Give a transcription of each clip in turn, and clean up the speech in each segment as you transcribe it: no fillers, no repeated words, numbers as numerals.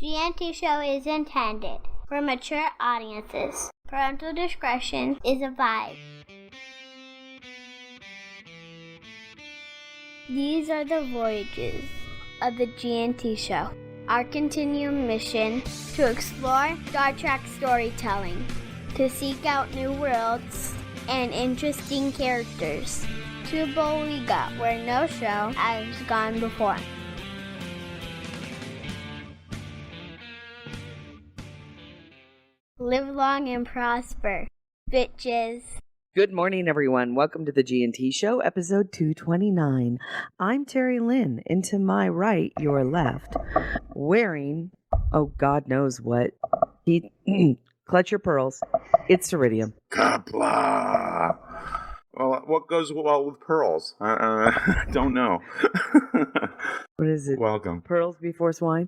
GNT Show is intended for mature audiences. Parental discretion is advised. These are the voyages of the GNT Show. Our continuing mission to explore Star Trek storytelling, to seek out new worlds and interesting characters, to bowl we got where no show has gone before. Live long and prosper, bitches. Good morning, everyone. Welcome to the G&T Show, episode 229. I'm Terry Lynn, and to my right, your left, wearing, oh, God knows what. Clutch your pearls. It's Ceridium. Kapla. Well, what goes well with pearls? I don't know. What is it? Welcome. Pearls before swine.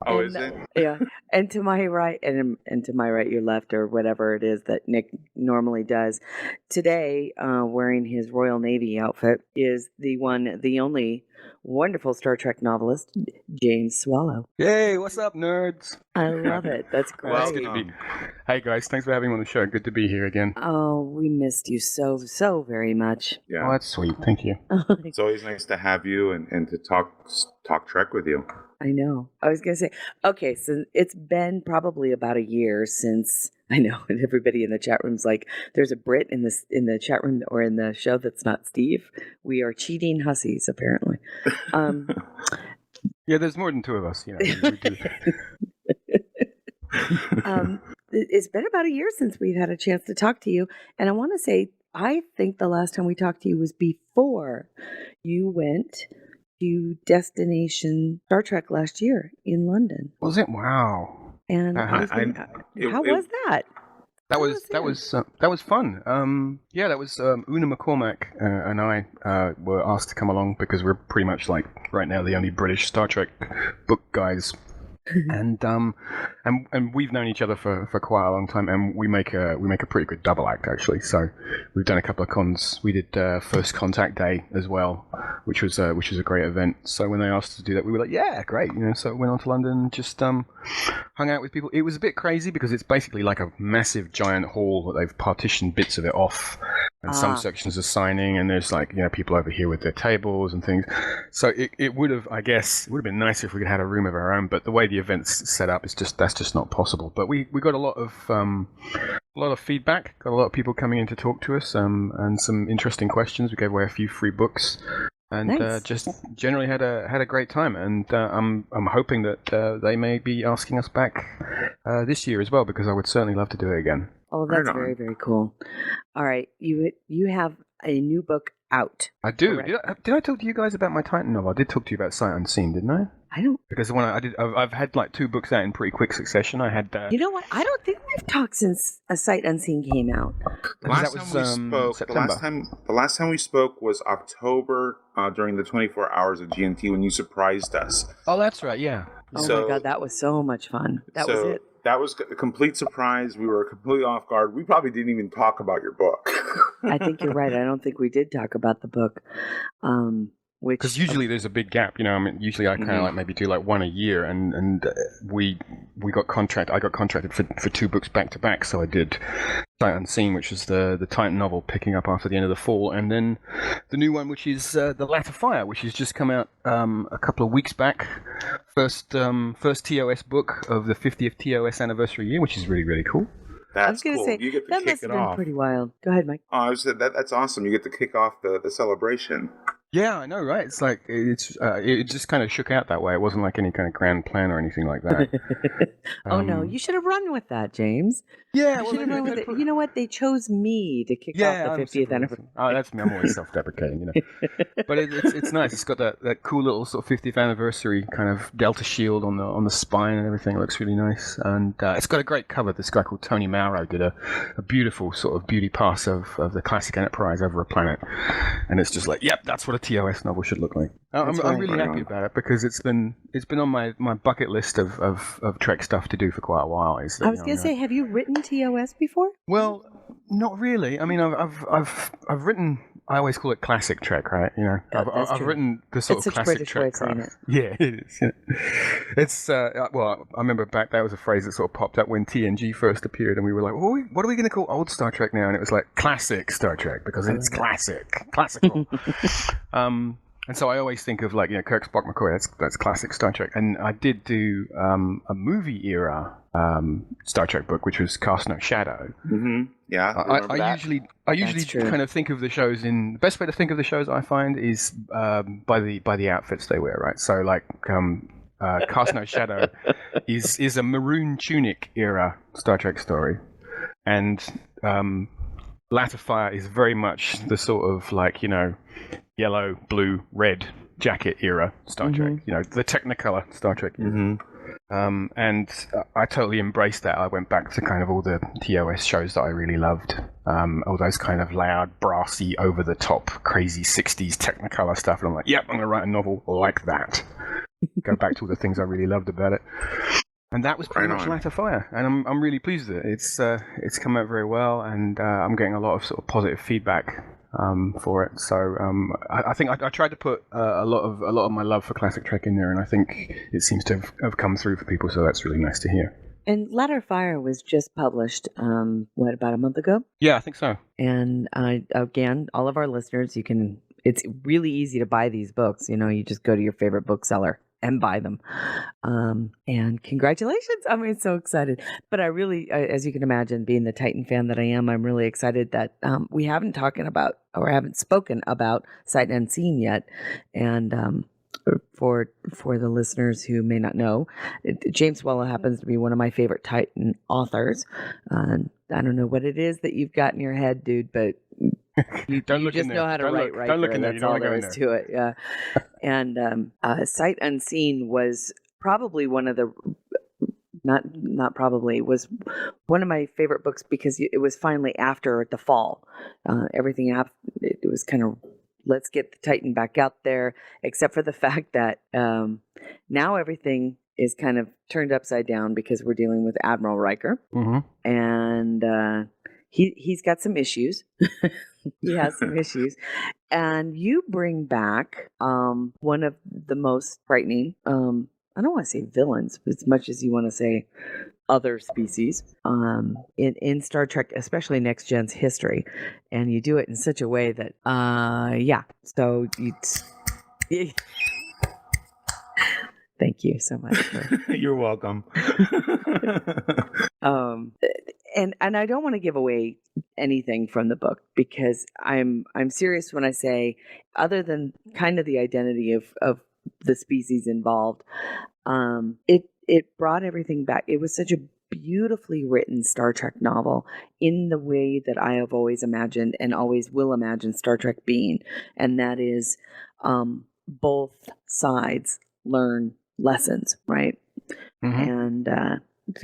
Oh, And, is it? Yeah. And to my right, and to my right, your left, or whatever it is that Nick normally does. Today, wearing his Royal Navy outfit, is the one, the only wonderful Star Trek novelist, James Swallow. Yay, what's up, nerds? I love it. That's great. Well, it's good to be. Hey, guys, thanks for having me on the show. Good to be here again. Oh, we missed you so very much. Yeah. Oh, that's sweet. Thank you. It's always nice to have you and to talk Trek with you. I know. I was going to say, okay, so it's been probably about a year since, I know, and everybody in the chat room's like, there's a Brit in the chat room or in the show that's not Steve. We are cheating hussies, apparently. Yeah, there's more than two of us. You know, we do. It's been about a year since we've had a chance to talk to you. And I want to say, I think the last time we talked to you was before you went to Destination Star Trek last year in London. Was it? Wow. And how was that? That was fun. Yeah, that was Una McCormack and I were asked to come along because we're pretty much like right now the only British Star Trek book guys. And we've known each other for quite a long time, and we make a pretty good double act actually. So we've done a couple of cons. We did First Contact Day as well, which was a great event. So when they asked us to do that, we were like, yeah, great, you know. So went on to London, and just hung out with people. It was a bit crazy because it's basically like a massive giant hall that they've partitioned bits of it off. And some sections are signing, and there's like, you know, people over here with their tables and things. So it would have, I guess, it would have been nicer if we could have had a room of our own. But the way the event's set up, that's just not possible. But we got a lot of feedback. Got a lot of people coming in to talk to us, and some interesting questions. We gave away a few free books, and nice. Just generally had a great time. And I'm hoping that they may be asking us back this year as well, because I would certainly love to do it again. Oh, that's very, very cool. All right, you have a new book out. I do. Did I talk to you guys about my Titan novel? I did talk to you about Sight Unseen, didn't I? I don't. Because the one I've had like two books out in pretty quick succession. I had. You know what? I don't think we've talked since A Sight Unseen came out. The last time we spoke was October during the 24 hours of GNT when you surprised us. Oh, that's right. Yeah. Oh my God, that was so much fun. That was it. That was a complete surprise. We were completely off guard. We probably didn't even talk about your book. I think you're right. I don't think we did talk about the book. Because usually there's a big gap, you know. I mean, usually I kind of like maybe do like one a year, and we got contracted. I got contracted for two books back to back, so I did Sight Unseen, which is the Titan novel picking up after the end of the fall, and then the new one, which is The Latter Fire, which has just come out a couple of weeks back. First TOS book of the 50th TOS anniversary year, which is really, really cool. That's I was going to say, you get to that kick must it have been off. pretty wild. Go ahead, Mike. Oh, I was that's awesome. You get to kick off the celebration. Yeah, I know, right? It's like it just kind of shook out that way. It wasn't like any kind of grand plan or anything like that. Oh no, you should have run with that, James. Yeah, you should have run with it. You know what? They chose me to kick off the 50th anniversary. Oh, that's me. I'm always self-deprecating, you know. But it's nice. It's got that cool little sort of 50th anniversary kind of Delta shield on the spine and everything. It looks really nice, and it's got a great cover. This guy called Tony Mauro did a beautiful sort of beauty pass of the classic Enterprise over a planet, and it's just like, yep, that's what a TOS novel should look like. I'm really happy about it because it's been on my bucket list of Trek stuff to do for quite a while. I was going to say, have you written TOS before? Well, Not really. I mean, I've written. I always call it classic Trek, right? You know, That's I've true. written the sort It's of such a classic British way Trek of saying craft. Yeah, it is. Yeah. It's well, I remember back that was a phrase that sort of popped up when TNG first appeared, and we were like, "Oh, what are we going to call old Star Trek now?" And it was like classic Star Trek because it's classical. And so I always think of like, you know, Kirk, Spock, McCoy. That's classic Star Trek. And I did do a movie era Star Trek book, which was Cast No Shadow. Mm-hmm. Yeah, I usually true. kind of think of the shows in the best way to think of the shows I find is by the outfits they wear, right? So like Cast No Shadow is a maroon tunic era Star Trek story, and Latter Fire is very much the sort of like, you know, yellow, blue, red jacket era Star Trek. You know, the Technicolor Star Trek era. And I totally embraced that. I went back to kind of all the TOS shows that I really loved. All those kind of loud, brassy, over-the-top, crazy 60s Technicolor stuff. And I'm like, yep, I'm going to write a novel like that. Go back to all the things I really loved about it. And that was pretty much Latter Fire, and I'm really pleased with it. It's come out very well, and I'm getting a lot of sort of positive feedback for it. So I think I tried to put a lot of my love for classic Trek in there, and I think it seems to have come through for people. So that's really nice to hear. And Ladder Fire was just published, about a month ago? Yeah, I think so. And again, all of our listeners, it's really easy to buy these books. You know, you just go to your favorite bookseller and buy them. And congratulations. I'm so excited. But I really, as you can imagine, being the Titan fan that I am, I'm really excited that we haven't spoken about Sight Unseen yet. And for the listeners who may not know, James Wella happens to be one of my favorite Titan authors. I don't know what it is that you've got in your head, dude, but you just know how to write right. Don't look in there. That's all there is to it. Yeah. And Sight Unseen was probably one of the not probably was one of my favorite books because it was finally after the fall. Everything after it was kind of, let's get the Titan back out there, except for the fact that now everything is kind of turned upside down because we're dealing with Admiral Riker, and he's got some issues. He has some issues, and you bring back one of the most frightening. I don't want to say villains as much as you want to say other species in Star Trek, especially Next Gen's history, and you do it in such a way that So thank you so much. You're welcome. And I don't want to give away anything from the book because I'm serious when I say, other than kind of the identity of the species involved, it brought everything back. It was such a beautifully written Star Trek novel in the way that I have always imagined and always will imagine Star Trek being, and that is both sides learn lessons, right? And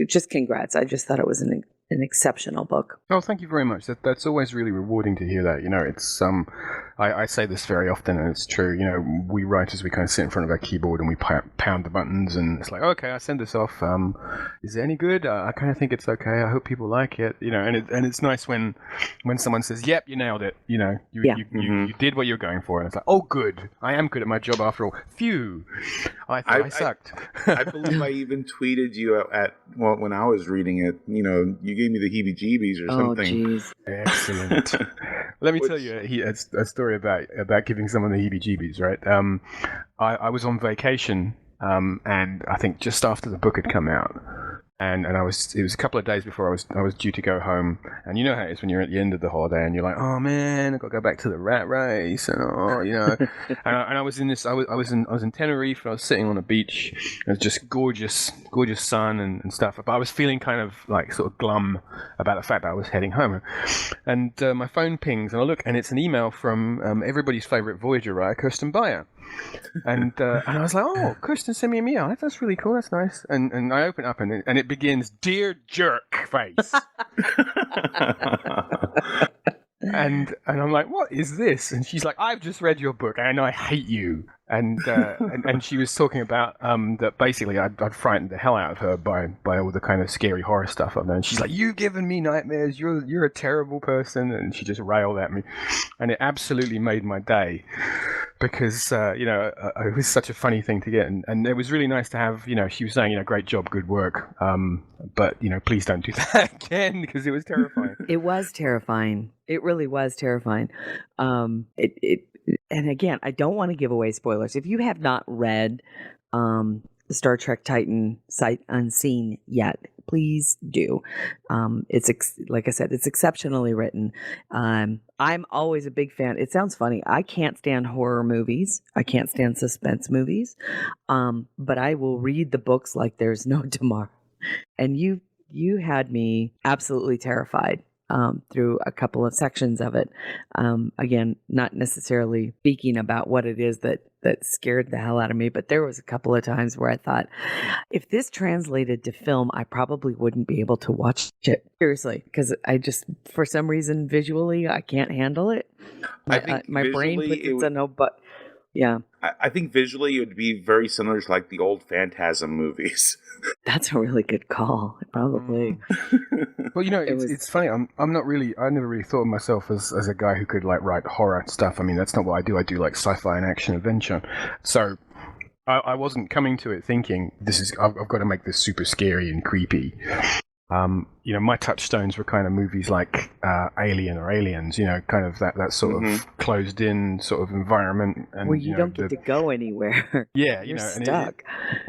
just congrats. I just thought it was an exceptional book. Oh, thank you very much. That's always really rewarding to hear that. You know, it's I say this very often, and it's true. You know, we writers, we kind of sit in front of our keyboard and we pound the buttons, and it's like, okay, I send this off. Is it any good? I kind of think it's okay. I hope people like it. You know, and it's nice when someone says, "Yep, you nailed it." You know, you did what you're going for, and it's like, oh, good. I am good at my job after all. Phew, I thought I sucked. I believe I even tweeted you when I was reading it. You know, you gave me the heebie-jeebies or something. Oh, jeez. Excellent. Let me tell you a story about giving someone the heebie-jeebies, right? I was on vacation, and I think just after the book had come out, and it was a couple of days before I was due to go home, and you know how it is when you're at the end of the holiday and you're like, oh man, I've got to go back to the rat race, and and I was in this, I was in Tenerife, and I was sitting on a beach. It was just gorgeous sun and stuff, but I was feeling kind of like sort of glum about the fact that I was heading home, and my phone pings, and I look, and it's an email from everybody's favorite Voyager writer, Kirsten Beyer. And I was like, oh, Kirsten sent me an email. That's really cool. That's nice. And I open up and it begins, "Dear Jerk Face." and I'm like, what is this? And she's like, I've just read your book and I hate you. And she was talking about that basically I'd frightened the hell out of her by all the kind of scary horror stuff I've done. And she's like, you've given me nightmares. You're a terrible person. And she just railed at me, and it absolutely made my day. Because it was such a funny thing to get, and it was really nice to have. She was saying, great job, good work, but please don't do that again, because it was terrifying. It was terrifying. It really was terrifying. And again, I don't want to give away spoilers. If you have not read Star Trek Titan Sight Unseen yet, please do. Like I said, it's exceptionally written. I'm always a big fan. It sounds funny. I can't stand horror movies. I can't stand suspense movies. But I will read the books like there's no tomorrow. And you had me absolutely terrified through a couple of sections of it. Again, not necessarily speaking about what it is that scared the hell out of me, but there was a couple of times where I thought, if this translated to film, I probably wouldn't be able to watch it. Seriously, because I just, for some reason, visually, I can't handle it. I think my brain puts it to no, but yeah. I think visually it would be very similar to like the old Phantasm movies. That's a really good call. Probably. Well, it's funny. I never really thought of myself as a guy who could like write horror stuff. I mean, that's not what I do. I do like sci-fi and action adventure. So I wasn't coming to it thinking I've got to make this super scary and creepy. My touchstones were kind of movies like Alien or Aliens, kind of that sort of closed in sort of environment. And, where you don't get to go anywhere. Yeah, you're stuck.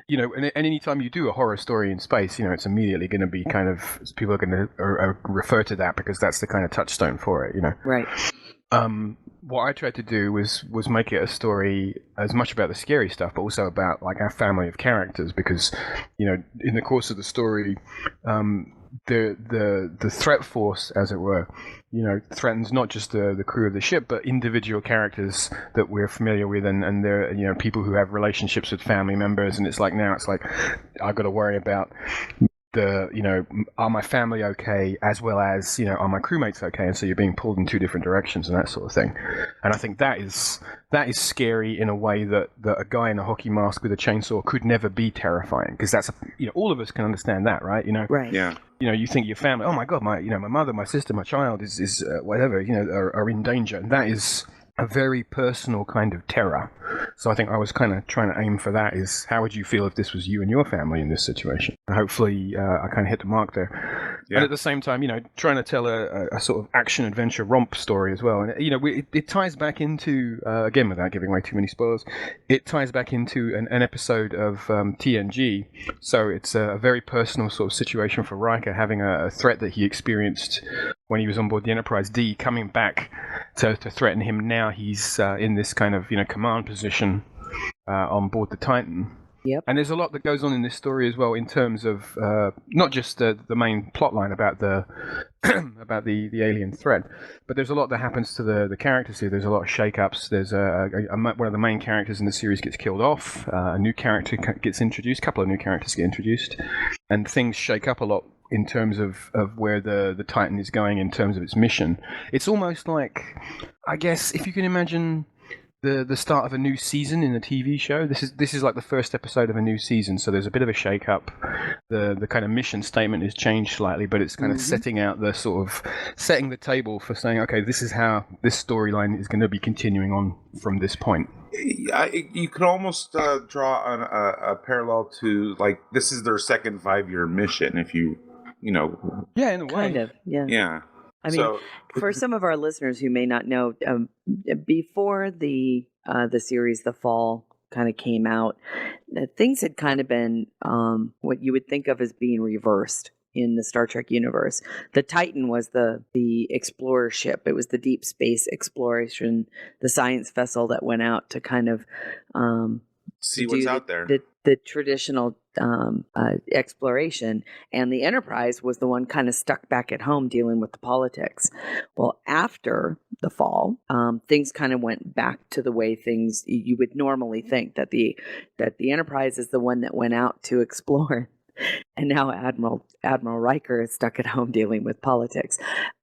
And anytime you do a horror story in space, it's immediately going to be kind of, people are going to refer to that because that's the kind of touchstone for it, Right. What I tried to do was make it a story as much about the scary stuff, but also about like our family of characters, because in the course of the story, the threat force, as it were, threatens not just the crew of the ship, but individual characters that we're familiar with, and they're people who have relationships with family members, and it's like I've got to worry about are my family okay, as well as are my crewmates okay, and so you're being pulled in two different directions and that sort of thing. And I think that is scary in a way that a guy in a hockey mask with a chainsaw could never be terrifying, because that's all of us can understand that, right? Right. Yeah. You think your family, oh my god, my mother, my sister, my child is whatever, are in danger, and that is a very personal kind of terror. So I think I was kind of trying to aim for that, is how would you feel if this was you and your family in this situation? And hopefully I kind of hit the mark there. Yeah. And at the same time, trying to tell a sort of action adventure romp story as well. And it ties back into, again, without giving away too many spoilers, it ties back into an episode of TNG. So it's a very personal sort of situation for Riker, having a threat that he experienced when he was on board the Enterprise D, coming back to threaten him. Now he's in this kind of command position on board the Titan. Yep. And there's a lot that goes on in this story as well, in terms of not just the main plot line about the about the alien threat, but there's a lot that happens to the characters here. There's a lot of shake-ups. There's one of the main characters in the series gets killed off. A new character gets introduced. A couple of new characters get introduced, and things shake up a lot in terms of where the Titan is going in terms of its mission. It's almost like, I guess, if you can imagine the start of a new season in a TV show. This is like the first episode of a new season, so there's a bit of a shake up. The kind of mission statement is changed slightly, but it's kind of setting the table for saying, okay, this is how this storyline is going to be continuing on from this point. You could almost draw on a parallel to, like, this is their second 5-year mission, if you know. Yeah, in a way. Kind of, yeah. Yeah. I mean, for some of our listeners who may not know, before the series The Fall kind of came out, things had kind of been what you would think of as being reversed in the Star Trek universe. The Titan was the explorer ship. It was the deep space exploration, the science vessel that went out to kind of see what's out there. The traditional exploration, and the Enterprise was the one kind of stuck back at home dealing with the politics. Well, after the fall, things kind of went back to the way things you would normally think, that the Enterprise is the one that went out to explore And now Admiral Riker is stuck at home dealing with politics.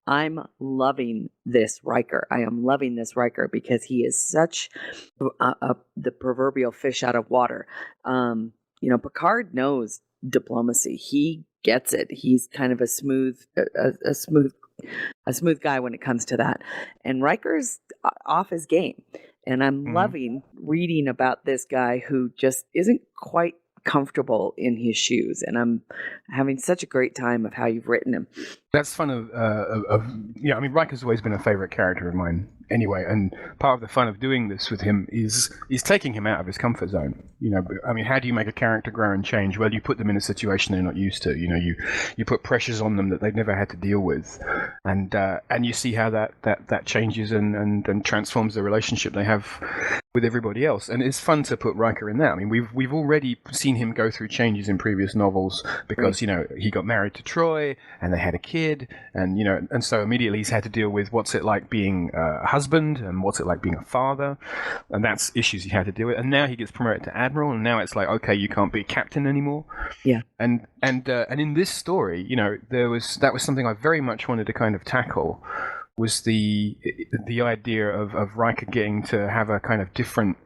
I'm loving this Riker. I am loving this Riker because he is such the proverbial fish out of water. Picard knows diplomacy. He gets it. He's kind of a smooth guy when it comes to that. And Riker's off his game. And I'm loving reading about this guy who just isn't quite comfortable in his shoes. And I'm having such a great time of how you've written him. That's fun I mean, Riker's always been a favorite character of mine anyway, and part of the fun of doing this with him is taking him out of his comfort zone. I mean, how do you make a character grow and change? Well, you put them in a situation they're not used to. You put pressures on them that they've never had to deal with, and you see how that changes and transforms the relationship they have with everybody else. And it's fun to put Riker in that. I mean, we've already seen him go through changes in previous novels because he got married to Troi and they had a kid, and so immediately he's had to deal with what's it like being a husband and what's it like being a father, and that's issues he had to deal with. And now he gets promoted to admiral, and now it's like, okay, you can't be captain anymore. Yeah. And in this story, that was something I very much wanted to kind of tackle, was the idea of Riker getting to have a kind of different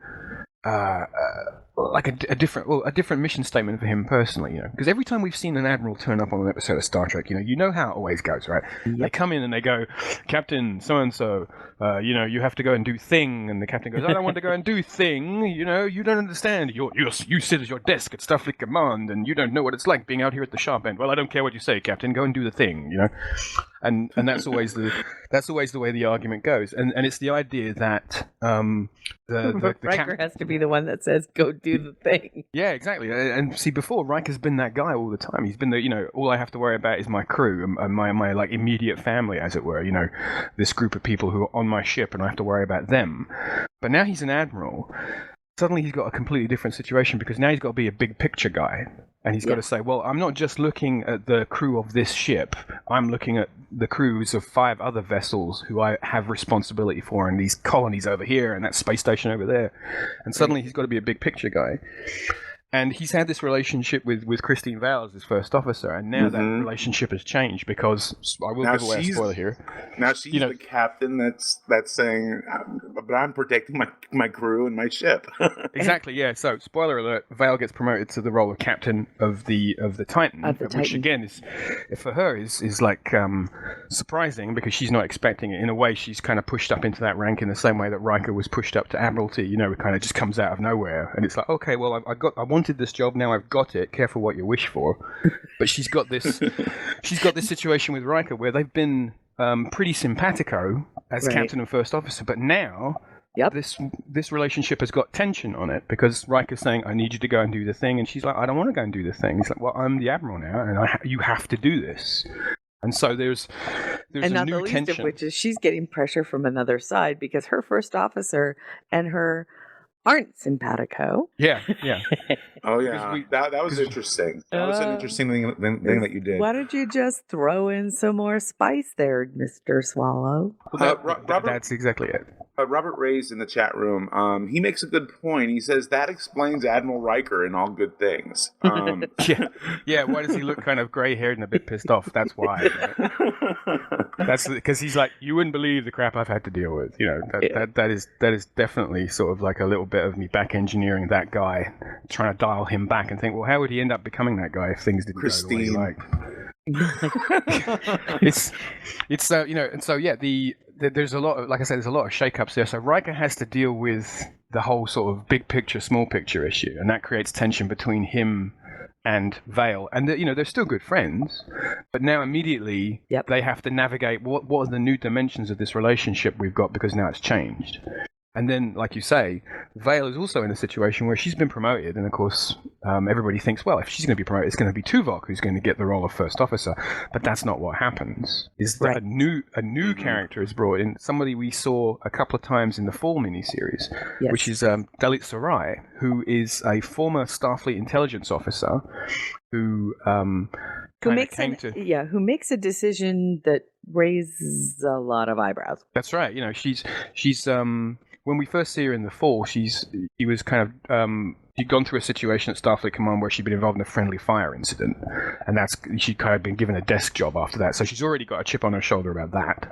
like a different mission statement for him personally, because every time we've seen an admiral turn up on an episode of Star Trek, you know how it always goes, right? Yep. They come in and they go, Captain so and so, you have to go and do thing, and the captain goes, I don't want to go and do thing, you don't understand. You sit at your desk at Starfleet Command, and you don't know what it's like being out here at the sharp end. Well, I don't care what you say, Captain. Go and do the thing, And that's always the way the argument goes, and it's the idea that the Riker has to be the one that says go do the thing. Yeah, exactly. And see, before Riker's been that guy all the time. He's been all I have to worry about is my crew and my like immediate family, as it were. This group of people who are on my ship, and I have to worry about them. But now he's an admiral. Suddenly he's got a completely different situation because now he's got to be a big picture guy. And he's got to say, well, I'm not just looking at the crew of this ship. I'm looking at the crews of 5 other vessels who I have responsibility for, and these colonies over here, and that space station over there. And suddenly he's got to be a big picture guy. And he's had this relationship with Christine Vale as his first officer, and now that relationship has changed because I will give away a spoiler here. Now she's the captain that's saying, but I'm protecting my crew and my ship. Exactly, yeah. So, spoiler alert: Vale gets promoted to the role of captain of the Titan, which again is for her is like surprising because she's not expecting it. In a way, she's kind of pushed up into that rank in the same way that Riker was pushed up to admiralty. It kind of just comes out of nowhere, and it's like, okay, well, I wanted this job, now I've got it. Careful what you wish for. But she's got this situation with Riker where they've been pretty simpatico as captain and first officer, but now this relationship has got tension on it because Riker's saying, I need you to go and do the thing, and she's like, I don't want to go and do the thing. He's like, well, I'm the admiral now, and you have to do this. And so there's and a not new the least tension. of which is she's getting pressure from another side because her first officer and her aren't simpatico. Yeah. Oh yeah, that was interesting. That was an interesting thing that you did. Why don't you just throw in some more spice there, Mr. Swallow? That's exactly it. Robert Ray's in the chat room. He makes a good point. He says that explains Admiral Riker in All Good Things. Yeah. Why does he look kind of gray-haired and a bit pissed off? That's why. Right? That's because he's like, you wouldn't believe the crap I've had to deal with. That is definitely sort of like a little bit of me back engineering that guy, trying to dial him back and think, well, how would he end up becoming that guy if things didn't go the way he liked? And so there's a lot of, like I said, there's a lot of shakeups there. So Riker has to deal with the whole sort of big picture, small picture issue, and that creates tension between him and Vale. And they're still good friends, but now immediately they have to navigate what are the new dimensions of this relationship we've got because now it's changed. And then, like you say, Vale is also in a situation where she's been promoted, and of course, everybody thinks, well, if she's going to be promoted, it's going to be Tuvok who's going to get the role of first officer. But that's not what happens. Is that a new character is brought in, somebody we saw a couple of times in the Fall miniseries, which is Dalit Sarai, who is a former Starfleet intelligence officer who makes a decision that raises a lot of eyebrows. That's right. She's when we first see her in the Fall, she was kind of she'd gone through a situation at Starfleet Command where she'd been involved in a friendly fire incident, and she'd kind of been given a desk job after that. So she's already got a chip on her shoulder about that.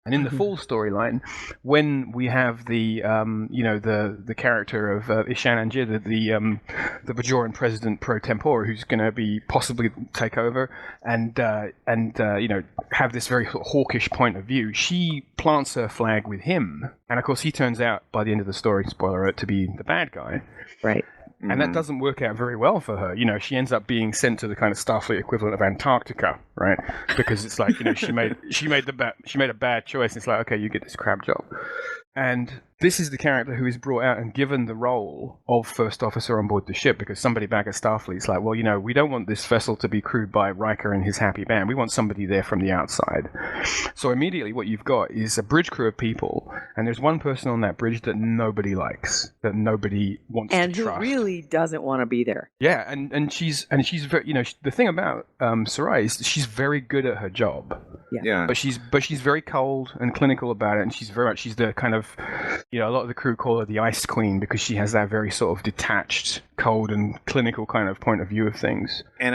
And in the fall storyline, when we have the the character of Ishan Anjir, the Bajoran president pro tempore, who's going to be possibly take over and have this very hawkish point of view, she plants her flag with him, and of course he turns out by the end of the story, spoiler alert, to be the bad guy. Right. And that doesn't work out very well for her. She ends up being sent to the kind of Starfleet equivalent of Antarctica, right? Because it's like, she made a bad choice. It's like, okay, you get this crap job. And this is the character who is brought out and given the role of first officer on board the ship, because somebody back at Starfleet is like, well, we don't want this vessel to be crewed by Riker and his happy band. We want somebody there from the outside. So immediately what you've got is a bridge crew of people, and there's one person on that bridge that nobody likes, that nobody wants to trust. And who really doesn't want to be there. Yeah, and she's very, the thing about Sarai is she's very good at her job. Yeah. But she's very cold and clinical about it, and she's the kind of, a lot of the crew call her the Ice Queen, because she has that very sort of detached, cold, and clinical kind of point of view of things. And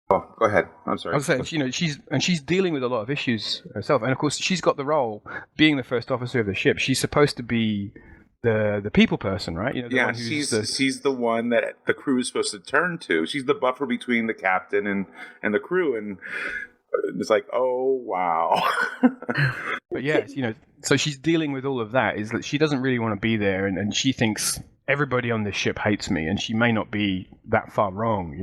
go ahead. I'm sorry. I was saying, she's dealing with a lot of issues herself, and of course she's got the role, being the first officer of the ship. She's supposed to be the people person, right? She's the one that the crew is supposed to turn to. She's the buffer between the captain and the crew, and it's like, oh wow. But yeah, so she's dealing with all of that. Is that she doesn't really want to be there, and she thinks everybody on this ship hates me, and she may not be that far wrong,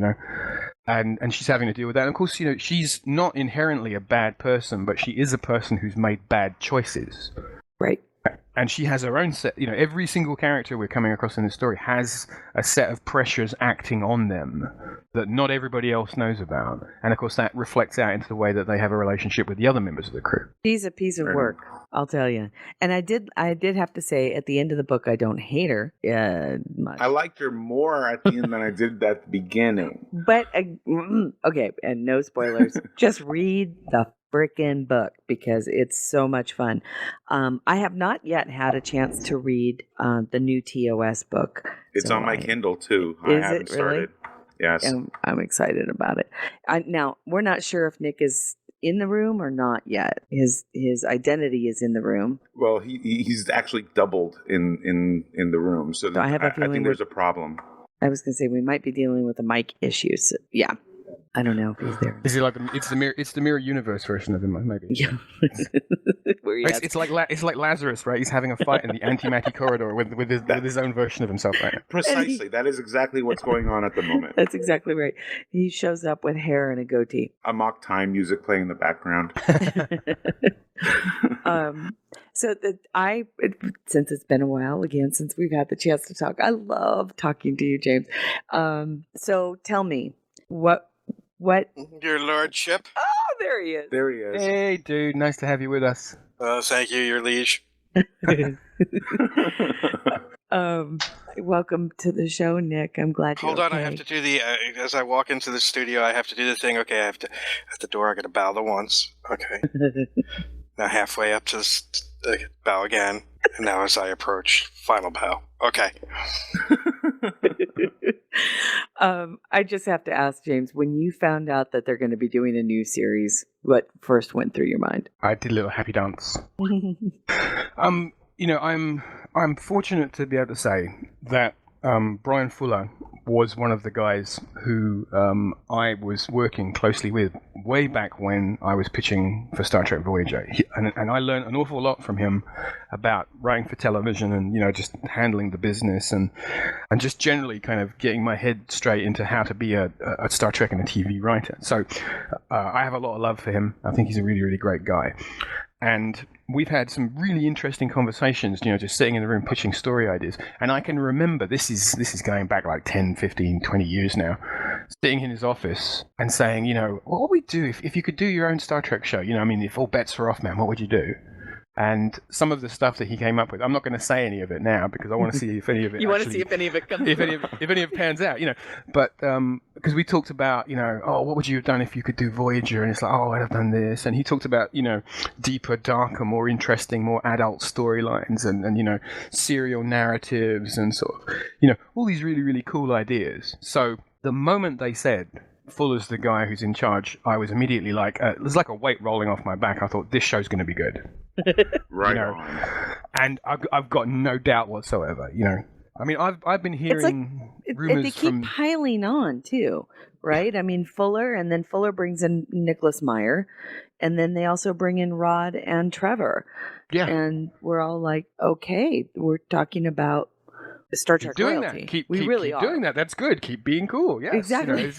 and she's having to deal with that. And of course, she's not inherently a bad person, but she is a person who's made bad choices. Right. And she has her own set. Every single character we're coming across in this story has a set of pressures acting on them that not everybody else knows about. And of course, that reflects out into the way that they have a relationship with the other members of the crew. She's a piece of work, I'll tell you. And I did have to say, at the end of the book, I don't hate her much. I liked her more at the end than I did at the beginning. But okay, and no spoilers. Just read the frickin' book, because it's so much fun. I have not yet had a chance to read the new TOS book. It's on my Kindle too. I haven't started. Yes. And I'm excited about it. Now, we're not sure if Nick is in the room or not yet. His identity is in the room. Well, he's actually doubled in the room. So I have a feeling I think there's a problem. I was going to say we might be dealing with a mic issue. So, yeah. I don't know if he's there. Is he like it's the mirror universe version of him, maybe? Yeah. It's like Lazarus, right? He's having a fight in the antimatter corridor with his own version of himself, right? Precisely. That is exactly what's going on at the moment. That's exactly right. He shows up with hair and a goatee. A mock time music playing in the background. Since it's been a while again since we've had the chance to talk, I love talking to you, James. So tell me what. Your lordship. Oh, there he is. There he is. Hey, dude. Nice to have you with us. Thank you, your liege. Welcome to the show, Nick. I'm glad you're Hold on, okay. I have to do the, as I walk into the studio, I have to do the thing. Okay, I have to, at the door, I got to bow the once. Okay. Now halfway up to the bow again. And now as I approach, final bow. Okay. I just have to ask, James, when you found out that they're going to be doing a new series, what first went through your mind? I did a little happy dance. I'm fortunate to be able to say that Brian Fuller was one of the guys who I was working closely with way back when I was pitching for Star Trek Voyager. And I learned an awful lot from him about writing for television and, just handling the business and just generally kind of getting my head straight into how to be a Star Trek and a TV writer. So I have a lot of love for him. I think he's a really, really great guy. And we've had some really interesting conversations, just sitting in the room pitching story ideas. And I can remember, this is going back like 10, 15, 20 years now, sitting in his office and saying, what would we do if you could do your own Star Trek show? If all bets were off, man, what would you do? And some of the stuff that he came up with, I'm not going to say any of it now because I want to see if any of it. You want to see if any of it comes. if any of it pans out, But because we talked about, what would you have done if you could do Voyager? And it's like, I'd have done this. And he talked about, deeper, darker, more interesting, more adult storylines and serial narratives and sort of, all these really, really cool ideas. So the moment they said Fuller's the guy who's in charge, I was immediately like, it was like a weight rolling off my back. I thought, this show's going to be good. Right. And I've got no doubt whatsoever, I mean, I've been hearing rumors they keep piling on too, right? I mean, Fuller, and then Fuller brings in Nicholas Meyer, and then they also bring in Rod and Trevor. Yeah. And we're all like, okay, we're talking about Star Trek doing royalty. that. Keep really are doing that. That's good. Keep being cool. Yes. Exactly.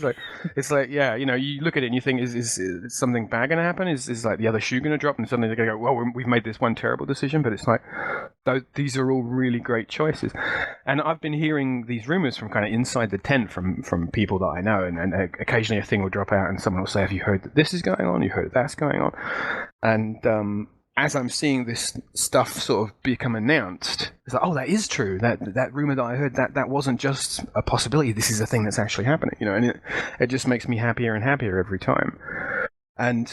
It's like, yeah, you look at it and you think, is something bad going to happen? Is like the other shoe going to drop? And suddenly they're going to go, well, we've made this one terrible decision. But it's like, these are all really great choices. And I've been hearing these rumors from kind of inside the tent from people that I know. And occasionally a thing will drop out and someone will say, have you heard that this is going on? You heard that's going on? And, as I'm seeing this stuff sort of become announced, it's like, that is true. That rumor that I heard, that wasn't just a possibility. This is a thing that's actually happening, and it just makes me happier and happier every time. And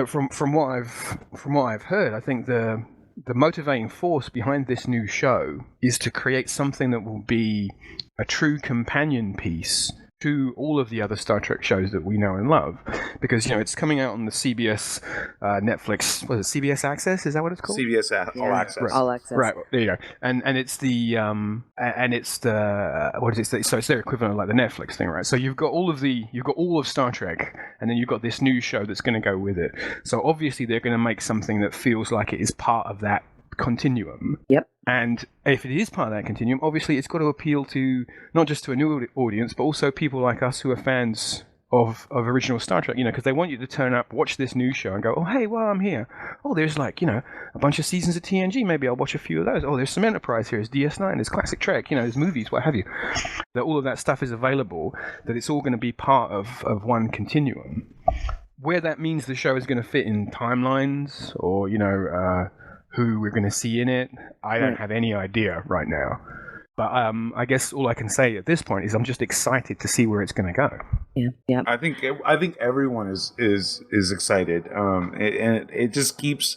from what I've heard, I think the motivating force behind this new show is to create something that will be a true companion piece to all of the other Star Trek shows that we know and love, because it's coming out on the CBS, Netflix. Was it CBS Access? Is that what it's called? CBS All Access. Right. All Access. Right. There you go. And it's the what is it? So it's their equivalent of like the Netflix thing, right? So you've got all of Star Trek, and then you've got this new show that's going to go with it. So obviously they're going to make something that feels like it is part of that continuum. Yep. And if it is part of that continuum, obviously it's got to appeal to not just to a new audience, but also people like us who are fans of original Star Trek, because they want you to turn up, watch this new show and go, oh, hey, well, I'm here. Oh, there's like, a bunch of seasons of TNG. Maybe I'll watch a few of those. Oh, there's some Enterprise here. There's DS9. There's Classic Trek. There's movies, what have you. That all of that stuff is available, that it's all going to be part of one continuum. Where that means the show is going to fit in timelines or, who we're going to see in it, I don't have any idea right now. But I guess all I can say at this point is I'm just excited to see where it's going to go. Yeah. I think everyone is excited, and it just keeps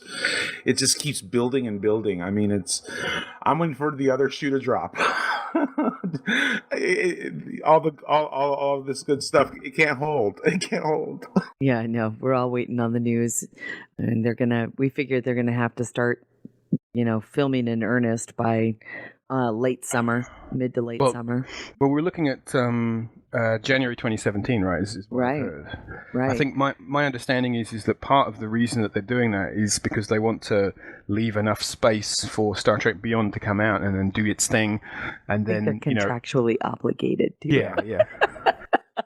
building and building. I mean, I'm waiting for the other shoe to drop. all of this good stuff, it can't hold. It can't hold. Yeah, I know. We're all waiting on the news, and we figured they're gonna have to start, filming in earnest by late summer, mid to late summer. Well, we're looking at January 2017, right? Is what I've heard. Right. I think my understanding is that part of the reason that they're doing that is because they want to leave enough space for Star Trek Beyond to come out and then do its thing, and then they're contractually obligated to. Yeah.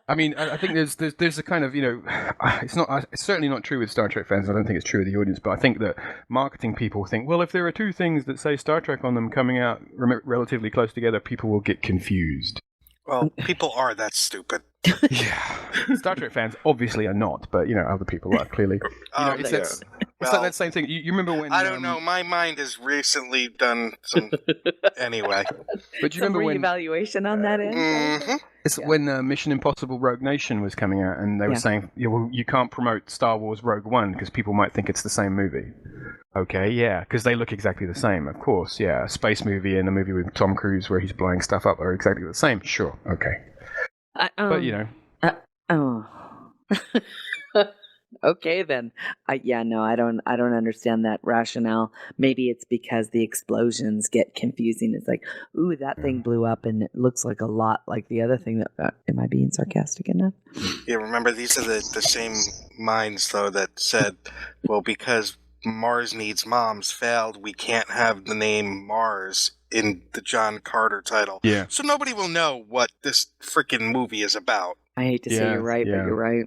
I mean, I think there's a kind of, it's certainly not true with Star Trek fans. I don't think it's true with the audience, but I think that marketing people think, well, if there are two things that say Star Trek on them coming out relatively close together, people will get confused. Well, people are that stupid. Yeah. Star Trek fans obviously are not, but, other people are clearly. It's like that same thing. You remember when... I don't know. My mind has recently done some... Anyway. But do you remember when... reevaluation on that end? Mm-hmm. It's when Mission Impossible Rogue Nation was coming out, and they were saying, you can't promote Star Wars Rogue One because people might think it's the same movie. Okay, yeah, because they look exactly the same, of course, yeah. A space movie and a movie with Tom Cruise where he's blowing stuff up are exactly the same. Sure, okay. But, Okay, then. I don't understand that rationale. Maybe it's because the explosions get confusing. It's like, ooh, that thing blew up and it looks like a lot like the other thing that... am I being sarcastic enough? Yeah, remember, these are the same minds, though, that said, well, because Mars Needs Moms failed, we can't have the name Mars in the John Carter title. Yeah. So nobody will know what this freaking movie is about. I hate to say you're right, but you're right.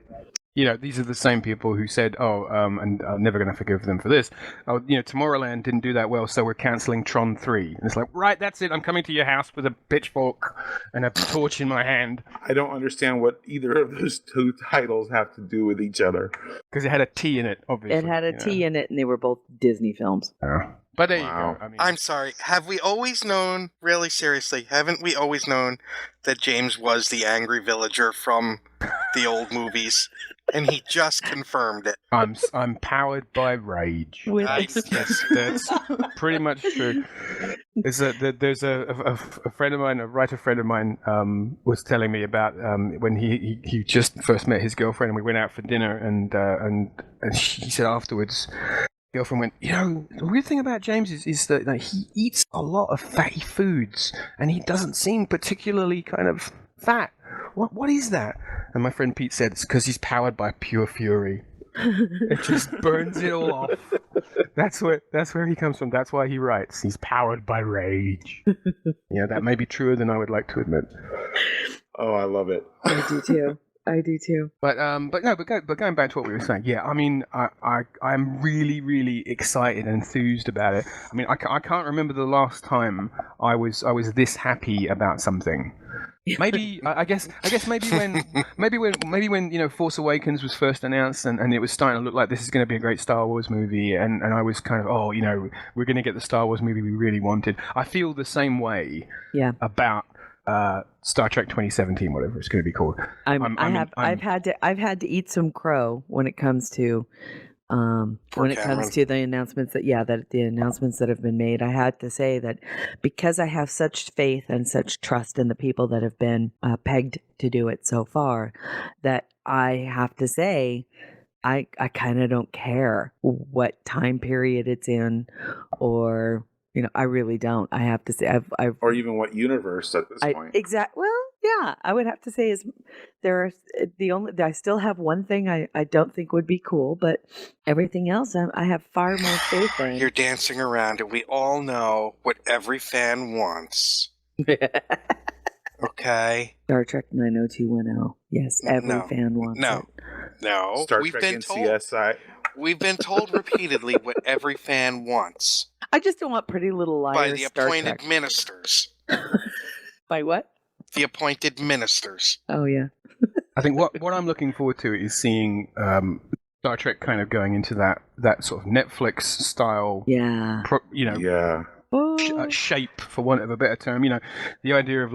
these are the same people who said, and I'm never going to forgive them for this. Oh, Tomorrowland didn't do that well, so we're cancelling Tron 3. And it's like, right, that's it. I'm coming to your house with a pitchfork and a torch in my hand. I don't understand what either of those two titles have to do with each other. Because it had a T in it, obviously. It had a T in it, and they were both Disney films. Yeah. But there Wow. you go. I mean, I'm sorry. Have we always known, really seriously, haven't we always known that James was the angry villager from the old movies? And he just confirmed it. I'm powered by rage. That's pretty much true. There's a friend of mine, a writer friend of mine, was telling me about when he just first met his girlfriend, and we went out for dinner, and he said afterwards, girlfriend went, the weird thing about James is that he eats a lot of fatty foods, and he doesn't seem particularly kind of fat. What is that? And my friend Pete said it's because he's powered by pure fury. It just burns it all off. That's where he comes from. That's why he writes. He's powered by rage. That may be truer than I would like to admit. Oh, I love it. I do too. But going back to what we were saying, yeah, I mean, I'm really, really excited and enthused about it. I mean, I can't remember the last time I was this happy about something. Maybe I guess maybe when Force Awakens was first announced and it was starting to look like this is going to be a great Star Wars movie, and I was kind of we're going to get the Star Wars movie we really wanted. I feel the same way about Star Trek 2017, whatever it's going to be called. I've had to eat some crow when it comes to the announcements that have been made. I had to say that because I have such faith and such trust in the people that have been pegged to do it so far, that I have to say I kind of don't care what time period it's in, or I really don't. I have to say I've or even what universe at this point. Well, yeah, I would have to say is I still have one thing I don't think would be cool, but everything else I have far more faith in. You're dancing around it. We all know what every fan wants. Okay. Star Trek 90210. Yes, every fan wants it. No. Star Trek NCSI. We've been told repeatedly what every fan wants. I just don't want Pretty Little Liars. By the Star appointed Trek. Ministers. By what? The appointed ministers. Oh, yeah. I think what I'm looking forward to is seeing Star Trek kind of going into that sort of Netflix style. Yeah. Shape, for want of a better term. The idea of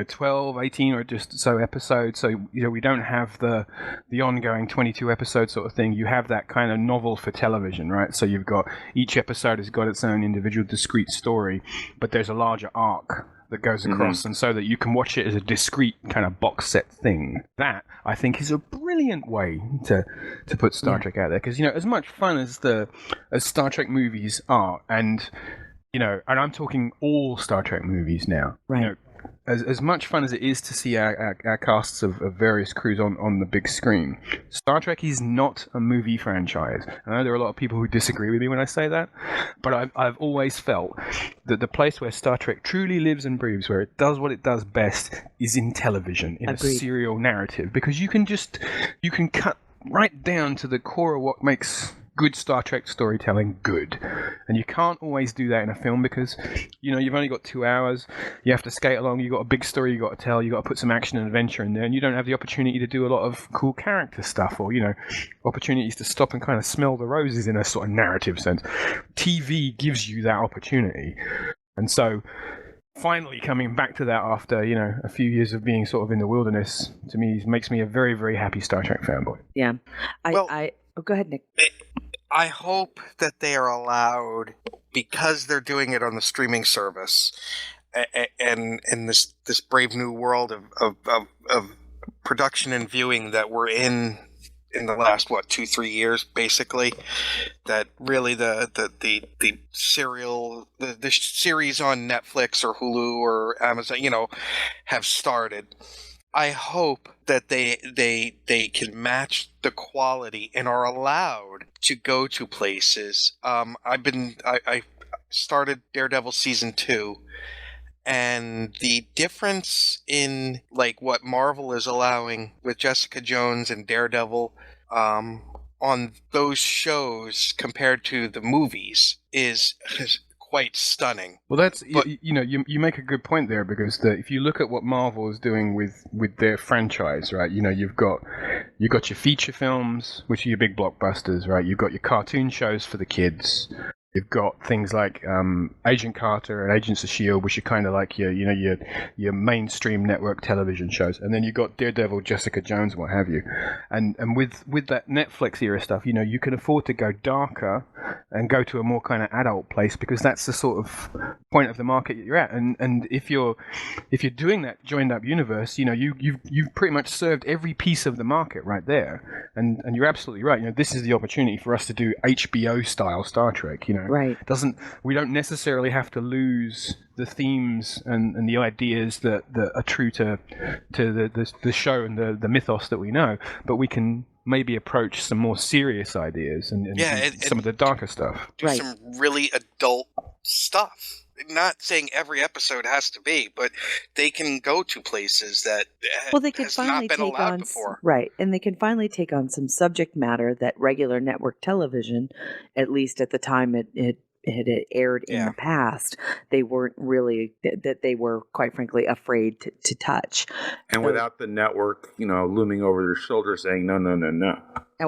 12, 18 or just so episodes. So we don't have the ongoing 22 episode sort of thing. You have that kind of novel for television, right? So you've got each episode has got its own individual discrete story, but there's a larger arc that goes across, and so that you can watch it as a discrete kind of box set thing. That, I think, is a brilliant way to put Star Trek out there, because as much fun as Star Trek movies are, and I'm talking all Star Trek movies now, right? As much fun as it is to see our casts of various crews on the big screen, Star Trek is not a movie franchise. I know there are a lot of people who disagree with me when I say that, but I've always felt that the place where Star Trek truly lives and breathes, where it does what it does best, is in television, in Agreed. a serial narrative, because you can cut right down to the core of what makes good Star Trek storytelling good, and you can't always do that in a film, because you've only got 2 hours. You have to skate along. You've got a big story you got to tell. You got to put some action and adventure in there, and you don't have the opportunity to do a lot of cool character stuff, or opportunities to stop and kind of smell the roses in a sort of narrative sense. TV gives you that opportunity, and so finally coming back to that after a few years of being sort of in the wilderness, to me makes me a very, very happy Star Trek fanboy. Yeah. Go ahead, Nick. I hope that they are allowed, because they're doing it on the streaming service, and in this brave new world of production and viewing that we're in the last 2-3 years, basically, that really the series on Netflix or Hulu or Amazon, have started. I hope that they can match the quality and are allowed to go to places. I started Daredevil season 2, And the difference in like what Marvel is allowing with Jessica Jones and Daredevil on those shows compared to the movies is quite stunning. Well, that's you make a good point there, because if you look at what Marvel is doing with their franchise, right? You've got your feature films, which are your big blockbusters, right? You've got your cartoon shows for the kids. You've got things like Agent Carter and Agents of S.H.I.E.L.D., which are kind of like your mainstream network television shows, and then you've got Daredevil, Jessica Jones, what have you, and with that Netflix era stuff, you can afford to go darker and go to a more kind of adult place, because that's the sort of point of the market you're at, and if you're doing that joined up universe, you've pretty much served every piece of the market right there, and you're absolutely right. This is the opportunity for us to do HBO style Star Trek. Right. We don't necessarily have to lose the themes and the ideas that are true to the show and the mythos that we know, but we can maybe approach some more serious ideas and some of the darker stuff. Do some really adult stuff. Not saying every episode has to be, but they can go to places that they can has finally not been take allowed on before. Right, and they can finally take on some subject matter that regular network television, at least at the time it had aired in the past, they weren't really, that they were quite frankly afraid to touch. And without the network, looming over their shoulder saying no.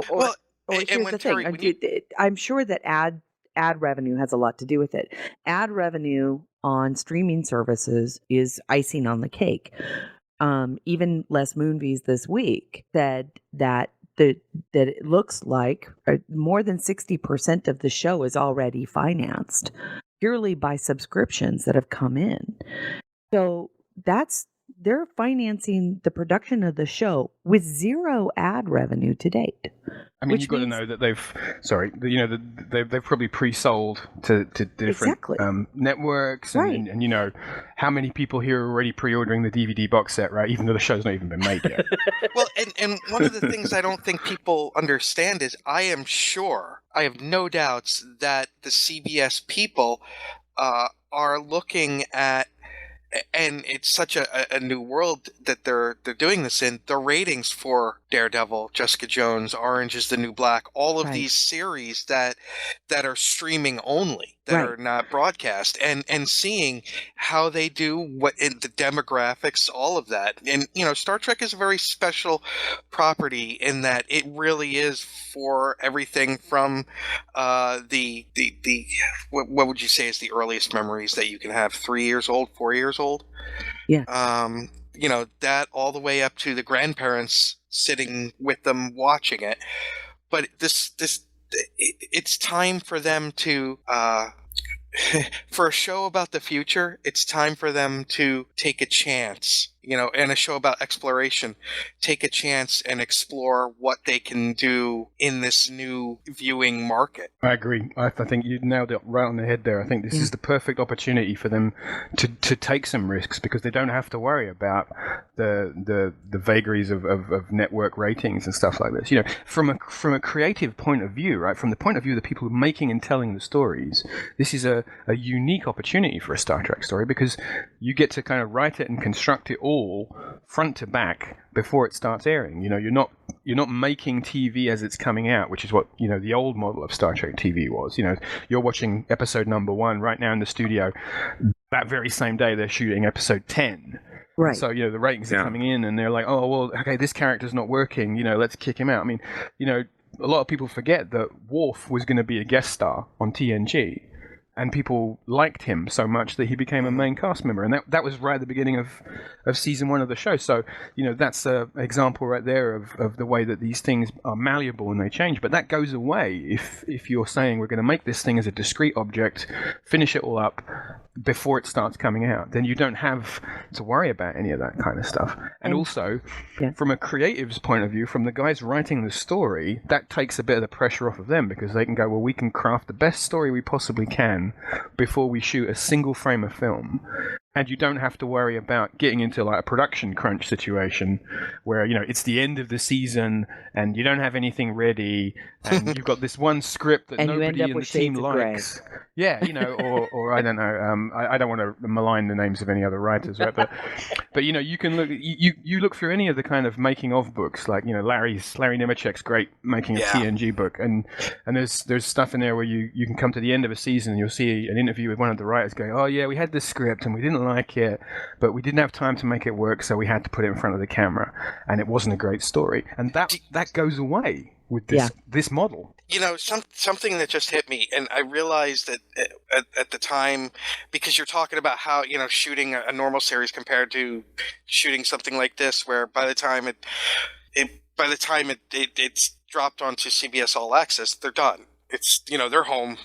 Or here's the thing, I'm sure that ad revenue has a lot to do with it. Ad revenue on streaming services is icing on the cake. Even Les Moonves this week said that it looks like more than 60% of the show is already financed purely by subscriptions that have come in. So they're financing the production of the show with zero ad revenue to date. I mean, you've got to know that they've probably pre-sold to different networks, and, and how many people here are already pre-ordering the DVD box set, right? Even though the show's not even been made yet. Well, and one of the things I don't think people understand is I have no doubts that the CBS people are looking at, and it's such a new world that they're doing this in, the ratings for Daredevil, Jessica Jones, Orange is the New Black, all of these series that are streaming only, that are not broadcast, and seeing how they do, what in the demographics, all of that. And Star Trek is a very special property in that it really is for everything from the what would you say is the earliest memories that you can have? 3 years old, 4 years old? Yeah. That all the way up to the grandparents sitting with them watching it. But it's time for them to for a show about the future, it's time for them to take a chance, and a show about exploration, take a chance and explore what they can do in this new viewing market. I agree. I think you nailed it right on the head there. I think this is the perfect opportunity for them to take some risks, because they don't have to worry about the vagaries of network ratings and stuff like this. From a creative point of view, right? From the point of view of the people making and telling the stories, this is a unique opportunity for a Star Trek story, because you get to kind of write it and construct it all front to back before it starts airing. You're not making TV as it's coming out, which is what the old model of Star Trek TV was. You're watching episode number 1 right now in the studio. That very same day they're shooting episode 10. Right. So the ratings are coming in, and they're like, oh well, okay, this character's not working. Let's kick him out. I mean, a lot of people forget that Worf was going to be a guest star on TNG. And people liked him so much that he became a main cast member. And that was right at the beginning of season 1 of the show. So, that's an example right there of the way that these things are malleable and they change. But that goes away if you're saying we're going to make this thing as a discrete object, finish it all up before it starts coming out. Then you don't have to worry about any of that kind of stuff. And also, from a creative's point of view, from the guys writing the story, that takes a bit of the pressure off of them, because they can go, well, we can craft the best story we possibly can before we shoot a single frame of film. And you don't have to worry about getting into like a production crunch situation where, it's the end of the season and you don't have anything ready. and you've got this one script that And you end nobody up in with the team shades of grey. likes. Yeah, or I don't know. I don't want to malign the names of any other writers, right? But you can look. You look through any of the kind of making of books, like Larry Nemechek's great making of Yeah. TNG book, and there's stuff in there where you can come to the end of a season and you'll see an interview with one of the writers going, oh yeah, we had this script and we didn't like it, but we didn't have time to make it work, so we had to put it in front of the camera, and it wasn't a great story, and that goes away with this model. Something that just hit me, and I realized that at the time, because you're talking about how shooting a normal series compared to shooting something like this, where by the time it's dropped onto CBS All Access, they're done. It's they're home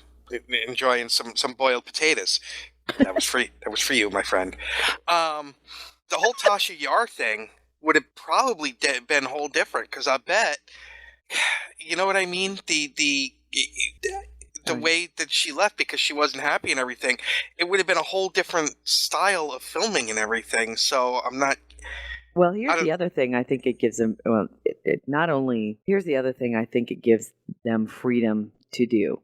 enjoying some boiled potatoes. That was for you, my friend. The whole Tasha Yar thing would have probably been whole different, because I bet. You know what I mean? The way that she left because she wasn't happy and everything, it would have been a whole different style of filming and everything. So I'm not. Well, here's the other thing I think it gives them. Well, here's the other thing I think it gives them freedom to do.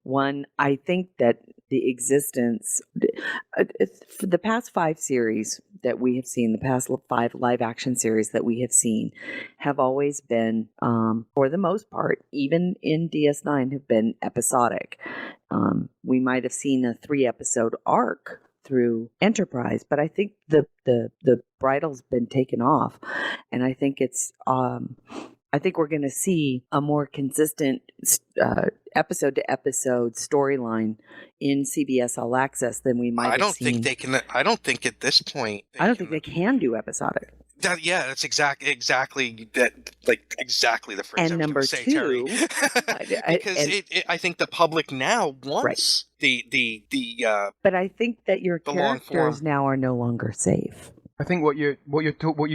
One, I think that the existence for the past 5 series that we have seen, the past 5 live action series that we have seen, have always been, for the most part, even in DS9, have been episodic. We might have seen a 3-episode arc through Enterprise, but I think the bridle's been taken off, and I think it's. I think we're going to see a more consistent episode to episode storyline in CBS All Access than we might have seen. I don't think at this point. I don't think they can do episodic. That's exactly that. Like exactly the phrase. And I was number gonna say, 2, Terry. Because I think the public now wants the. But I think that your the long characters form. now are no longer safe. I think what you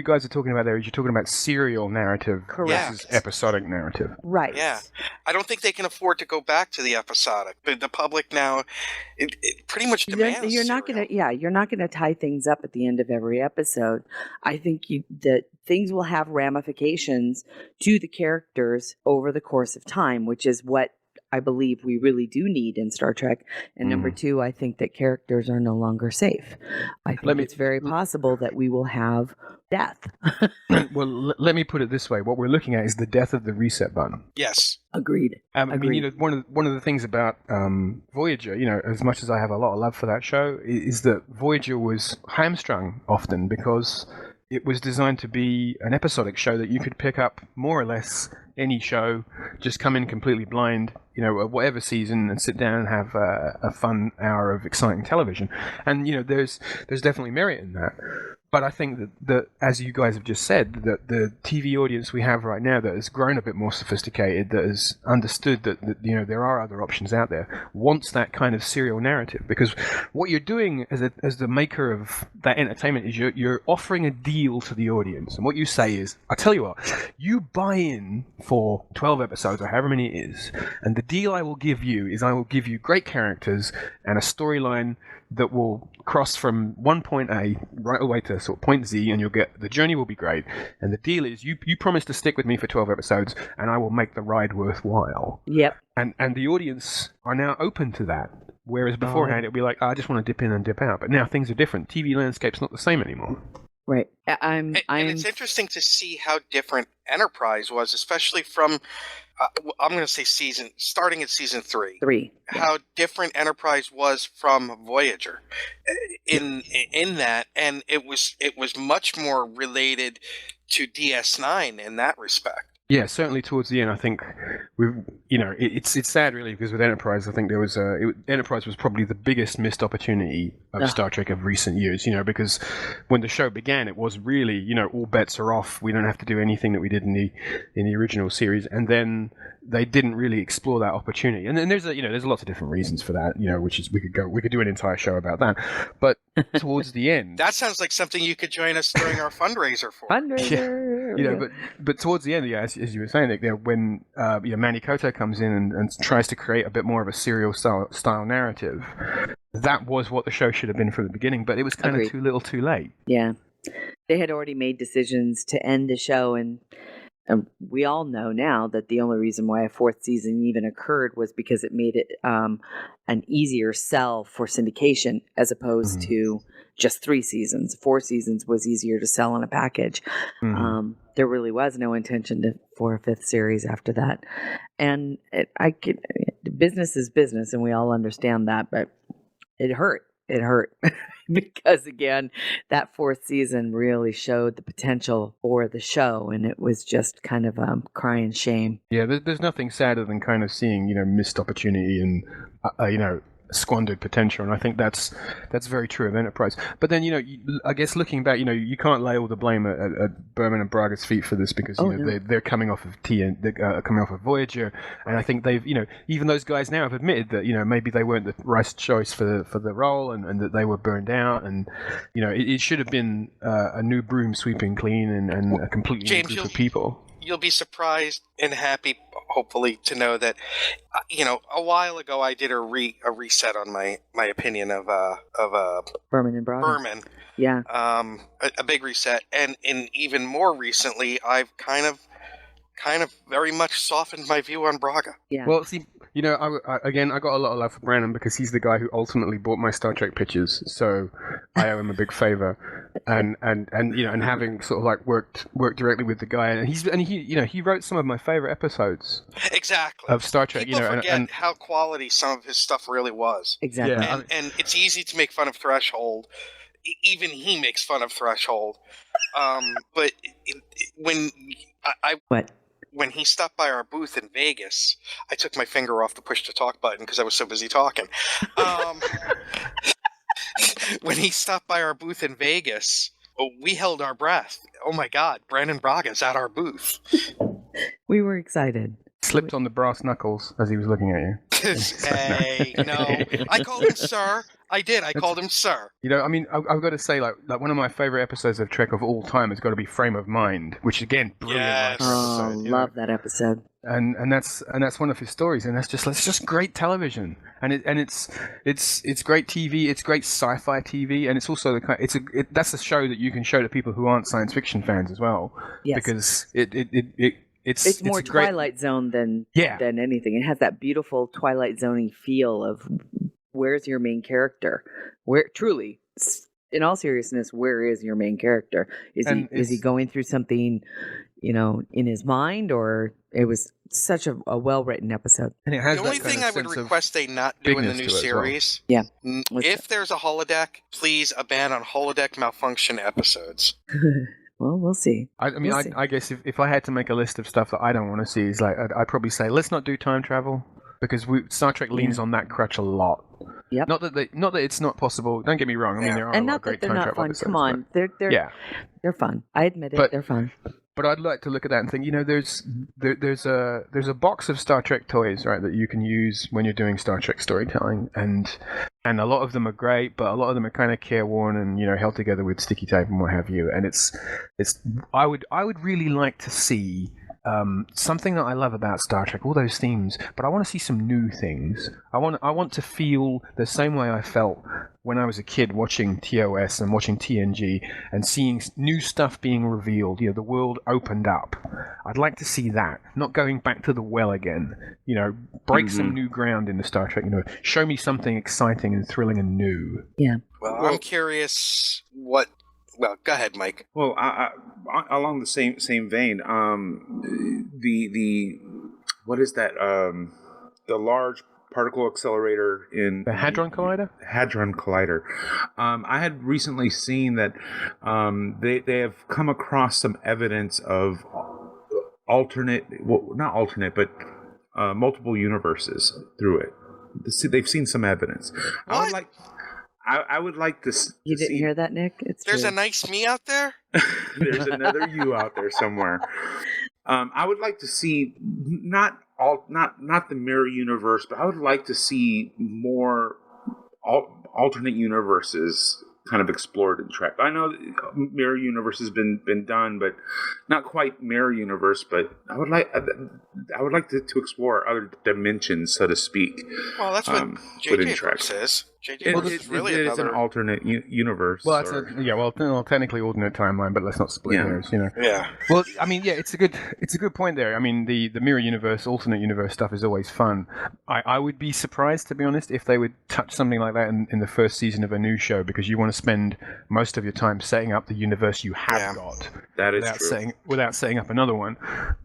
guys are talking about there is you're talking about serial narrative versus episodic narrative. Right. Yeah. I don't think they can afford to go back to the episodic. The public now, it pretty much demands. You're not gonna tie things up at the end of every episode. I think that things will have ramifications to the characters over the course of time, which is what I believe we really do need in Star Trek. And number 2, I think that characters are no longer safe. I think it's very possible that we will have death. Well, let me put it this way: what we're looking at is the death of the reset button. Yes. Agreed. I mean, one of the things about Voyager, as much as I have a lot of love for that show, is that Voyager was hamstrung often because it was designed to be an episodic show that you could pick up more or less any show, just come in completely blind, whatever season, and sit down and have a fun hour of exciting television. And there's definitely merit in that. But I think that as you guys have just said, that the TV audience we have right now that has grown a bit more sophisticated, that has understood that there are other options out there, wants that kind of serial narrative. Because what you're doing as the maker of that entertainment is you're offering a deal to the audience. And what you say is, I tell you what, you buy in for 12 episodes or however many it is, and the deal I will give you is I will give you great characters and a storyline that will cross from one point A right away to sort of point Z, and the journey will be great. And the deal is you promise to stick with me for 12 episodes, and I will make the ride worthwhile. Yep. And the audience are now open to that. Whereas beforehand, it'd be like, I just want to dip in and dip out. But now things are different. TV landscape's not the same anymore. Right. And it's interesting to see how different Enterprise was, especially from, I'm going to say starting at season 3. 3. How different Enterprise was from Voyager in that, and it was much more related to DS9 in that respect. Yeah, certainly towards the end, I think it's sad really, because with Enterprise, I think there was Enterprise was probably the biggest missed opportunity of Star Trek of recent years. Because when the show began, it was really all bets are off. We don't have to do anything that we did in the original series, and then they didn't really explore that opportunity. And then there's lots of different reasons for that. Which is we could do an entire show about that. But towards the end, that sounds like something you could join us during our fundraiser for. Fundraiser. Yeah. But towards the end, as you were saying, Nick, when Manny Koto comes in and tries to create a bit more of a serial style narrative, that was what the show should have been from the beginning. But it was kind of too little, too late. Yeah, they had already made decisions to end the show, and And we all know now that the only reason why a fourth season even occurred was because it made it an easier sell for syndication as opposed to just 3 seasons. 4 seasons was easier to sell in a package. There really was no intention for a 5th series after that. And business is business, and we all understand that, but it hurt. It hurt because, again, that 4th season really showed the potential for the show, and it was just kind of crying shame. Yeah, there's nothing sadder than kind of seeing, missed opportunity and, squandered potential, and I think that's very true of Enterprise. But then, I guess looking back, you can't lay all the blame at Berman and Braga's feet for this because they're coming off of they're coming off of Voyager, and I think they've, even those guys now have admitted that maybe they weren't the right choice for the role, and that they were burned out, and it should have been a new broom sweeping clean and a completely new group of people. You'll be surprised and happy, hopefully, to know that, a while ago I did a reset on my opinion of Berman and Braga. Berman. Yeah. A big reset, and even more recently, I've kind of very much softened my view on Braga. Yeah. Well, see, I got a lot of love for Brandon because he's the guy who ultimately bought my Star Trek pictures, so I owe him a big favor. And having sort of like worked directly with the guy, and he wrote some of my favorite episodes. Exactly. Of Star Trek. People forget how quality some of his stuff really was. Exactly. Yeah. And it's easy to make fun of Threshold. Even he makes fun of Threshold. But when he stopped by our booth in Vegas, I took my finger off the push-to-talk button because I was so busy talking. When he stopped by our booth in Vegas, we held our breath. Oh my God, Brandon Braga's at our booth. We were excited. Slipped on the brass knuckles as he was looking at you. Hey, no. I called him sir. I did. I called him sir. I've got to say, like one of my favorite episodes of Trek of all time has got to be Frame of Mind, which again, brilliant. Yes. Episode, Love that episode. And that's one of his stories, and that's just great television, and it's great TV, it's great sci-fi TV, and it's also that's a show that you can show to people who aren't science fiction fans as well, Yes. because It's more Twilight Zone than anything. It has that beautiful Twilight Zone-y feel of where's your main character? Where truly, in all seriousness, where is your main character? Is he going through something, in his mind, or it was such a well-written episode? And it has the only thing I would request they not do in the new series, if there's a holodeck, please a ban on holodeck malfunction episodes. Well, we'll see. I guess if I had to make a list of stuff that I don't want to see, is like I'd probably say let's not do time travel because Star Trek leans on that crutch a lot. Yep. Not that it's not possible. Don't get me wrong. There are and a lot not of great that they're time not travel fun. episodes. Come on, they're fun. I admit it. They're fun. But I'd like to look at that and think, there's a box of Star Trek toys, right, that you can use when you're doing Star Trek storytelling, and a lot of them are great, but a lot of them are kind of careworn and held together with sticky tape and what have you. And I would really like to see something that I love about Star Trek, all those themes, but I want to see some new things. I want to feel the same way I felt when I was a kid watching TOS and watching TNG and seeing new stuff being revealed. The world opened up. I'd like to see that, not going back to the well again. Break some new ground in the Star Trek. Show me something exciting and thrilling and new. Yeah. Well, I'm curious what. Well, go ahead, Mike. Well, I, along the same vein, the what is that? The large particle accelerator in the Hadron Collider. Hadron Collider. I had recently seen that they have come across some evidence of multiple universes through it. They've seen some evidence. What? I would like to. You didn't hear that, Nick? There's true. a nice me out there. There's another you out there somewhere. I would like to see not the mirror universe, but I would like to see more alternate universes kind of explored in Trek. I know mirror universe has been done, but not quite mirror universe. But I would like to explore other dimensions, so to speak. Well, that's what J.J. Abrams says. JJ, this is really it is another... an alternate universe. Well, technically alternate timeline, but let's not split hairs, you know. Yeah. Well, I mean, yeah, it's a good point there. I mean, the mirror universe, alternate universe stuff is always fun. I would be surprised, to be honest, if they would touch something like that in the first season of a new show, because you want to spend most of your time setting up the universe you have got. That is true. Without setting up another one.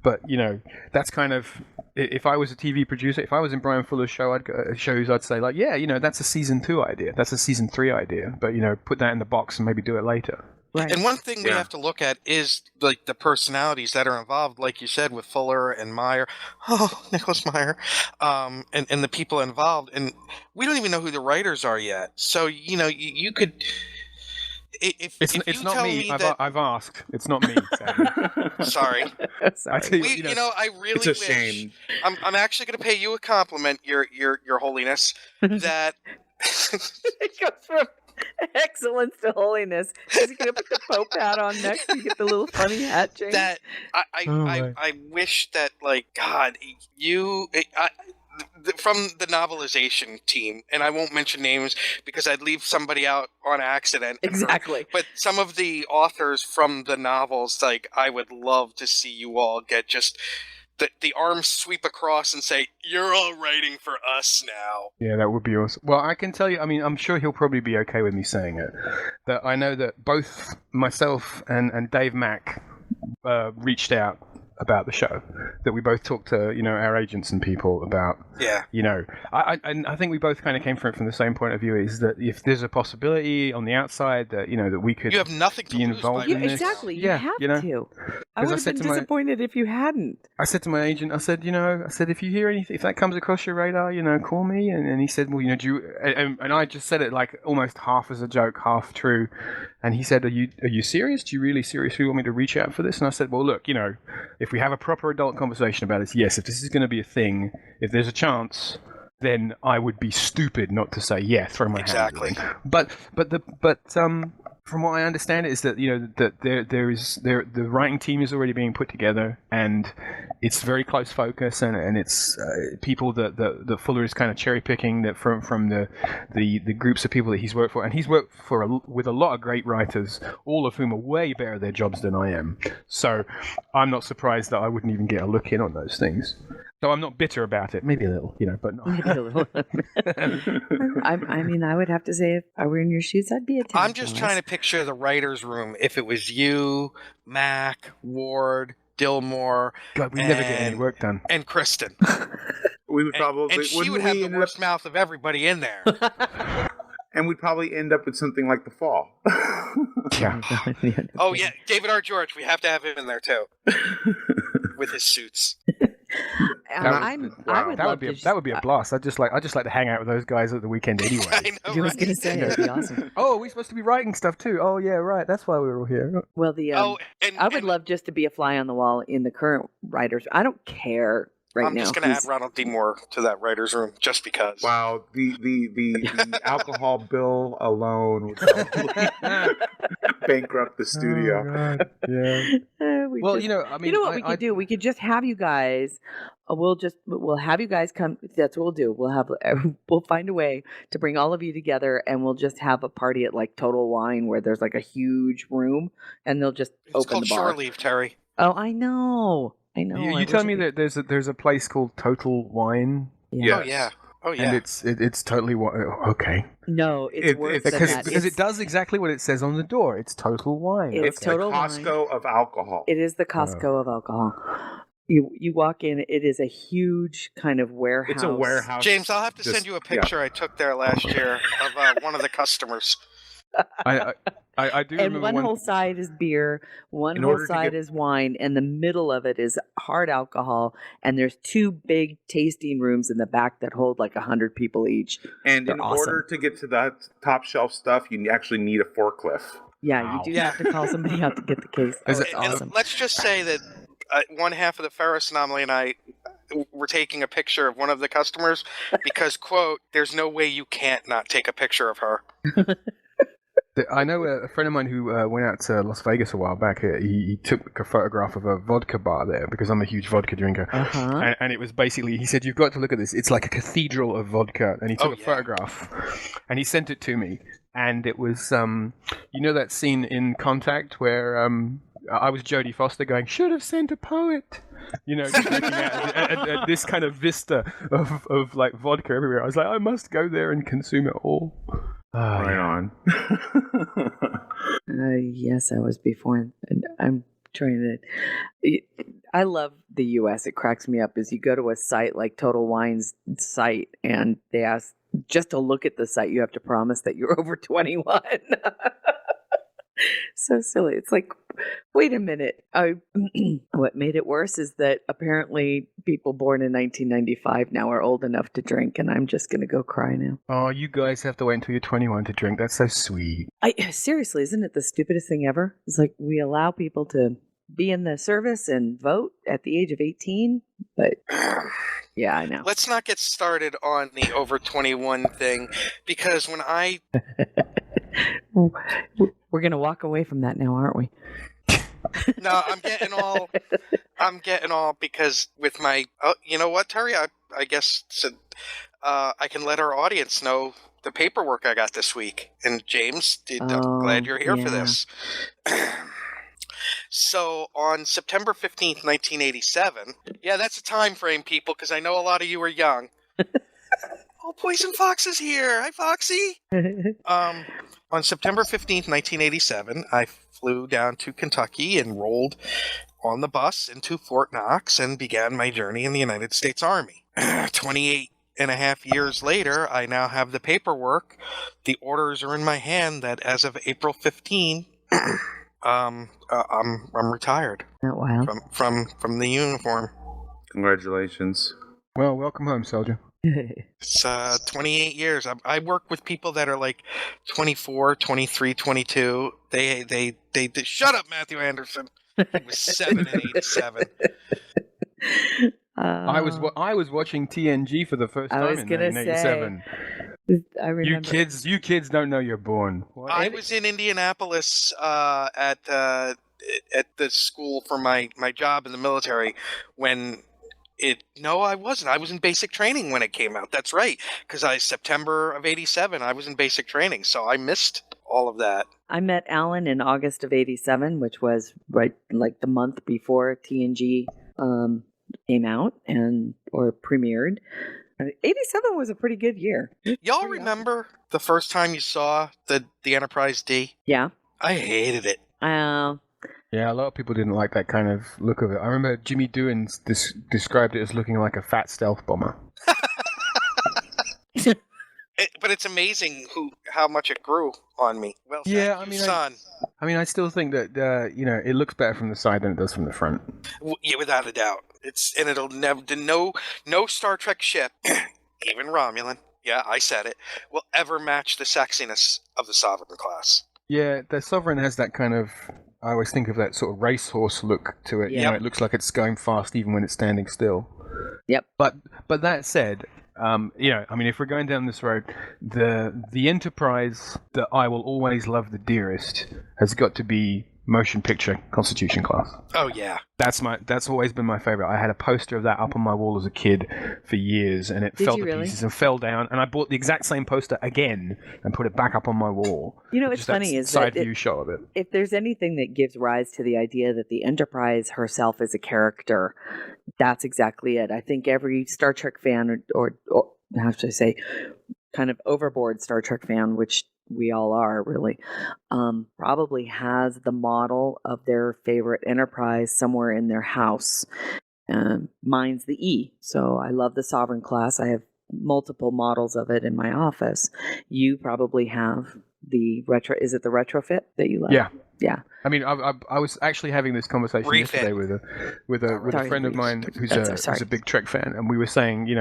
But, you know, that's kind of... If I was a TV producer, if I was in Brian Fuller's shows, I'd say, like, yeah, you know, that's a season 2 idea. That's a season 3 idea. But, you know, put that in the box and maybe do it later. Right. And one thing we have to look at is like the personalities that are involved, like you said, with Fuller and Meyer. Oh, Nicholas Meyer, and the people involved, and we don't even know who the writers are yet. So you know, you could. It's not me. I've asked. It's not me. Sorry. Sorry. I really It's a wish. shame. I'm actually going to pay you a compliment, Your Holiness, that. It goes from excellence to holiness. Is he gonna put the Pope hat on next and get the little funny hat change? That I wish that, like, God, from the novelization team, and I won't mention names because I'd leave somebody out on accident. Exactly. But some of the authors from the novels, like, I would love to see you all get just the arms sweep across and say, "You're all writing for us now." Yeah, that would be awesome. Well, I can tell you, I mean, I'm sure he'll probably be okay with me saying it, that I know that both myself and Dave Mack reached out about the show, that we both talked to, you know, our agents and people about. Yeah. You know, I think we both kind of came from the same point of view, is that if there's a possibility on the outside that, you know, that we could... You have nothing to be lose involved by in this. this. Exactly. You Yeah, have you know? to. I 'Cause would I have said been to my- disappointed if you hadn't. I said to my agent, I said, if you hear anything, if that comes across your radar, you know, call me. And he said, well, you know, do you... And I just said it like almost half as a joke, half true. And he said, are you serious? Do you really seriously want me to reach out for this? And I said, well, look, you know, if we have a proper adult conversation about this, yes, if this is going to be a thing, if there's a chance, then I would be stupid not to say, yeah, throw my hand in the ring. But from what I understand is that, you know, that the writing team is already being put together, and it's very close focus, and it's people that Fuller is kind of cherry picking that from the groups of people that he's worked for, and he's worked with a lot of great writers, all of whom are way better at their jobs than I am. So I'm not surprised that I wouldn't even get a look in on those things. So I'm not bitter about it. Maybe a little, you know, but not. Maybe a little. I mean, I would have to say, if I were in your shoes, I'd be a 10. I'm just trying to picture the writer's room. If it was you, Mac, Ward, Dillmore, God, we never get any work done. And Kristen. We would probably... And she would have the worst mouth of everybody in there. And we'd probably end up with something like The Fall. Yeah. Oh, yeah. David R. George. We have to have him in there, too. With his suits. I would that would be a blast. I just like to hang out with those guys at the weekend anyway. I know, I was going to say, it'd be awesome. Oh, we're supposed to be writing stuff too. Oh yeah, right. That's why we were all here. Well, I would love just to be a fly on the wall in the current writers. I don't care now. I'm just going to add Ronald D. Moore to that writer's room just because. Wow, the alcohol bill alone would probably bankrupt the studio. Oh, yeah. Well, you know, I mean, you know what we could do? We could just have you guys. We'll have you guys come. That's what we'll do. We'll find a way to bring all of you together, and we'll just have a party at like Total Wine, where there's like a huge room, and they'll just It's open called the bar. Shore Leave, Terry. Oh, I know. You tell me that there's a place called Total Wine. Yeah. Oh yeah. And it's totally okay. No, it's worse than that. Because it does exactly what it says on the door. It's Total Wine. It's Total the Costco Wine. of alcohol. It is the Costco of alcohol. You walk in, it is a huge kind of warehouse. It's a warehouse. James, I'll have to send you a picture I took there last year of one of the customers. I do and remember one whole side is beer, one whole side is wine, and the middle of it is hard alcohol. And there's 2 big tasting rooms in the back that hold like 100 people each. And They're in awesome. order to get to that top shelf stuff, you actually need a forklift. Yeah, Wow. you do have to call somebody out to get the case. Is It's it- And awesome. let's just say that one half of the Ferris anomaly and I were taking a picture of one of the customers because, quote, there's no way you can't not take a picture of her. I know a friend of mine who went out to Las Vegas a while back. He took a photograph of a vodka bar there because I'm a huge vodka drinker. Uh-huh. And it was basically, he said, "You've got to look at this. It's like a cathedral of vodka." And he took a photograph and he sent it to me. And it was, you know that scene in Contact where I was Jodie Foster going, "Should have sent a poet." You know, just looking at this kind of vista of like vodka everywhere. I was like, I must go there and consume it all. Right on. Yes, I was before. And I'm trying to. I love the U.S. It cracks me up as you go to a site like Total Wine's site and they ask just to look at the site, you have to promise that you're over 21. So silly. It's like, wait a minute. What made it worse is that apparently people born in 1995 now are old enough to drink, and I'm just going to go cry now. Oh, you guys have to wait until you're 21 to drink. That's so sweet. Seriously, isn't it the stupidest thing ever? It's like we allow people to be in the service and vote at the age of 18, but yeah, I know. Let's not get started on the over 21 thing, because when I... We're going to walk away from that now, aren't we? No, I'm getting all because with my, you know what, Terry, I guess I can let our audience know the paperwork I got this week. And James, I'm glad you're here for this. So on September 15th, 1987, yeah, that's a time frame, people, because I know a lot of you are young. Oh, Poison Fox is here. Hi, Foxy. On September 15th, 1987, I flew down to Kentucky and rolled on the bus into Fort Knox and began my journey in the United States Army. 28 and a half years later, I now have the paperwork. The orders are in my hand that as of April 15, I'm retired. Oh, wow. From the uniform. Congratulations. Well, welcome home, soldier. It's 28 years. I work with people that are like 24, 23, 22. They shut up, Matthew Anderson. He was 7 in 87. I was watching TNG for the first time in 1987. I remember. You kids don't know you're born. What? I was in Indianapolis at the school for my job in the military when no, I wasn't. I was in basic training when it came out. That's right. Because September of 87, I was in basic training. So I missed all of that. I met Alan in August of 87, which was right like the month before TNG came out or premiered. 87 was a pretty good year. Y'all remember the first time you saw the Enterprise D? Yeah. I hated it. Yeah, a lot of people didn't like that kind of look of it. I remember Jimmy Doohan described it as looking like a fat stealth bomber. But it's amazing how much it grew on me. Well, son. I still think that it looks better from the side than it does from the front. Yeah, without a doubt. It'll never no Star Trek ship, even Romulan. Yeah, I said it. Will ever match the sexiness of the Sovereign class. Yeah, the Sovereign has that kind of. I always think of that sort of racehorse look to it. Yep. You know, it looks like it's going fast even when it's standing still. Yep. But that said, if we're going down this road, the Enterprise that I will always love the dearest has got to be motion picture Constitution class. Oh yeah. That's always been my favorite. I had a poster of that up on my wall as a kid for years, and it fell to pieces and fell down. And I bought the exact same poster again and put it back up on my wall. You know what's funny is side view shot of it. If there's anything that gives rise to the idea that the Enterprise herself is a character, that's exactly it. I think every Star Trek fan, or how should I say, kind of overboard Star Trek fan, which we all are really, probably has the model of their favorite Enterprise somewhere in their house. Mine's the E. So I love the Sovereign class. I have multiple models of it in my office. You probably have the retro. Is it the retrofit that you love? Yeah. Yeah. I mean, I was actually having this conversation yesterday with a friend of mine who's a big Trek fan, and we were saying,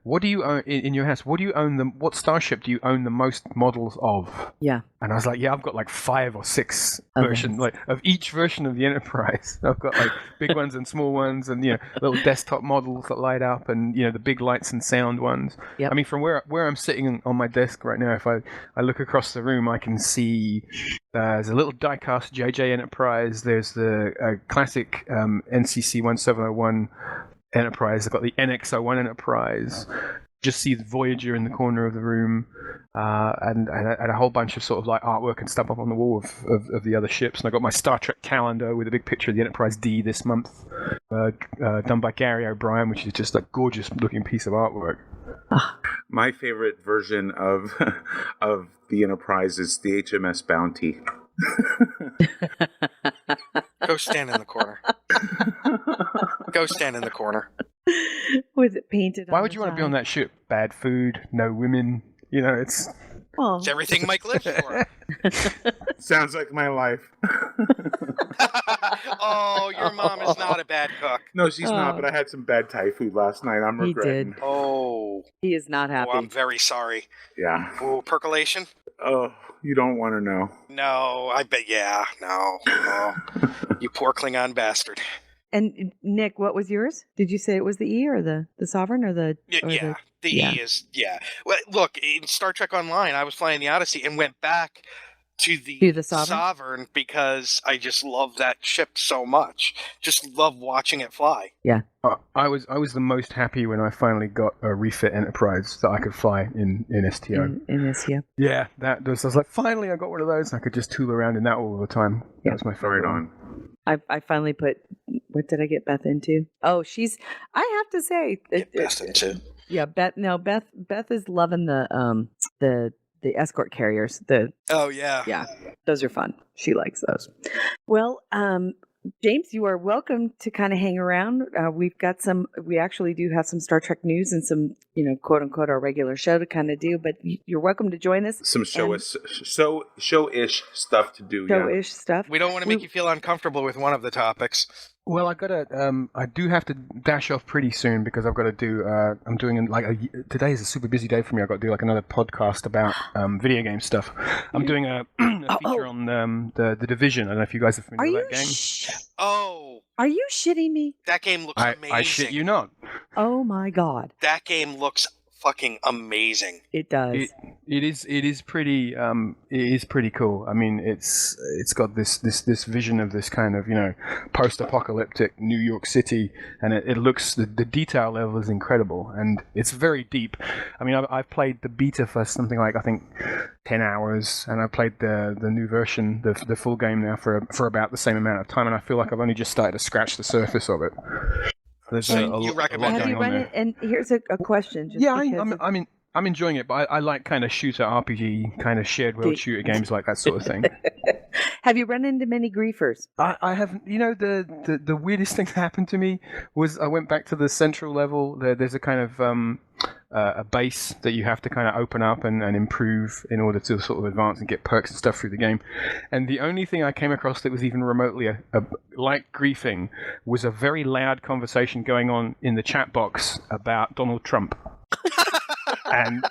what do you own in your house? What do you own what starship do you own the most models of? Yeah. And I was like, yeah, I've got like 5 or 6 versions, like of each version of the Enterprise. I've got like big ones and small ones, and little desktop models that light up, and the big lights and sound ones. Yep. I mean, from where I'm sitting on my desk right now, if I look across the room, I can see there's a little die-cast JJ Enterprise. There's the classic NCC 1701 Enterprise. I've got the NX-01 Enterprise. Just see the Voyager in the corner of the room, and a whole bunch of sort of like artwork and stuff up on the wall of the other ships. And I got my Star Trek calendar with a big picture of the Enterprise D this month, done by Gary O'Brien, which is just a gorgeous looking piece of artwork. My favorite version of the Enterprise is the HMS Bounty. Go stand in the corner. Go stand in the corner. Was it painted? Why would you want to be on that ship? Bad food, no women. It's It's everything Mike lives for. Sounds like my life. Oh, your mom is not a bad cook. No, she's not, but I had some bad Thai food last night. I'm regretting. did. Oh. He is not happy. Oh, I'm very sorry. Yeah. Oh, percolation? Oh, you don't want to know. No, I bet, yeah, no. Oh. You poor Klingon bastard. And Nick, what was yours? Did you say it was the E or the Sovereign or the? Yeah, the E is, yeah. Well, look, in Star Trek Online, I was flying the Odyssey and went back to the Sovereign because I just love that ship so much. Just love watching it fly. Yeah. I was the most happy when I finally got a refit Enterprise that I could fly in STO. In STO. Yeah, I was like, finally I got one of those, and I could just tool around in that all the time. Yeah. That was my favorite on. I finally put. What did I get Beth into? Oh, I have to say. Get Beth into. Yeah, Beth. No, Beth is loving the escort carriers. Oh yeah. Yeah, those are fun. She likes those. Well, James, you are welcome to kind of hang around. We actually do have some Star Trek news and some, quote unquote, our regular show to kind of do, but you're welcome to join us. Some show-ish stuff to do. Show-ish stuff. We don't want to make you feel uncomfortable with one of the topics. Well, I do have to dash off pretty soon because I've got to do, I'm doing today is a super busy day for me. I've got to do like another podcast about video game stuff. I'm doing a feature on the Division. I don't know if you guys are familiar with that game. Are you shitting me? That game looks amazing. I shit you not. Oh my God. That game looks fucking amazing. It does. It is pretty cool. I mean, it's got this vision of this kind of post-apocalyptic New York City, and it looks the detail level is incredible, and it's very deep. I mean, I've played the beta for something like I think 10 hours, and I've played the new version, the full game now for about the same amount of time, and I feel like I've only just started to scratch the surface of it. There's you recommend Have you run it? And here's a question. I'm enjoying it, but I like kind of shooter RPG, kind of shared world shooter games like that sort of thing. Have you run into many griefers? I haven't. The weirdest thing that happened to me was I went back to the central level. There's a kind of a base that you have to kind of open up and improve in order to sort of advance and get perks and stuff through the game. And the only thing I came across that was even remotely like griefing was a very loud conversation going on in the chat box about Donald Trump. And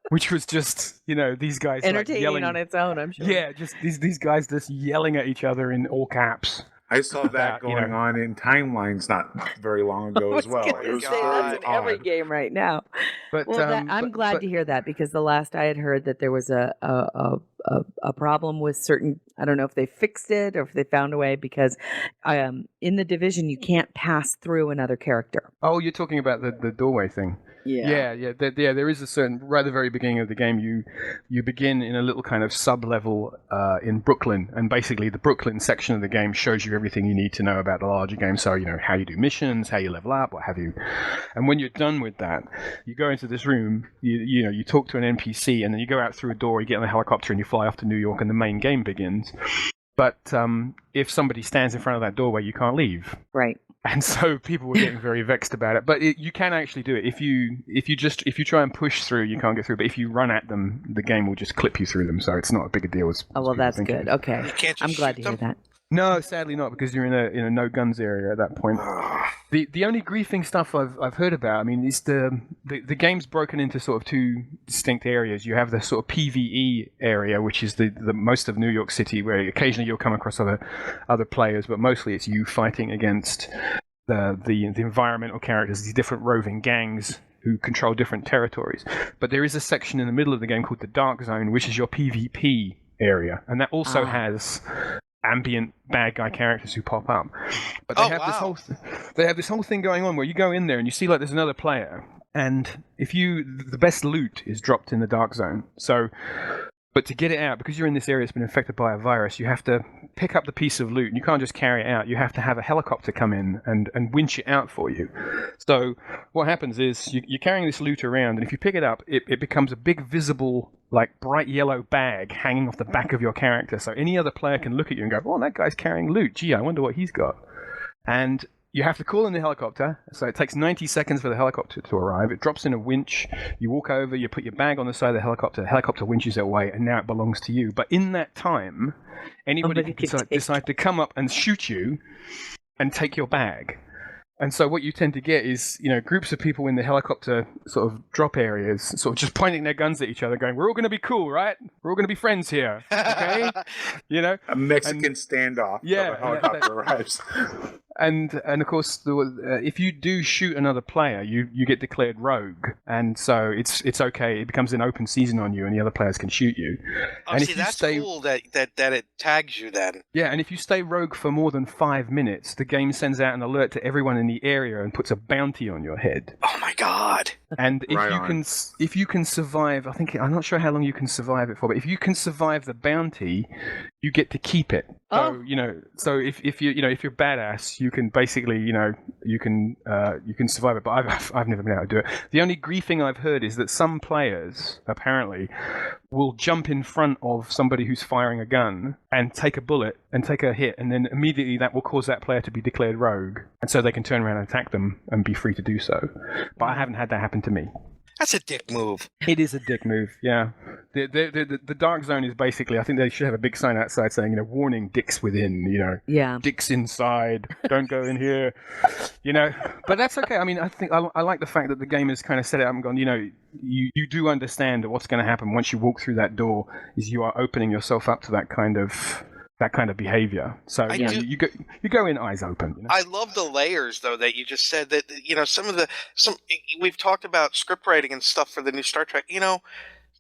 which was just, these guys entertaining yelling on its own, I'm sure. Yeah, just these guys just yelling at each other in all caps. I saw that going on in timelines not very long ago as well. It was that's in every game right now. But I'm glad to hear that, because the last I had heard that there was a problem with certain. I don't know if they fixed it or if they found a way, because in the Division you can't pass through another character. Oh, you're talking about the doorway thing. Yeah. There is a certain, right at the very beginning of the game, you begin in a little kind of sub-level in Brooklyn, and basically the Brooklyn section of the game shows you everything you need to know about the larger game. So, how you do missions, how you level up, what have you. And when you're done with that, you go into this room, you talk to an NPC, and then you go out through a door, you get in a helicopter, and you fly off to New York, and the main game begins. But if somebody stands in front of that doorway, you can't leave. Right. And so people were getting very vexed about it. But you can actually do it if you try and push through, you can't get through. But if you run at them, the game will just clip you through them. So it's not a big a deal as Oh, well, people that's think it good. is. Okay. You can't just I'm glad to shoot hear them? that. No, sadly not, because you're in a no guns area at that point. The only griefing stuff I've heard about, I mean, is the game's broken into sort of two distinct areas. You have the sort of PvE area, which is the most of New York City, where occasionally you'll come across other players, but mostly it's you fighting against the environmental characters, these different roving gangs who control different territories. But there is a section in the middle of the game called the Dark Zone, which is your PvP area, and that also has ambient bad guy characters who pop up. But they have this whole thing going on where you go in there and you see like there's another player, and the best loot is dropped in the Dark Zone. But to get it out, because you're in this area that's been infected by a virus, you have to pick up the piece of loot, and you can't just carry it out. You have to have a helicopter come in and winch it out for you. So what happens is you're carrying this loot around, and if you pick it up, it becomes a big visible, like, bright yellow bag hanging off the back of your character. So any other player can look at you and go, oh, that guy's carrying loot. Gee, I wonder what he's got. And you have to call in the helicopter, so it takes 90 seconds for the helicopter to arrive. It drops in a winch. You walk over, you put your bag on the side of the helicopter winches it away, and now it belongs to you. But in that time, anybody can decide to come up and shoot you and take your bag. And so what you tend to get is, groups of people in the helicopter sort of drop areas, sort of just pointing their guns at each other, going, we're all going to be cool, right? We're all going to be friends here, okay? A Mexican standoff. Yeah. The helicopter arrives. And of course, if you do shoot another player, you get declared rogue, and so it's okay. It becomes an open season on you, and the other players can shoot you. Oh, and see, that's cool that it tags you then. Yeah, and if you stay rogue for more than 5 minutes, the game sends out an alert to everyone in the area and puts a bounty on your head. Oh my god! And if you can survive, I'm not sure how long you can survive it for, but if you can survive the bounty, you get to keep it. So so if you're badass, you can basically you can survive it. But I've never been able to do it. The only griefing I've heard is that some players apparently will jump in front of somebody who's firing a gun and take a bullet and take a hit, and then immediately that will cause that player to be declared rogue, and so they can turn around and attack them and be free to do so. But I haven't had that happen to me. That's a dick move. It is a dick move, yeah. The Dark Zone is basically, I think they should have a big sign outside saying, warning, dicks within, Yeah. Dicks inside, don't go in here, But that's okay. I mean, I think I like the fact that the game has kind of set it up and gone, you do understand that what's going to happen once you walk through that door is you are opening yourself up to that kind of behavior. So you go in eyes open. I love the layers though that you just said that some we've talked about script writing and stuff for the new Star Trek.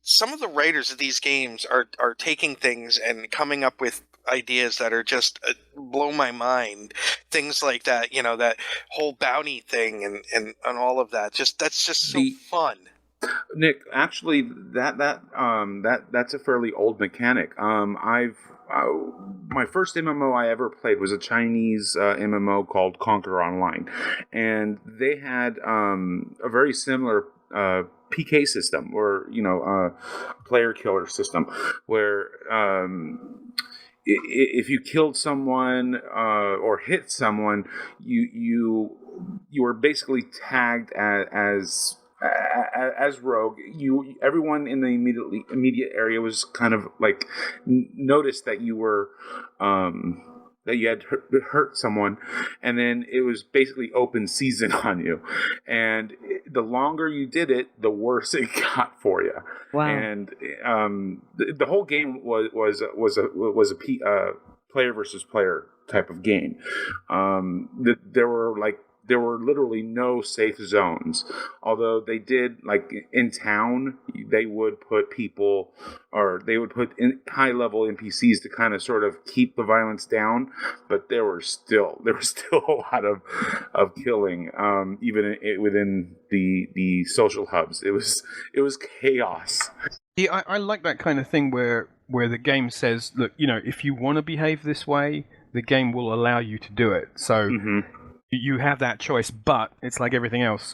Some of the writers of these games are taking things and coming up with ideas that are just blow my mind. Things like that, that whole bounty thing and all of that. That's just so fun. Nick, actually, that's a fairly old mechanic. My first MMO I ever played was a Chinese MMO called Conquer Online, and they had a very similar PK system, or player killer system, where if you killed someone or hit someone, you were basically tagged as rogue. Everyone in the immediate area was kind of like noticed that you were that you had hurt someone, and then it was basically open season on you. And the longer you did it, the worse it got for you. Wow! And the whole game was a player versus player type of game. There were literally no safe zones. Although they did, like in town, they would put people, or they would put in high-level NPCs to kind of sort of keep the violence down. But there was still a lot of killing, even within the social hubs. It was chaos. Yeah, I like that kind of thing where the game says, look, if you want to behave this way, the game will allow you to do it. So. Mm-hmm. You have that choice, but it's like everything else.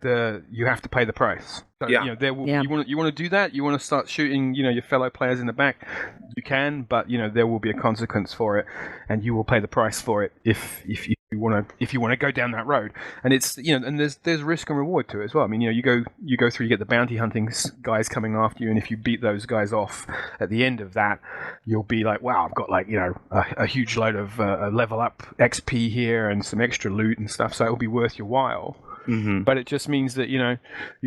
You have to pay the price. So, yeah. You want to do that? You want to start shooting, your fellow players in the back? You can, but there will be a consequence for it, and you will pay the price for it if you if you want to go down that road. And it's, and there's risk and reward to it as well. I mean, you go through, you get the bounty hunting guys coming after you, and if you beat those guys off at the end of that, you'll be like, wow, I've got like a huge load of level up XP here and some extra loot and stuff, so it'll be worth your while. Mm-hmm. But it just means that you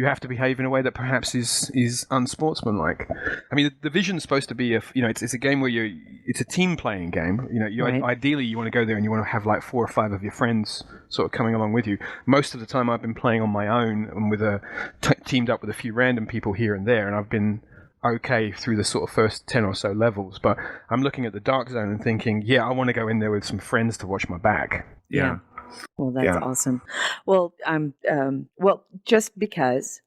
have to behave in a way that perhaps is unsportsmanlike. I mean, the vision's supposed to be it's a game where it's a team playing game. Right. Ideally you want to go there and you want to have like 4 or 5 of your friends sort of coming along with you. Most of the time I've been playing on my own and with teamed up with a few random people here and there, and I've been okay through the sort of first 10 or so levels. But I'm looking at the Dark Zone and thinking, yeah, I want to go in there with some friends to watch my back. Yeah. Well, that's awesome. Well, just because,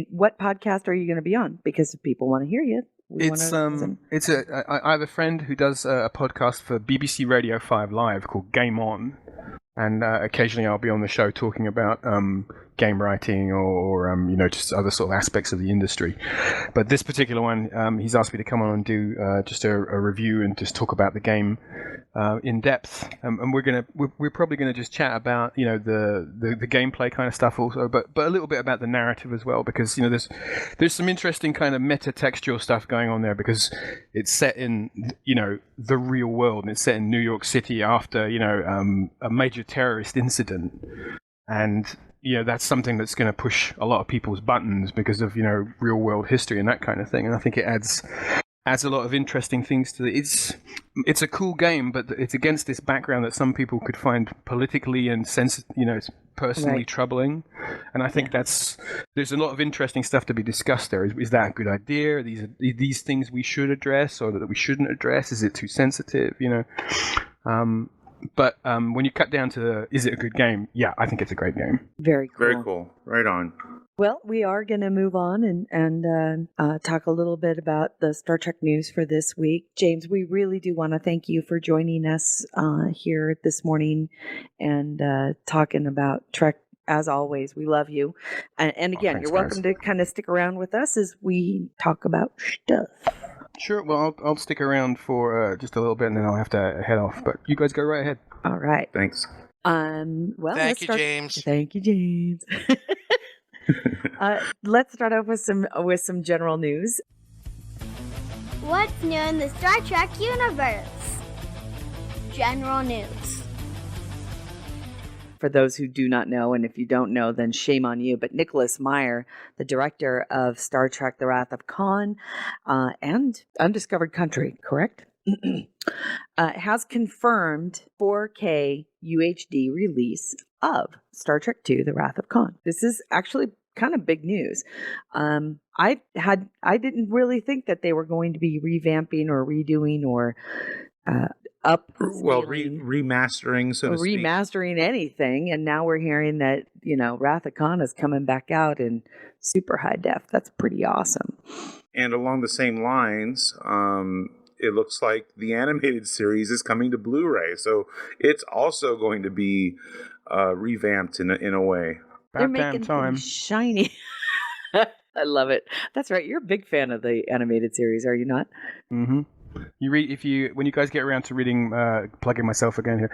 what podcast are you going to be on? Because if people want to hear you, I have a friend who does a podcast for BBC Radio 5 Live called Game On, and occasionally I'll be on the show talking about game writing or just other sort of aspects of the industry. But this particular one, he's asked me to come on and do just a review and just talk about the game in depth. And we're probably gonna just chat about the gameplay kind of stuff also, but a little bit about the narrative as well, because there's some interesting kind of meta-textual stuff going on there, because it's set in the real world, and it's set in New York City after a major terrorist incident, and that's something that's going to push a lot of people's buttons because of real world history and that kind of thing. And I think it adds a lot of interesting things to it. It's a cool game, but it's against this background that some people could find politically and it's personally troubling. And I think there's a lot of interesting stuff to be discussed there. Is that a good idea? Are these things we should address or that we shouldn't address? Is it too sensitive? But when you cut down to is it a good game? Yeah, I think it's a great game. Very cool. Very cool. Right on. Well, we are going to move on and talk a little bit about the Star Trek news for this week. James, we really do want to thank you for joining us here this morning and talking about Trek. As always, we love you. And again, thanks, you're welcome to kind of stick around with us as we talk about stuff. Sure. Well, I'll stick around for just a little bit, and then I'll have to head off. But you guys go right ahead. All right. Thanks. Well, Thank you, James. Thank you, James. Let's start off with some general news. What's new in the Star Trek universe? General news. For those who do not know, and if you don't know, then shame on you, but Nicholas Meyer, the director of Star Trek The Wrath of Khan and Undiscovered Country, correct? Has confirmed 4K UHD release of Star Trek II The Wrath of Khan. This is actually kind of big news. I didn't really think that they were going to be revamping or redoing or remastering, so to speak. Remastering anything, and now we're hearing that Wrath of Khan is coming back out in super high def. That's pretty awesome. And along the same lines, it looks like the animated series is coming to Blu-ray, so it's also going to be revamped in a way. They're making things shiny. I love it. That's right. You're a big fan of the animated series, are you not? Mm-hmm. When you guys get around to reading, plugging myself again here.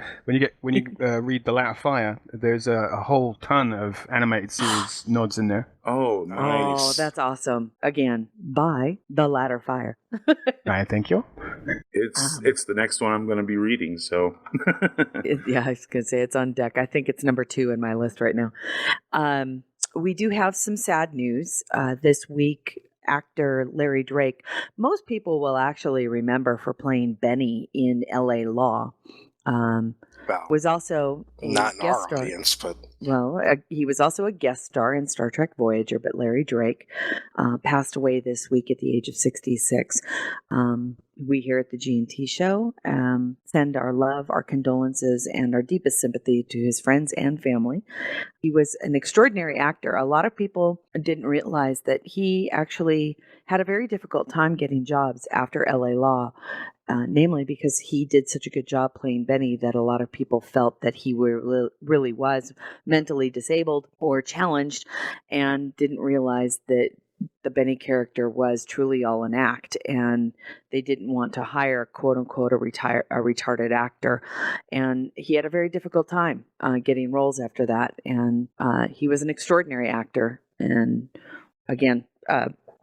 When you read The Latter Fire, there's a whole ton of animated series nods in there. Oh, nice! Oh, that's awesome. Again, by The Latter Fire. I thank you. It's the next one I'm going to be reading. So yeah, I was going to say it's on deck. I think it's number 2 in my list right now. We do have some sad news this week. Actor Larry Drake, most people will actually remember for playing Benny in L.A. Law. Was also a not in guest our star. audience, but He was also a guest star in Star Trek Voyager. But Larry Drake passed away this week at the age of 66. We here at the G&T Show send our love, our condolences, and our deepest sympathy to his friends and family. He was an extraordinary actor. A lot of people didn't realize that he actually had a very difficult time getting jobs after L.A. Law. Namely because he did such a good job playing Benny that a lot of people felt that he really was mentally disabled or challenged, and didn't realize that the Benny character was truly all an act, and they didn't want to hire "quote unquote" a retarded actor, and he had a very difficult time getting roles after that. And he was an extraordinary actor, and again,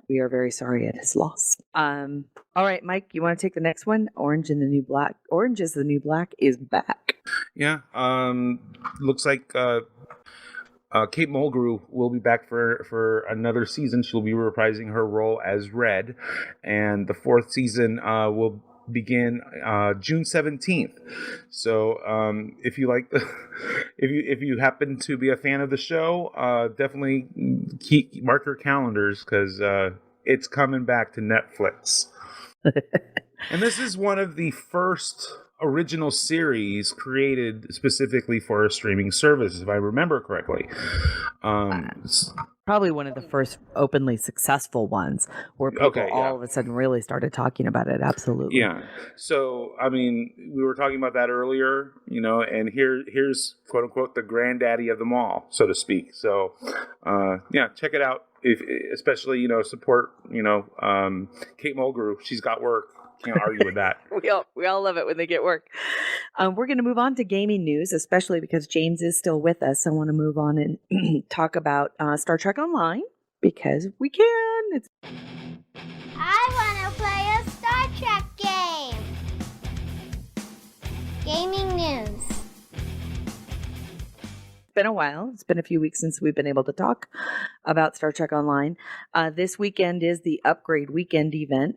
we are very sorry at his loss. All right, Mike, you want to take the next one? Orange is the New Black. Orange is the New Black is back. Yeah. Looks like Kate Mulgrew will be back for another season. She'll be reprising her role as Red, and the fourth season will begin June 17th. So if you like the if you happen to be a fan of the show, definitely mark your calendars, because it's coming back to Netflix. And this is one of the first original series created specifically for a streaming service, if I remember correctly. Probably one of the first openly successful ones where people all of a sudden really started talking about it. Absolutely. Yeah. So, I mean, we were talking about that earlier, and here's quote unquote the granddaddy of them all, so to speak. So, yeah, check it out. If especially, support, Kate Mulgrew. She's got work. Can't argue with that. We all love it when they get work. We're going to move on to gaming news, especially because James is still with us. I want to move on and talk about Star Trek Online, because we can. I want to play a Star Trek game. Gaming news. Been a while. It's been a few weeks since we've been able to talk about Star Trek Online. This weekend is the Upgrade Weekend event.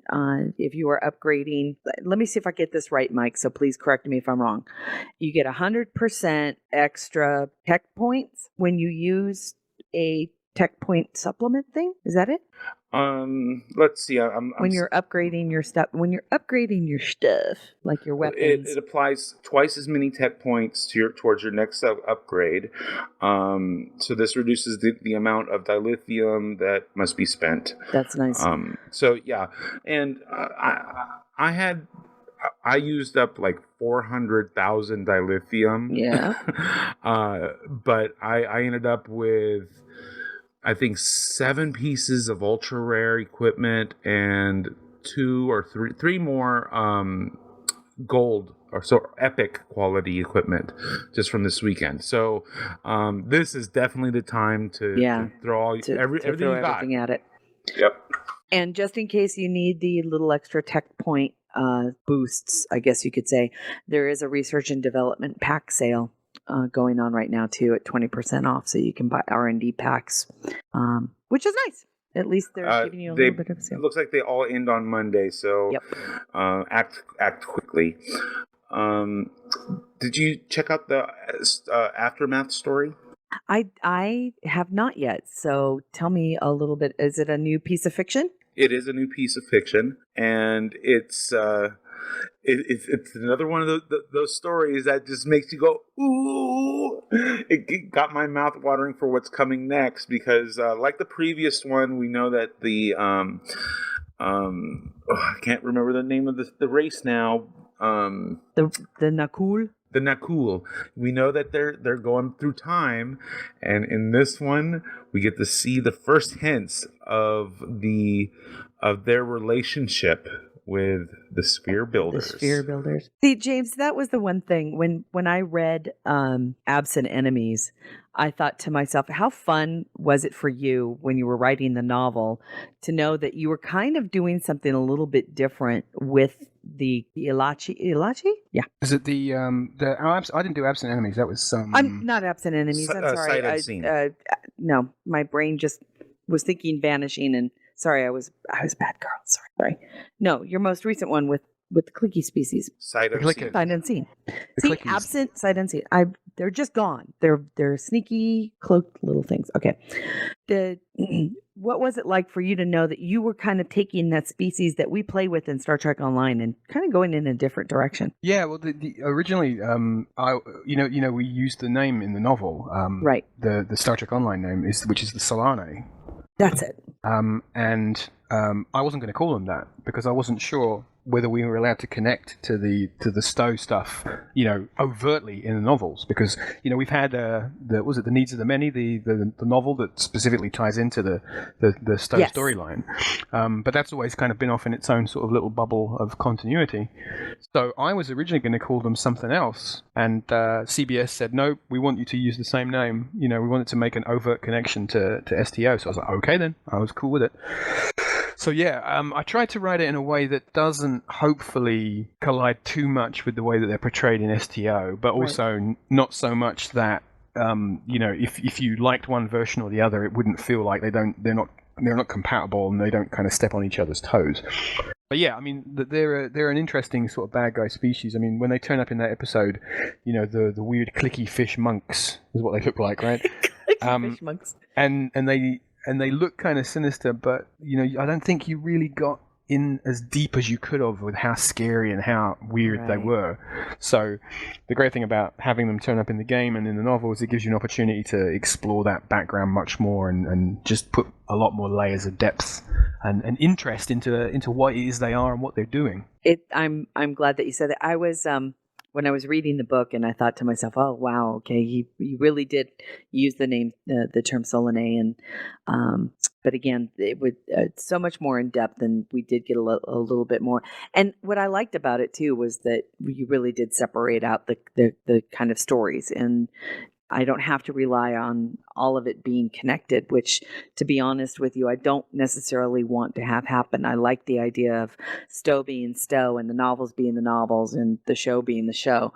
If you are upgrading, let me see if I get this right, Mike, so please correct me if I'm wrong. You get 100% extra tech points when you use a tech point supplement thing. Is that it? Let's see. When you're upgrading your stuff, like your weapons, it applies twice as many tech points towards your next upgrade. So this reduces the amount of dilithium that must be spent. That's nice. So yeah, and I used up like 400,000 dilithium. Yeah. But I ended up with, I think, 7 pieces of ultra rare equipment and 2 or 3 more gold or so epic quality equipment just from this weekend. So this is definitely the time to throw everything at it. Yep. And just in case you need the little extra tech point boosts, I guess you could say, there is a research and development pack sale going on right now too at 20% off, so you can buy R&D packs, which is nice. At least they're giving you a little bit of a sale. It looks like they all end on Monday, so act quickly. Did you check out the Aftermath story? I have not yet, so tell me a little bit. Is it a new piece of fiction? It is a new piece of fiction, and it's another one of those stories that just makes you go, ooh. It got my mouth watering for what's coming next, because like the previous one, we know that the I can't remember the name of the race now. The Nakul. The Nakul. We know that they're going through time, and in this one, we get to see the first hints of their relationship with the Sphere Builders. The Sphere Builders. See, James, that was the one thing when I read Absent Enemies, I thought to myself, how fun was it for you when you were writing the novel to know that you were kind of doing something a little bit different with the Ilachi? Yeah. Is it the I didn't do Absent Enemies. That was some. I'm not Absent Enemies. I'm sorry. Sight Unseen. No, my brain just was thinking Vanishing, and sorry, I was a bad girl. Sorry. No, your most recent one with the clicky species. Sight Unseen. Sight Unseen. See, Absent, Sight Unseen. They're just gone. They're sneaky, cloaked little things. Okay. What was it like for you to know that you were kind of taking that species that we play with in Star Trek Online and kind of going in a different direction? Yeah, well, the originally, we used the name in the novel. Right. The Star Trek Online name which is the Solane. That's it. And I wasn't going to call them that because I wasn't sure whether we were allowed to connect to the Stowe stuff, overtly in the novels, because we've had the Needs of the Many, the novel that specifically ties into the Stowe Yes. storyline, but that's always kind of been off in its own sort of little bubble of continuity. So I was originally going to call them something else, and CBS said no, we want you to use the same name. We wanted to make an overt connection to STO. So I was like, okay, then I was cool with it. So yeah, I tried to write it in a way that doesn't hopefully collide too much with the way that they're portrayed in STO, but also not so much that if you liked one version or the other, it wouldn't feel like they're not compatible and they don't kind of step on each other's toes. But yeah, I mean, they're an interesting sort of bad guy species. I mean, when they turn up in that episode, the weird clicky fish monks is what they look like, right? Fish monks. And they look kind of sinister, but I don't think you really got in as deep as you could have with how scary and how weird they were. So the great thing about having them turn up in the game and in the novel is it gives you an opportunity to explore that background much more and just put a lot more layers of depth and interest into what it is they are and what they're doing. I'm glad that you said that. I was when I was reading the book, and I thought to myself, "Oh wow, okay, he really did use the name, the term Solanae," and but again, it would so much more in depth, and we did get a little bit more. And what I liked about it too was that you really did separate out the kind of stories, and I don't have to rely on all of it being connected, which, to be honest with you, I don't necessarily want to have happen. I like the idea of Stowe being Stowe and the novels being the novels and the show being the show,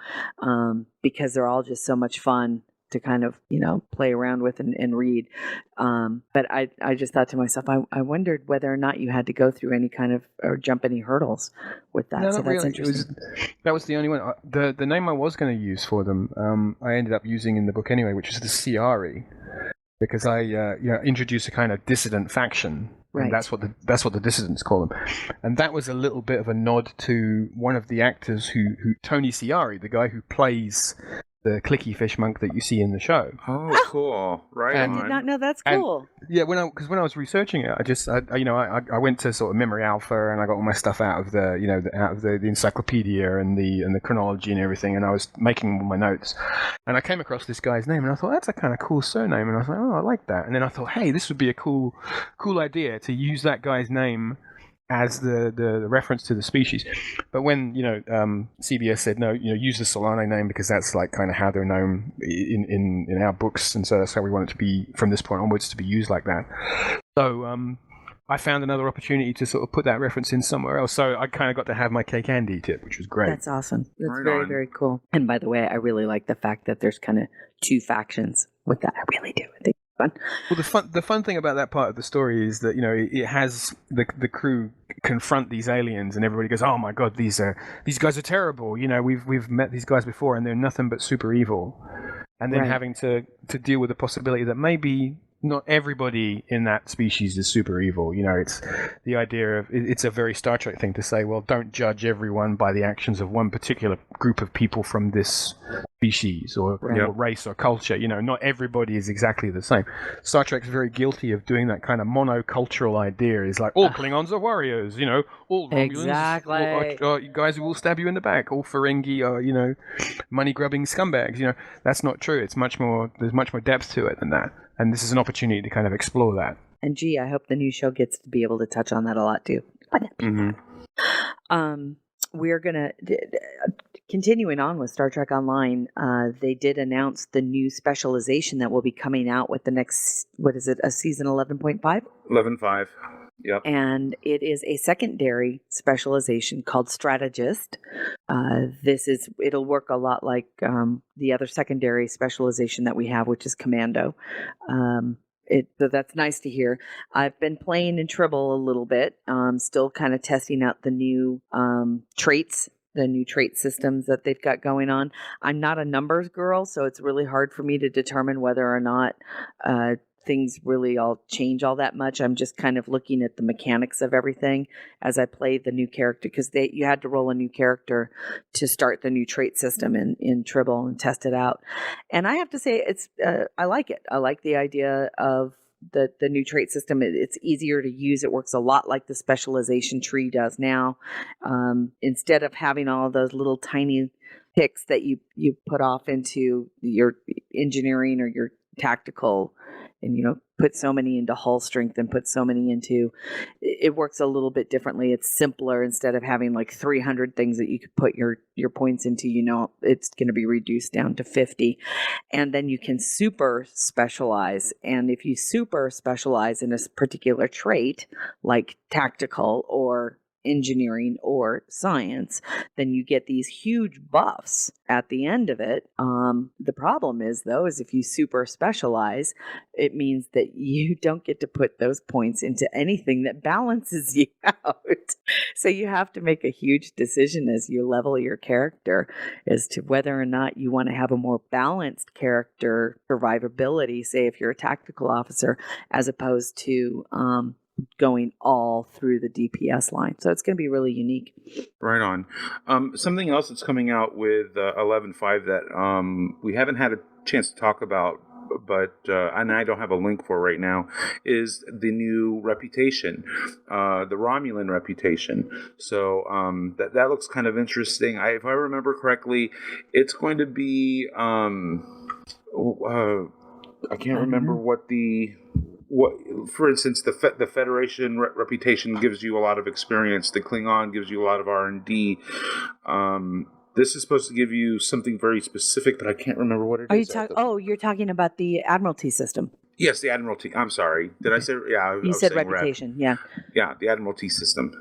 because they're all just so much fun to kind of, play around with and read. But I just thought to myself, I wondered whether or not you had to go through any kind of, or jump any hurdles with that. No, so not that's really. interesting. That was the only one. The name I was going to use for them, I ended up using in the book anyway, which is the Ciari, because I introduced a kind of dissident faction. Right. And that's what the dissidents call them, and that was a little bit of a nod to one of the actors who Tony Ciari, the guy who plays the clicky fish monk that you see in the show. Oh, cool! Right I on. did not know. That's cool. Yeah, when I was researching it, I went to sort of Memory Alpha and I got all my stuff out of the encyclopedia and the chronology and everything, and I was making all my notes, and I came across this guy's name and I thought that's a kind of cool surname, and I was like, oh, I like that, and then I thought, hey, this would be a cool idea to use that guy's name as the reference to the species. But when CBS said no, use the Solanae name because that's like kind of how they're known in our books, and so that's how we want it to be from this point onwards, to be used like that. So I found another opportunity to sort of put that reference in somewhere else. So I kind of got to have my cake and eat it, which was great. That's awesome. That's Right very, on. very cool. And by the way, I really like the fact that there's kind of two factions with that. I really do. I think it's fun. Well, the fun thing about that part of the story is that it has the crew confront these aliens, and everybody goes, "Oh my god, these guys are terrible." We've met these guys before, and they're nothing but super evil. And then Right. having to deal with the possibility that maybe not everybody in that species is super evil. It's the idea of it's a very Star Trek thing to say, well, don't judge everyone by the actions of one particular group of people from this species or race or culture. Not everybody is exactly the same. Star Trek's very guilty of doing that kind of monocultural idea. Is like all Klingons are warriors, all Romulans Exactly. are guys who will stab you in the back, all Ferengi are money grubbing scumbags. That's not true. It's much more. There's much more depth to it than that. And this is an opportunity to kind of explore that. And gee, I hope the new show gets to be able to touch on that a lot too. Mm-hmm. We're gonna continuing on with Star Trek Online. They did announce the new specialization that will be coming out with the next. What is it? A season 11.5. 11.5. Yep. And it is a secondary specialization called Strategist. It'll work a lot like the other secondary specialization that we have, which is Commando. So that's nice to hear. I've been playing in Tribble a little bit, still kind of testing out the new traits, the new trait systems that they've got going on. I'm not a numbers girl, so it's really hard for me to determine whether or not things really all change all that much. I'm just kind of looking at the mechanics of everything as I play the new character, because you had to roll a new character to start the new trait system in Tribble and test it out. And I have to say, I like it. I like the idea of the new trait system. It's easier to use. It works a lot like the specialization tree does now. Instead of having all those little tiny picks that you put off into your engineering or your tactical, and put so many into hull strength and put so many into, it works a little bit differently. It's simpler. Instead of having like 300 things that you could put your points into, it's going to be reduced down to 50. And then you can super specialize. And if you super specialize in a particular trait, like tactical or engineering or science, then you get these huge buffs at the end of it. The problem is, though, is if you super specialize, it means that you don't get to put those points into anything that balances you out. So you have to make a huge decision as you level your character as to whether or not you want to have a more balanced character survivability, say if you're a tactical officer, as opposed to going all through the DPS line. So it's going to be really unique. Right on. Something else that's coming out with 11.5 that we haven't had a chance to talk about, but and I don't have a link for right now, is the new reputation, the Romulan reputation. So that looks kind of interesting. If I remember correctly, it's going to be I can't remember what, for instance, the Federation reputation gives you a lot of experience. The Klingon gives you a lot of R&D. This is supposed to give you something very specific, but I can't remember what it is. You're talking about the Admiralty system. Yes, the Admiralty. I'm sorry. Did I say? Yeah, you said reputation. Yeah. Yeah, the Admiralty system.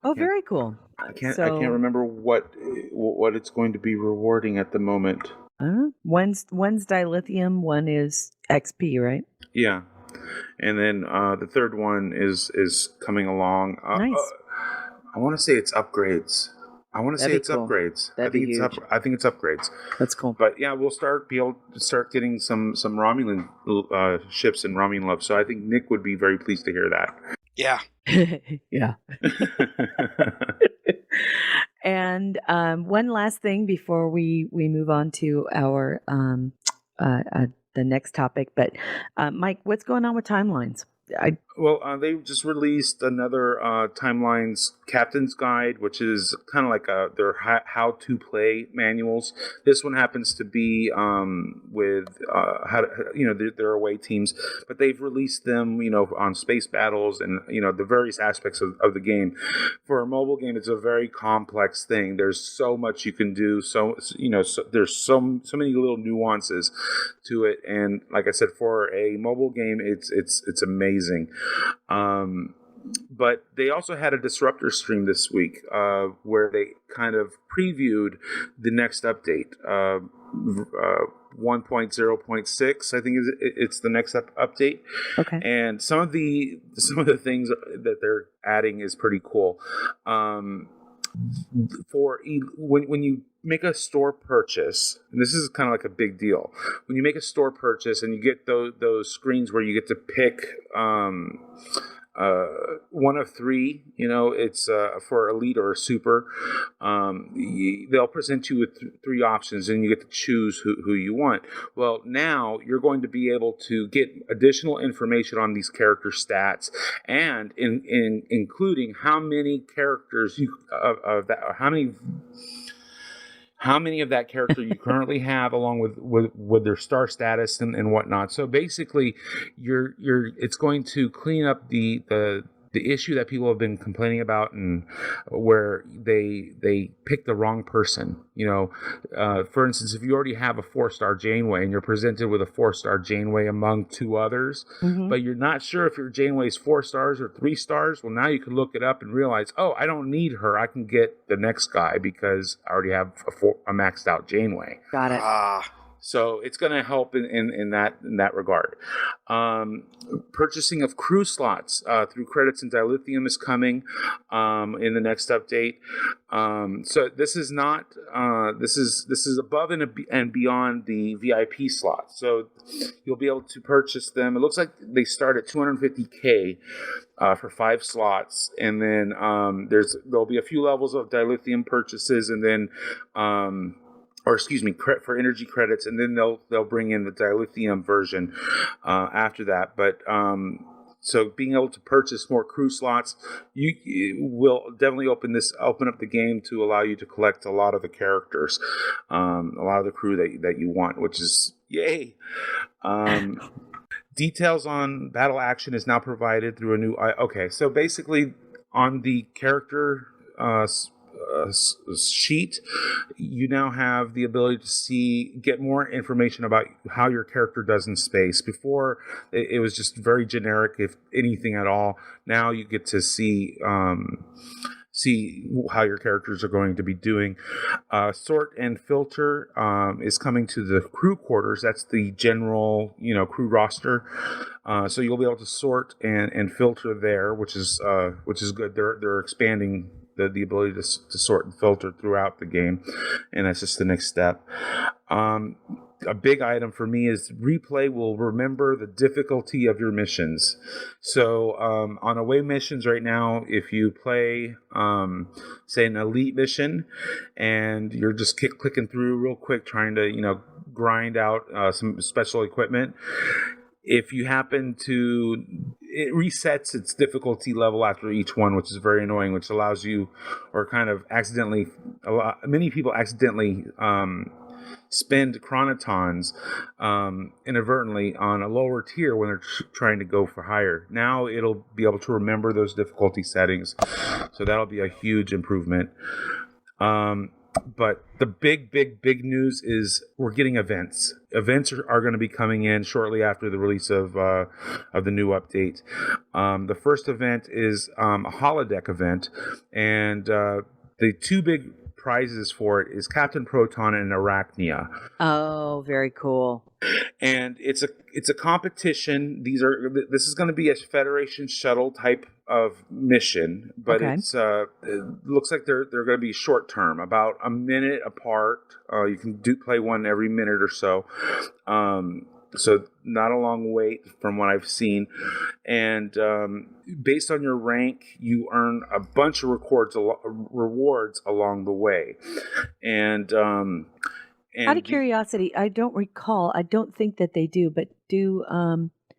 Oh, very cool. I can't remember what it's going to be rewarding at the moment. One's dilithium, one is XP, right? Yeah. And then the third one is coming along. Nice. I want to say it's upgrades. That'd be cool. Upgrades. That'd be huge. I think it's upgrades. That's cool. But yeah, we'll be able to start getting some Romulan ships and Romulan love. So I think Nick would be very pleased to hear that. Yeah. Yeah. And one last thing before we move on to our the next topic. But Mike, what's going on with timelines? They just released another Timelines Captain's Guide, which is kind of like their how-to play manuals. This one happens to be with their away teams, but they've released them, on space battles and the various aspects of the game. For a mobile game, it's a very complex thing. There's so much you can do. There's so many little nuances to it, and like I said, for a mobile game, it's amazing. But they also had a Disruptor stream this week where they kind of previewed the next update. 1.0.6, I think it's the next update. Okay. And some of the things that they're adding is pretty cool. For when you make a store purchase, and this is kind of like a big deal, when you make a store purchase and you get those screens where you get to pick one of three, it's for elite or super. They'll present you with three options, and you get to choose who you want. Well, now you're going to be able to get additional information on these character stats, and in including how many characters how many of that character you currently have, along with their star status and whatnot. So basically, it's going to clean up the issue that people have been complaining about, and where they pick the wrong person. For instance, if you already have a 4-star Janeway and you're presented with a 4-star Janeway among two others, but you're not sure if your Janeway is 4 stars or 3 stars, well, now you can look it up and realize, oh, I don't need her. I can get the next guy because I already have a maxed out Janeway. Got it. So it's going to help in that regard. Purchasing of crew slots through credits and dilithium is coming in the next update. So this is not this is above and beyond the VIP slots. So you'll be able to purchase them. It looks like they start at 250K for 5 slots, and then there'll be a few levels of dilithium purchases, and then or excuse me, for energy credits, and then they'll bring in the dilithium version after that. But so being able to purchase more crew slots, you will definitely open up the game to allow you to collect a lot of the characters, a lot of the crew that you want, which is yay. Details on battle action is now provided through a new. Okay, so basically on the character sheet, you now have the ability to get more information about how your character does in space. Before, it was just very generic, if anything at all. Now you get to see how your characters are going to be doing. Sort and filter is coming to the crew quarters. That's the general, crew roster. So you'll be able to sort and filter there, which is good. They're expanding the ability to sort and filter throughout the game, and that's just the next step. A big item for me is replay will remember the difficulty of your missions. So on away missions right now, if you play, say, an elite mission, and you're just clicking through real quick trying to grind out some special equipment, if you happen to, it resets its difficulty level after each one, which is very annoying, which allows you, or kind of accidentally, many people accidentally spend chronotons inadvertently on a lower tier when they're trying to go for higher. Now it'll be able to remember those difficulty settings, so that'll be a huge improvement. But the big news is we're getting events. Events are going to be coming in shortly after the release of the new update. The first event is a holodeck event, and the two big prizes for it is Captain Proton and Arachnia. Oh, very cool. And it's a competition. This is going to be a Federation shuttle type of mission, but okay. It looks like they're going to be short term, about a minute apart. You can play one every minute or so. So not a long wait from what I've seen. And based on your rank, you earn a bunch of rewards along the way. And out of curiosity, I don't recall. I don't think that they do, but do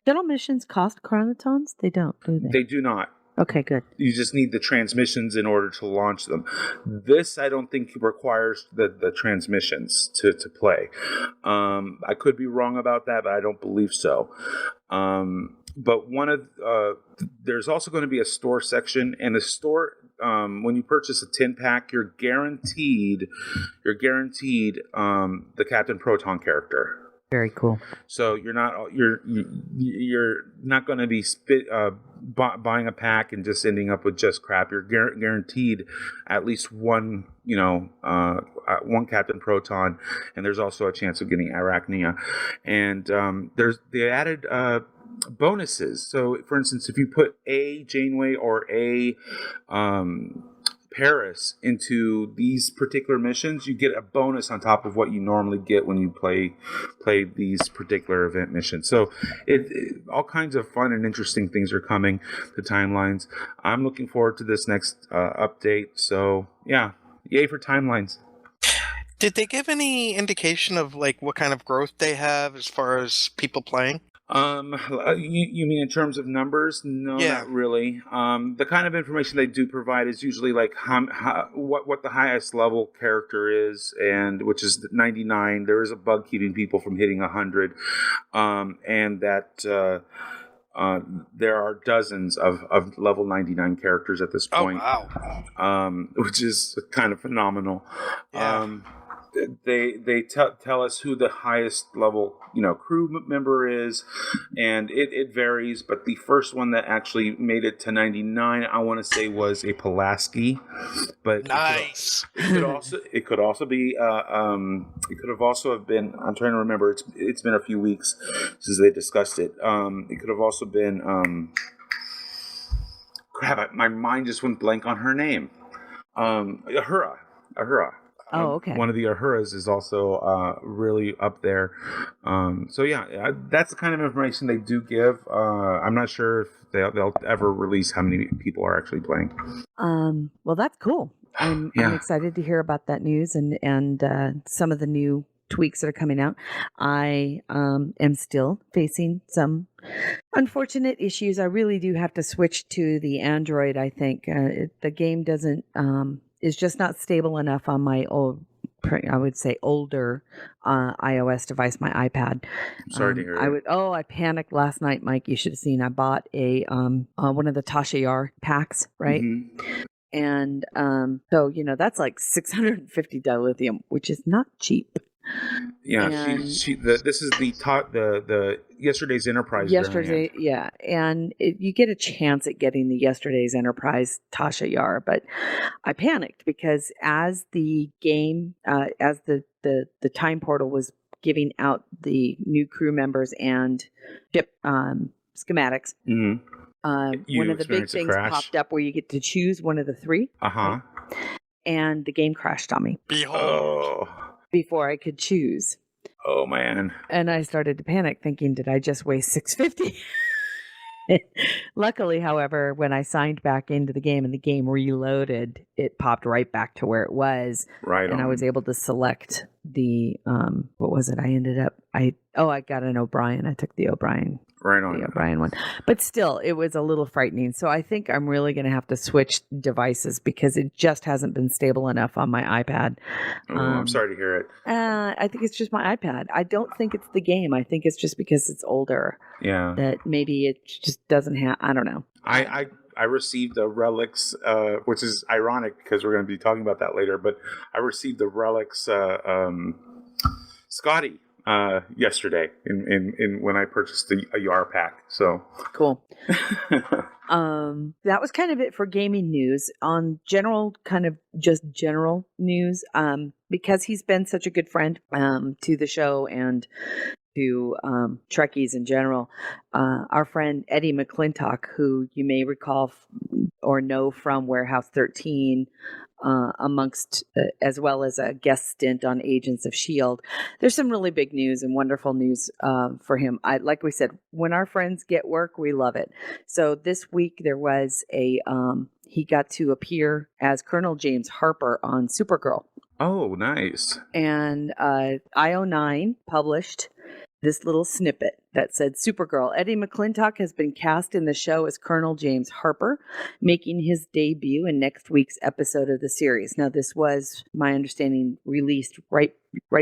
shuttle missions cost chronotons? They don't, do they? They do not. Okay, good. You just need the transmissions in order to launch them. This, I don't think, requires the transmissions to play. I could be wrong about that, but I don't believe so. But there's also going to be a store section, and the store, when you purchase a 10-pack, you're guaranteed the Captain Proton character. Very cool. So you're not going to be buying a pack and just ending up with just crap. You're guaranteed at least one Captain Proton, and there's also a chance of getting Arachnia. And they added bonuses. So, for instance, if you put a Janeway or a Paris into these particular missions, you get a bonus on top of what you normally get when you play these particular event missions. So all kinds of fun and interesting things are coming, the timelines. I'm looking forward to this next update. So yeah, yay for timelines. Did they give any indication of like what kind of growth they have as far as people playing? You mean in terms of numbers? No, yeah. Not really. The kind of information they do provide is usually like what the highest level character is, and which is 99. There is a bug keeping people from hitting 100, and that there are dozens of level 99 characters at this point. Oh wow! Which is kind of phenomenal. Yeah. They tell us who the highest level crew member is, and it varies, but the first one that actually made it to 99, I want to say, was a Pulaski. But nice. It could also be it could have also have been, I'm trying to remember, it's been a few weeks since they discussed it. It could have also been my mind just went blank on her name. Ahura. Oh, okay. One of the Ahuras is also really up there. So yeah, that's the kind of information they do give. I'm not sure if they'll ever release how many people are actually playing. Well, that's cool. I'm Yeah. excited to hear about that news and some of the new tweaks that are coming out. I am still facing some unfortunate issues. I really do have to switch to the Android. I think the game doesn't is just not stable enough on my I would say older iOS device, my iPad. I'm sorry to hear that. I panicked last night, Mike. You should have seen. I bought a one of the Tasha Yar packs, right? Mhm. And so that's like $650 lithium, which is not cheap. Yeah, And this is the yesterday's Enterprise variant. yeah, and you get a chance at getting the yesterday's Enterprise Tasha Yar, but I panicked because as the game, as the time portal was giving out the new crew members and ship schematics, Mhm. You one of the big experienced a things crash? popped up where you get to choose one of the three, Uh-huh. and the game crashed on me Behold. Oh. before I could choose. Oh man. And I started to panic, thinking, did I just waste $650? Luckily, however, when I signed back into the game and the game reloaded, it popped right back to where it was. Right And on. I was able to select the, what was it? I got an O'Brien. I took the O'Brien. Right on. The O'Brien one. But still, it was a little frightening. So I think I'm really going to have to switch devices because it just hasn't been stable enough on my iPad. Oh, I'm sorry to hear it. I think it's just my iPad. I don't think it's the game. I think it's just because it's older Yeah. that maybe it just doesn't have. I don't know. I received a Relics, which is ironic because we're going to be talking about that later. But I received the Relics Scotty yesterday in when I purchased a Yar pack. So Cool. That was kind of it for gaming news. On general, kind of just general news, because he's been such a good friend to the show and to Trekkies in general. Our friend Eddie McClintock, who you may recall or know from Warehouse 13, amongst as well as a guest stint on Agents of S.H.I.E.L.D. There's some really big news and wonderful news for him. Like we said, when our friends get work, we love it. So this week there was he got to appear as Colonel James Harper on Supergirl. Oh, nice. And IO9 published this little snippet that said, Supergirl, Eddie McClintock has been cast in the show as Colonel James Harper, making his debut in next week's episode of the series. Now, this was, my understanding, released right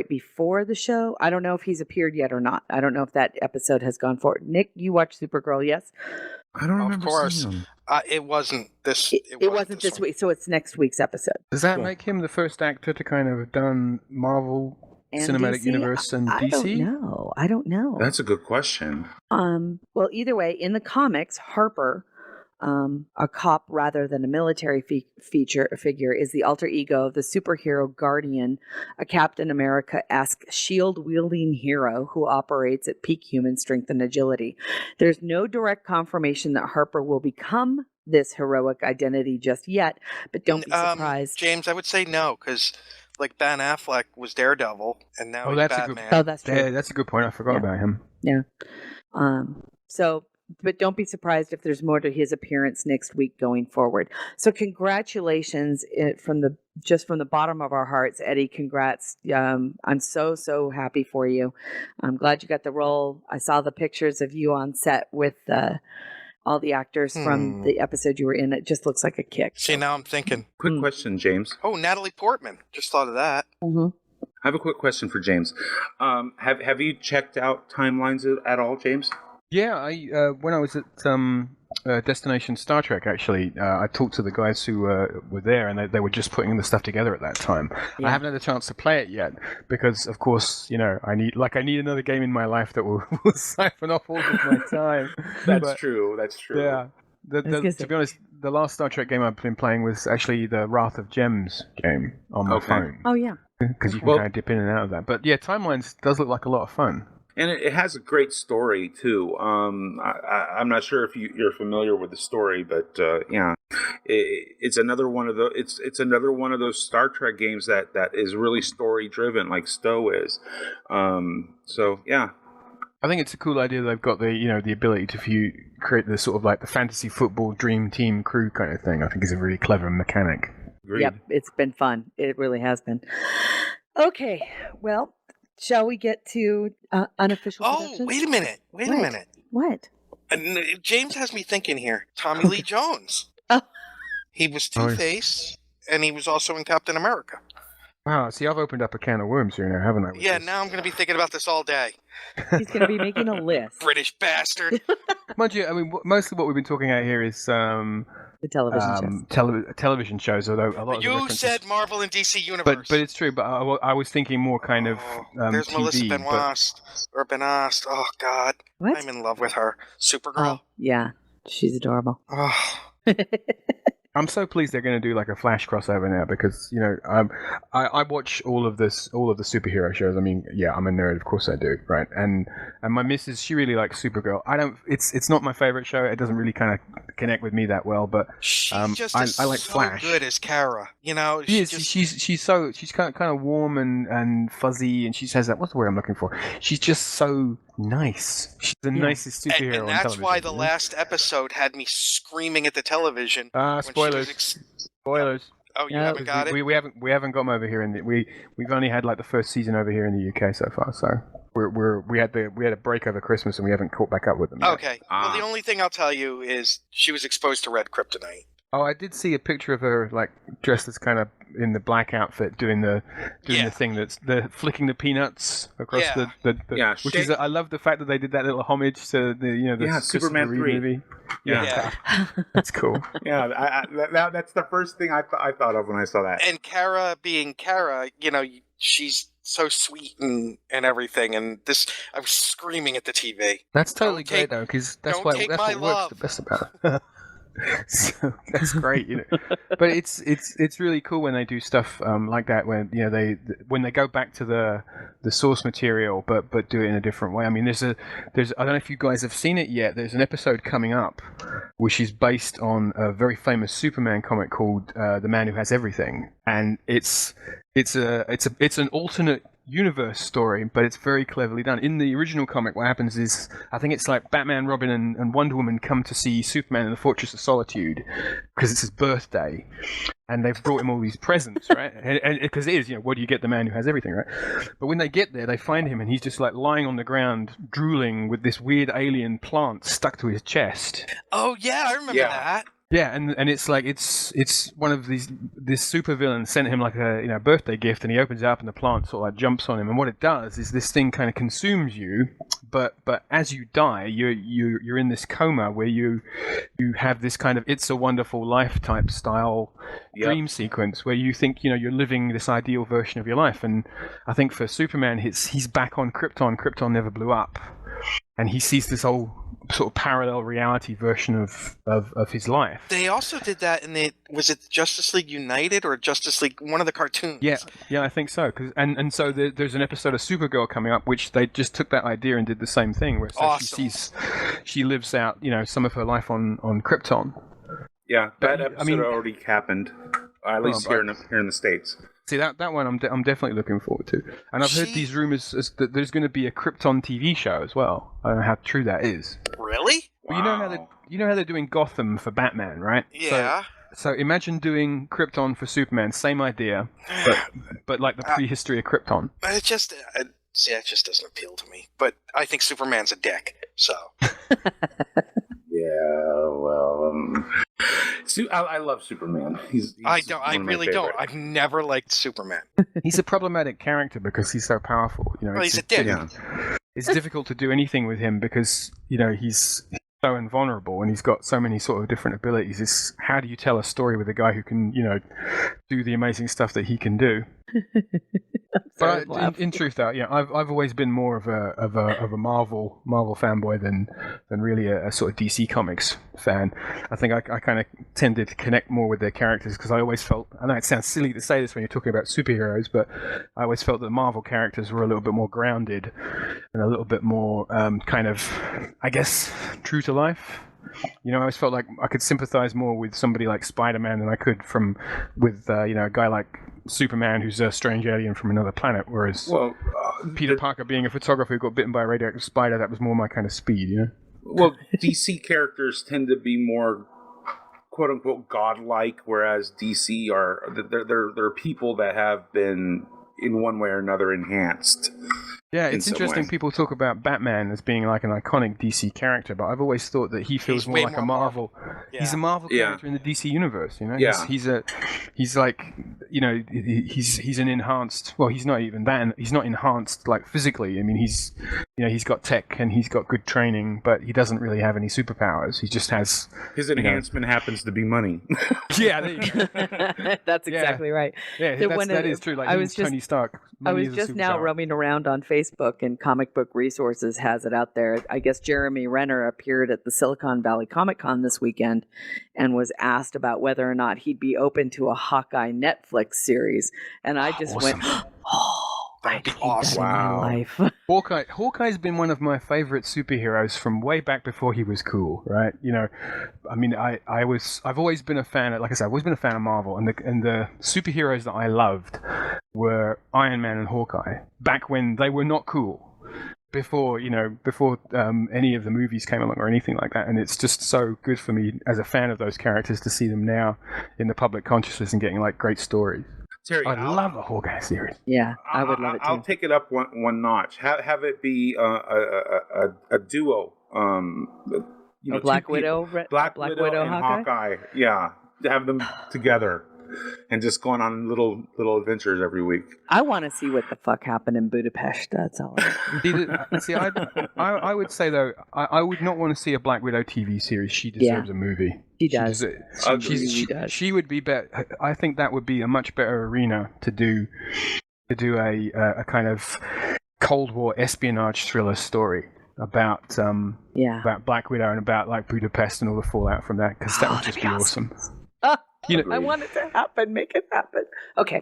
before the show. I don't know if he's appeared yet or not. I don't know if that episode has gone forward. Nick, you watched Supergirl, yes? I don't remember Of course. seeing him. It wasn't this. It wasn't this week, so it's next week's episode. Does that Cool. make him the first actor to kind of have done Marvel And Cinematic DC? Universe and DC? I don't know. That's a good question. Well, either way, in the comics, Harper, a cop rather than a military figure, is the alter ego of the superhero Guardian, a Captain America-esque shield-wielding hero who operates at peak human strength and agility. There's no direct confirmation that Harper will become this heroic identity just yet, but don't be surprised. James, I would say no, because like Ben Affleck was Daredevil, and now he's that's a Batman. Oh, that's true. Yeah, that's a good point. I forgot Yeah. about him. But don't be surprised if there's more to his appearance next week going forward. So congratulations from the bottom of our hearts, Eddie. Congrats. I'm so happy for you. I'm glad you got the role. I saw the pictures of you on set with all the actors from the episode you were in. It just looks like a kick. See, now I'm thinking, Quick question, James. oh, Natalie Portman. Just thought of that. Mm-hmm. I have a quick question for James. Have you checked out timelines at all, James? Yeah, I when I was at Destination Star Trek, actually, I talked to the guys who were there, and they were just putting the stuff together at that time. Yeah. I haven't had a chance to play it yet because, of course, I need another game in my life that will siphon off all of my time. But, true. That's true. Yeah. To be honest, the last Star Trek game I've been playing was actually the Wrath of Gems game on my Okay. phone. Oh yeah. Because you can Well- kind of dip in and out of that. But yeah, Timelines does look like a lot of fun. And it has a great story too. I'm not sure if you're familiar with the story, but yeah, it's another one of it's another one of those Star Trek games that is really story driven, like Stowe is. So yeah, I think it's a cool idea. They've got the ability to create the sort of like the fantasy football dream team crew kind of thing. I think is a really clever mechanic. Agreed. Yep, it's been fun. It really has been. Okay, well, shall we get to unofficial Oh, predictions? wait a minute. Wait a What? minute. What? James has me thinking here. Tommy Lee Jones. Oh. He was Oh, Two-Face, and he was also in Captain America. Wow, see, I've opened up a can of worms here now, haven't I? with Yeah, this? now I'm going to be thinking about this all day. He's going to be making a list. British bastard. Mind you, I mean, mostly what we've been talking about here is The television shows. television shows, although a lot But of the you references... said Marvel and DC Universe. But it's true, but I was thinking more kind of there's TV. Melissa but- Benoist. Oh, God. What? I'm in love with her. Supergirl. Oh, yeah. She's adorable. Oh. I'm so pleased they're going to do like a Flash crossover now because I watch all of the superhero shows. I mean, yeah, I'm a nerd, of course I do, right? And my missus, she really likes Supergirl. It's not my favorite show. It doesn't really kind of connect with me that well, but She just I is like so Flash. good as Kara. You know, she's kind of warm and fuzzy, and she says that. What's the word I'm looking for? She's just so nice. She's the nicest superhero and on that's television. why the last episode had me screaming at the television. when she was Spoilers. Spoilers. Oh, you Yeah, haven't got it? We haven't got them over here we've only had like the first season over here in the UK so far. So we had a break over Christmas and we haven't caught back up with them yet. Okay. Well, the only thing I'll tell you is she was exposed to red kryptonite. Oh, I did see a picture of her like dressed as kind of in the black outfit doing the thing that's the flicking the peanuts across Yeah. Yeah, which is I love the fact that they did that little homage to the Yeah, Christopher Superman Reeve 3. movie. Yeah. That's cool. Yeah, that's the first thing I thought of when I saw that. And Kara being Kara, you know, she's so sweet and everything. And this, I was screaming at the TV. That's totally Don't take- great though, because that's don't what take that's my what works love. the best about it. So that's great, you know. But it's really cool when they do stuff like that when when they go back to the source material but do it in a different way. I mean, there's I don't know if you guys have seen it yet. There's an episode coming up which is based on a very famous Superman comic called The Man Who Has Everything, and it's an alternate universe story, but it's very cleverly done. In the original comic, what happens is, I think it's like Batman, Robin, and Wonder Woman come to see Superman in the Fortress of Solitude because it's his birthday, and they've brought him all these presents, right? And because it is, what do you get the man who has everything, right? But when they get there, they find him, and he's just like lying on the ground, drooling with this weird alien plant stuck to his chest. Oh, yeah, I remember that. Yeah, and it's like it's one of this supervillain sent him like a birthday gift, and he opens it up and the plant sort of like jumps on him, and what it does is this thing kind of consumes you, but as you die, you're in this coma where you have this kind of It's a Wonderful Life type style dream sequence where you think you're living this ideal version of your life, and I think for Superman he's back on Krypton. Krypton never blew up, and he sees this whole sort of parallel reality version of his life. They also did that in was it Justice League United or Justice League, one of the cartoons? Yeah, I think so. And so there's an episode of Supergirl coming up, which they just took that idea and did the same thing, where Awesome. she lives out, some of her life on Krypton. Yeah, that episode already happened, at least here in the States. See, that one I'm definitely looking forward to. And I've heard these rumors that there's going to be a Krypton TV show as well. I don't know how true that is. Really? Well, you know how they're doing Gotham for Batman, right? Yeah. So imagine doing Krypton for Superman, same idea, but like the prehistory of Krypton. But it just doesn't appeal to me. But I think Superman's a dick, so. Yeah, well, I love Superman. I really don't. I've never liked Superman. He's a problematic character because he's so powerful. Well, he's a dick. It's difficult to do anything with him because he's so invulnerable and he's got so many sort of different abilities. It's how do you tell a story with a guy who can do the amazing stuff that he can do? But in truth, though, I've always been more of a Marvel fanboy than really a sort of DC Comics fan. I think I kind of tended to connect more with their characters because I always felt, I know it sounds silly to say this when you're talking about superheroes, but I always felt that Marvel characters were a little bit more grounded and a little bit more kind of, I guess, true to life. I always felt like I could sympathize more with somebody like Spider-Man than I could with a guy like Superman who's a strange alien from another planet, whereas Peter Parker being a photographer who got bitten by a radioactive spider, that was more my kind of speed, Well, DC characters tend to be more quote unquote godlike, whereas DC are they're people that have been in one way or another enhanced. Yeah, in it's some interesting way. people talk about Batman as being like an iconic DC character, but I've always thought that he feels He's more way like a more Marvel. Yeah. He's a Marvel Yeah. character in the DC universe, you know? Yeah. He's like, you know, he's an enhanced, well, he's not even that, he's not enhanced like physically. I mean, he's got tech and he's got good training, but he doesn't really have any superpowers. He just has His enhancement happens to be money. Yeah, there you go. That's exactly right. Yeah, So that is true. Like I he was was just- Tony Stark. I Money was is a just now superpower. roaming around on Facebook, and Comic Book Resources has it out there. I guess Jeremy Renner appeared at the Silicon Valley Comic Con this weekend and was asked about whether or not he'd be open to a Hawkeye Netflix series. And I just Awesome. went, oh, I That'd be need awesome. that in Wow. my life. Hawkeye's been one of my favorite superheroes from way back before he was cool, right? You know, I mean, I've always been a fan. Like I said, I've always been a fan of Marvel, and the superheroes that I loved were Iron Man and Hawkeye back when they were not cool. Before any of the movies came along or anything like that, and it's just so good for me as a fan of those characters to see them now in the public consciousness and getting like great stories. Terry, I love a Hawkeye series. Yeah, I would love it too. I'll take it up one notch. Have it be a duo. A Black two Widow, people. Black Widow and Hawkeye. Yeah, to have them together and just going on little adventures every week. I want to see what the fuck happened in Budapest. That's all. See, I would say though, I would not want to see a Black Widow TV series. She deserves a movie. She does. She does. She would be better. I think that would be a much better arena to do a kind of Cold War espionage thriller story about about Black Widow and about like Budapest and all the fallout from that, because that would just be awesome. You know, I want it to happen. Make it happen. Okay.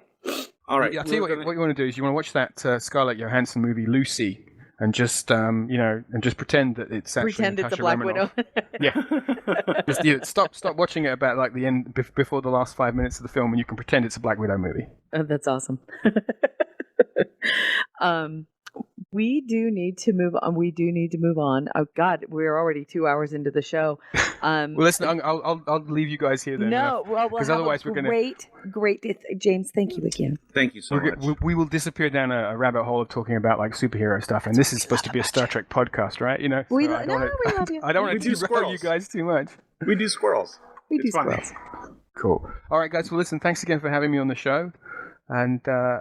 All right. I'll tell you what you want to do is you want to watch that Scarlett Johansson movie Lucy, and just just pretend that it's actually Pretend it's a Natasha Black Romanoff. Widow. Just stop watching it about like the end before the last 5 minutes of the film, and you can pretend it's a Black Widow movie. Oh, that's awesome. We do need to move on. Oh God, we're already 2 hours into the show. Well, listen, I'll leave you guys here then. No, well, we'll have otherwise a we're gonna great. James, thank you again. Thank you so much. we will disappear down a rabbit hole of talking about like superhero stuff, and this is supposed to be a Star Trek podcast, right? You know, We so love you. I don't want We do to derail you squirrels. guys too much. We do squirrels. We do It's fun. squirrels. Cool. All right, guys. Well, listen, thanks again for having me on the show, and I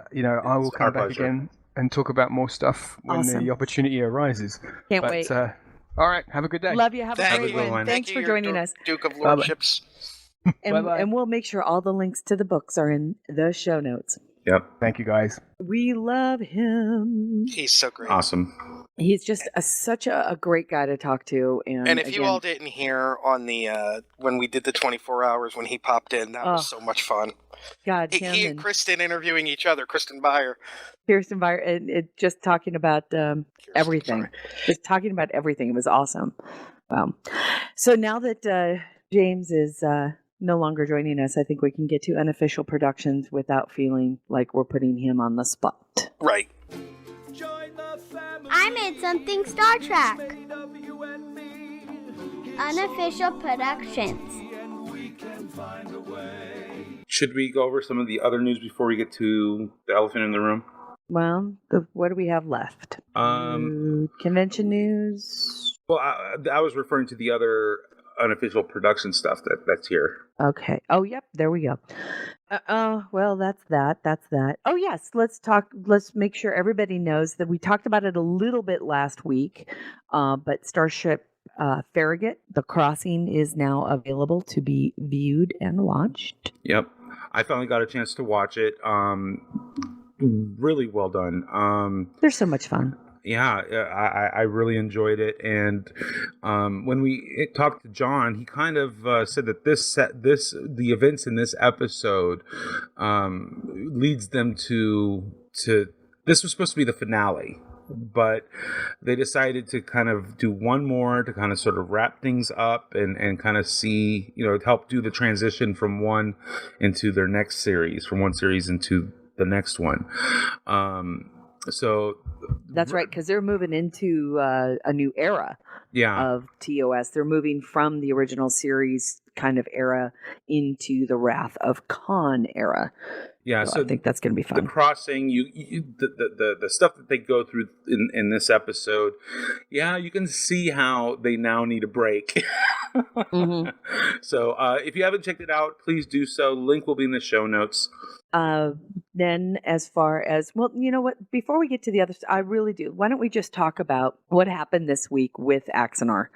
will It's our come back pleasure. again and talk about more stuff when Awesome. the opportunity arises. Can't wait. All right, have a good day. Love you. Have a Thank great you. one. One. Thanks Thank for you, joining your us. Duke of Bye-bye. Lordships. Bye-bye. And we'll make sure all the links to the books are in the show notes. Yep. Thank you, guys. We love him. He's so great. Awesome. He's just such a great guy to talk to. And if you again, all didn't hear on the when we did the 24 hours when he popped in, that was so much fun. God, him He and and Kristen interviewing each other, Kristen Beyer. Kirsten Beyer, and just talking about everything. sorry. Just talking about everything. It was awesome. Wow. So now that James is no longer joining us, I think we can get to unofficial productions without feeling like we're putting him on the spot. Right. I made something Star Trek. Unofficial productions. Should we go over some of the other news before we get to the elephant in the room? Well, what do we have left? Convention news. Well, I was referring to the other unofficial production stuff that's here. Okay. Oh, yep. There we go. Well, that's that. Oh, yes. Let's make sure everybody knows that we talked about it a little bit last week. But Starship Farragut, The Crossing, is now available to be viewed and watched. Yep. I finally got a chance to watch it. Really well done. They're so much fun. Yeah, I really enjoyed it, and when we talked to John, he kind of said that the events in this episode leads them to this was supposed to be the finale, but they decided to kind of do one more to kind of sort of wrap things up and kind of see, help do the transition from one into their next series, from one series into the next one. So that's right, because they're moving into a new era of TOS. They're moving from the original series kind of era into the Wrath of Khan era. Yeah, so I think that's going to be fun. The crossing, the stuff that they go through in this episode, yeah, you can see how they now need a break. Mm-hmm. So if you haven't checked it out, please do so. Link will be in the show notes. Then as far as, well, you know what, before we get to the other, I really do. Why don't we just talk about what happened this week with Axanar?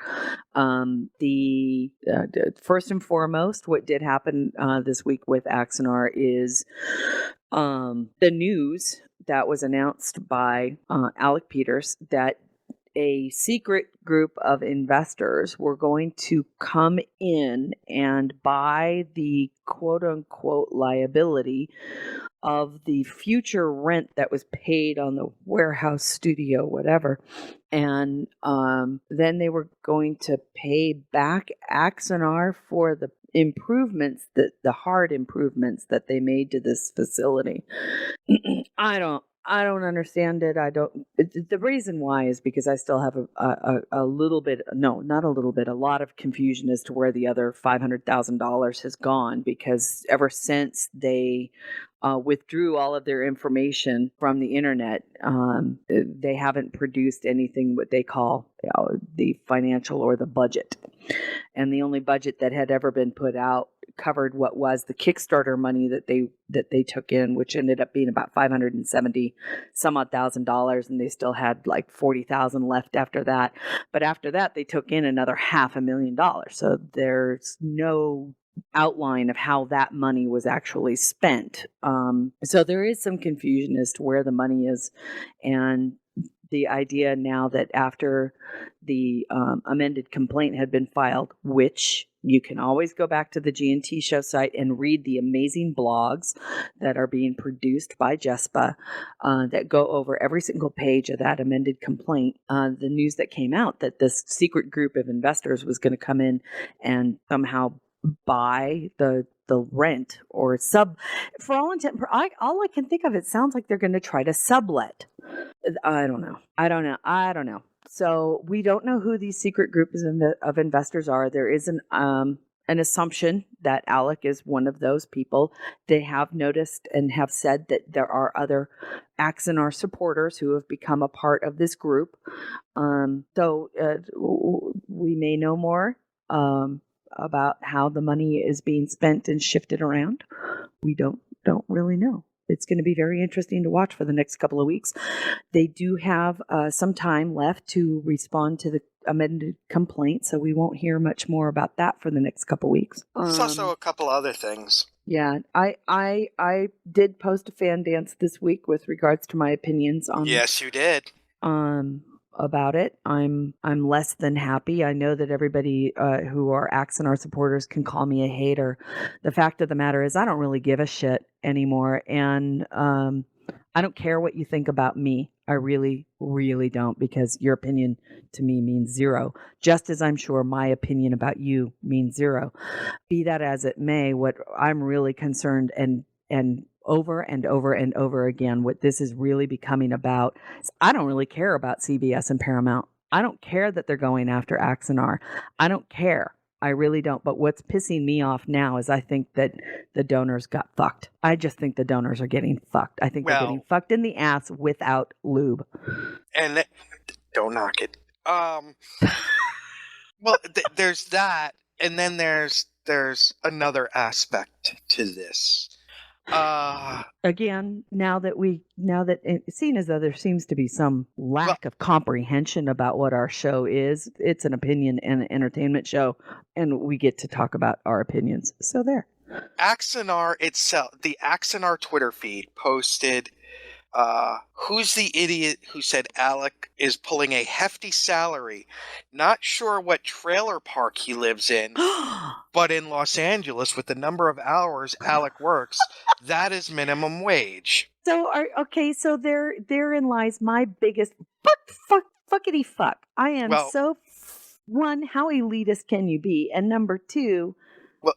First and foremost, what did happen this week with Axanar is the news that was announced by Alec Peters that a secret group of investors were going to come in and buy the quote-unquote liability of the future rent that was paid on the warehouse studio, whatever. And then they were going to pay back Axanar for the improvements, the hard improvements that they made to this facility. I don't understand it. The reason why is because I still have a little bit, no, not a little bit, a lot of confusion as to where the other $500,000 has gone, because ever since they withdrew all of their information from the internet, they haven't produced anything what they call the financial or the budget. And the only budget that had ever been put out covered what was the Kickstarter money that they took in, which ended up being about $570 some odd $1,000, and they still had like $40,000 left after that. But after that, they took in another $500,000. So there's no outline of how that money was actually spent. So there is some confusion as to where the money is, and the idea now that after the amended complaint had been filed, which you can always go back to the GNT show site and read the amazing blogs that are being produced by Jespa that go over every single page of that amended complaint. The news that came out that this secret group of investors was going to come in and somehow buy the rent or sub, for all intent, all I can think of, it sounds like they're going to try to sublet. I don't know. So we don't know who these secret groups of investors are. There is an assumption that Alec is one of those people. They have noticed and have said that there are other Axanar supporters who have become a part of this group. So we may know more about how the money is being spent and shifted around. We don't really know. It's going to be very interesting to watch for the next couple of weeks. They do have some time left to respond to the amended complaint, so we won't hear much more about that for the next couple of weeks. There's also a couple other things. Yeah, I did post a fan dance this week with regards to my opinions on. Yes, you did. About it. I'm less than happy. I know that everybody who are Axanar supporters can call me a hater. The fact of the matter is I don't really give a shit anymore, and I don't care what you think about me. I really, really don't, because your opinion to me means zero, just as I'm sure my opinion about you means zero. Be that as it may, what I'm really concerned and over and over and over again, what this is really becoming about is I don't really care about CBS and Paramount. I don't care that they're going after Axanar. I don't care. I really don't. But what's pissing me off now is I think that the donors got fucked. I just think the donors are getting fucked. I think they're getting fucked in the ass without lube. And don't knock it. Well, there's that, and then there's another aspect to this. Again, now that seeing as though there seems to be some lack of comprehension about what our show is, it's an opinion and an entertainment show, and we get to talk about our opinions. So there. Axanar itself, the Axanar Twitter feed posted, who's the idiot who said Alec is pulling a hefty salary? Not sure what trailer park he lives in, but in Los Angeles, with the number of hours Alec works, that is minimum wage. So, so therein lies my biggest fuckity fuck. I am one, how elitist can you be? And number two,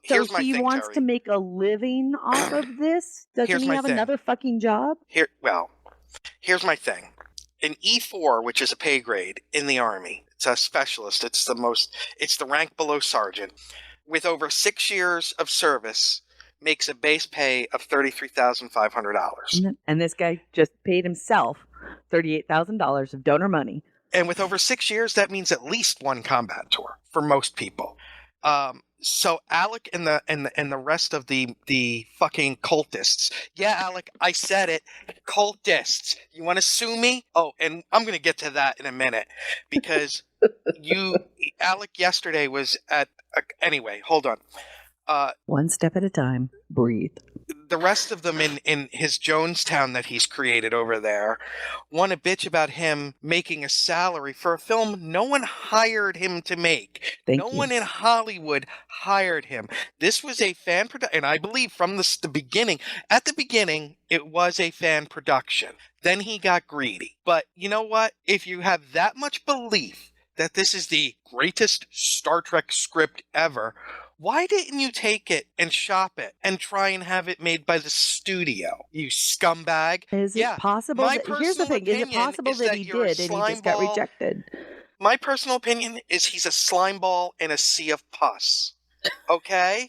here's so he wants to make a living off of this? Doesn't he have another fucking job? Here's my thing. An E4, which is a pay grade in the Army, it's a specialist. It's the rank below sergeant. with over 6 years of service makes a base pay of $33,500. And this guy just paid himself $38,000 of donor money. And with over 6 years, that means at least one combat tour for most people. So Alec and the rest of the fucking cultists. Yeah, Alec, I said it. Cultists. You want to sue me? Oh, and I'm going to get to that in a minute because Alec yesterday was at. Anyway, hold on. One step at a time. Breathe. The rest of them in his Jonestown that he's created over there want to bitch about him making a salary for a film no one hired him to make. No one in Hollywood hired him. This was a fan production, and I believe from the beginning, at the beginning, it was a fan production. Then he got greedy. But you know what? If you have that much belief that this is the greatest Star Trek script ever, why didn't you take it and shop it and try and have it made by the studio, you scumbag? Is it possible? Here's the thing. Is it possible that he did and he just got rejected? My personal opinion is he's a slime ball in a sea of pus. Okay?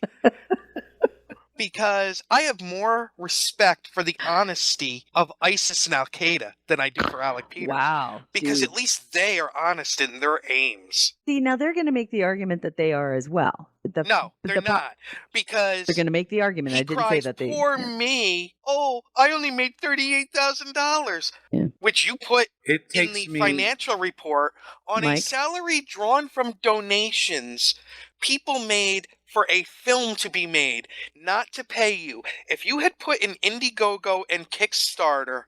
Because I have more respect for the honesty of ISIS and Al-Qaeda than I do for Alec Peters. Wow. Because at least they are honest in their aims. See, now they're going to make the argument that they are as well. No, they're not. Because they're going to make the argument. I didn't say that they... poor me. Oh, I only made $38,000. Yeah. Which you put in the financial report on a salary drawn from donations people made for a film to be made, not to pay you. If you had put in Indiegogo and Kickstarter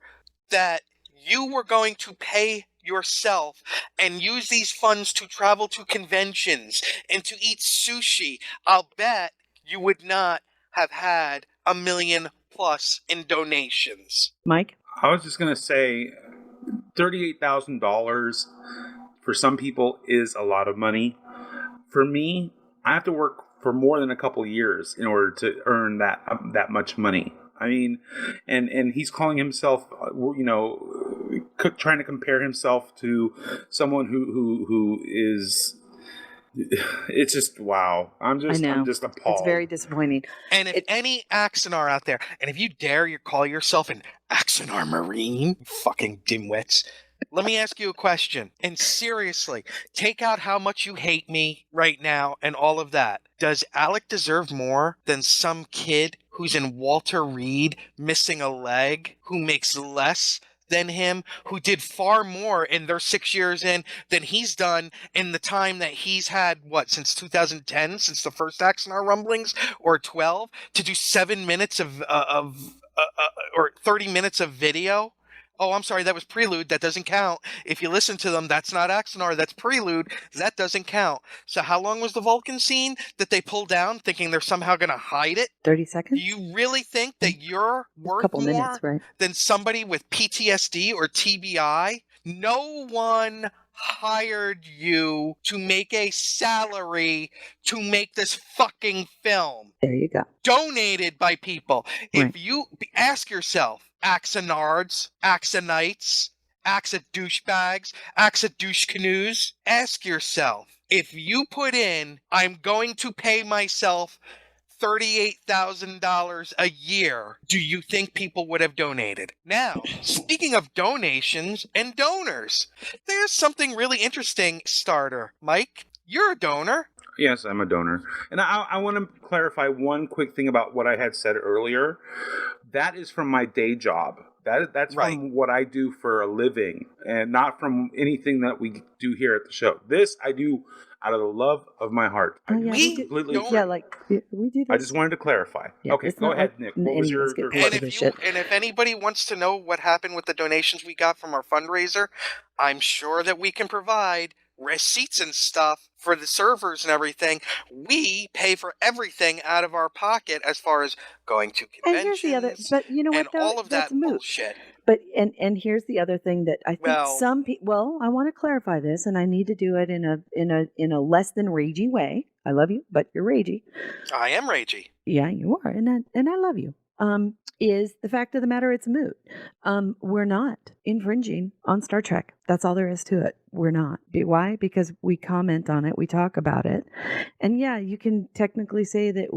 that you were going to pay yourself and use these funds to travel to conventions and to eat sushi, I'll bet you would not have had $1 million plus in donations. Mike? I was just going to say $38,000 for some people is a lot of money. For me, I have to work for more than a couple of years in order to earn that much money. I mean, and he's calling himself, trying to compare himself to someone who is. It's just wow. I'm just appalled. It's very disappointing. And if any Axanar out there, and if you dare you call yourself an Axanar Marine, you fucking dimwits. Let me ask you a question. And seriously, take out how much you hate me right now and all of that. Does Alec deserve more than some kid who's in Walter Reed missing a leg, who makes less than him, who did far more in their 6 years in than he's done in the time that he's had, since 2010, since the first Axanar Rumblings, or 12, to do 7 minutes or 30 minutes of video? Oh, I'm sorry, that was Prelude. That doesn't count. If you listen to them, that's not Axanar, that's Prelude. That doesn't count. So how long was the Vulcan scene that they pulled down thinking they're somehow going to hide it? 30 seconds? Do you really think that you're worth more than somebody with PTSD or TBI? No one hired you to make a salary to make this fucking film. There you go. Donated by people. Right. If you ask yourself, Axanards, Axanites, Axa-douchebags, Axa-douche-canoes, ask yourself, if you put in, I'm going to pay myself $38,000 a year, do you think people would have donated? Now, speaking of donations and donors, there's something really interesting, Starter. Mike, you're a donor. Yes, I'm a donor. And I want to clarify one quick thing about what I had said earlier. That is from my day job. That's right. From what I do for a living and not from anything that we do here at the show. This I do out of the love of my heart. We do this. I just wanted to clarify. Yeah, okay, go ahead, Nick. What was your question? And if anybody wants to know what happened with the donations we got from our fundraiser, I'm sure that we can provide receipts and stuff for the servers and everything. We pay for everything out of our pocket as far as going to conventions. And here's the other, but you know what? And all of that bullshit. But and here's the other thing that I think some people. Well, I want to clarify this, and I need to do it in a less than ragey way. I love you, but you're ragey. I am ragey. Yeah, you are, and I love you. is the fact of the matter, it's moot. We're not infringing on Star Trek. That's all there is to it. We're not. Why? Because we comment on it, we talk about it. And yeah, you can technically say that,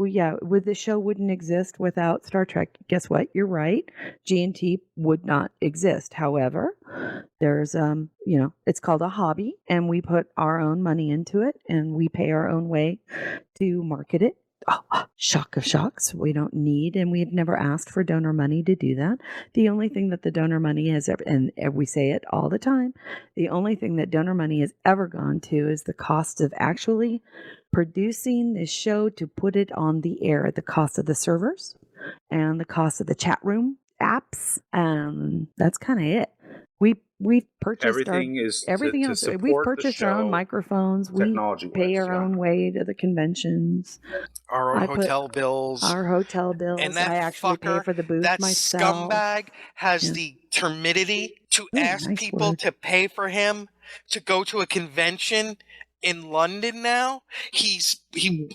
the show wouldn't exist without Star Trek. Guess what? You're right. G&T would not exist. However, there's, it's called a hobby, and we put our own money into it, and we pay our own way to market it. Oh, shock of shocks. We don't need, and we had never asked for donor money to do that. The only thing that the donor money has ever, and we say it all the time, the only thing that donor money has ever gone to is the cost of actually producing this show to put it on the air, the cost of the servers and the cost of the chat room apps. That's kind of it. We've purchased everything else. support We've purchased our own microphones. We pay our own way to the conventions. Our own hotel bills. Our hotel bills. And that I actually pay for the booth that myself. Scumbag has the temerity to ask nice people word. to pay for him to go to a convention in London now. He's asking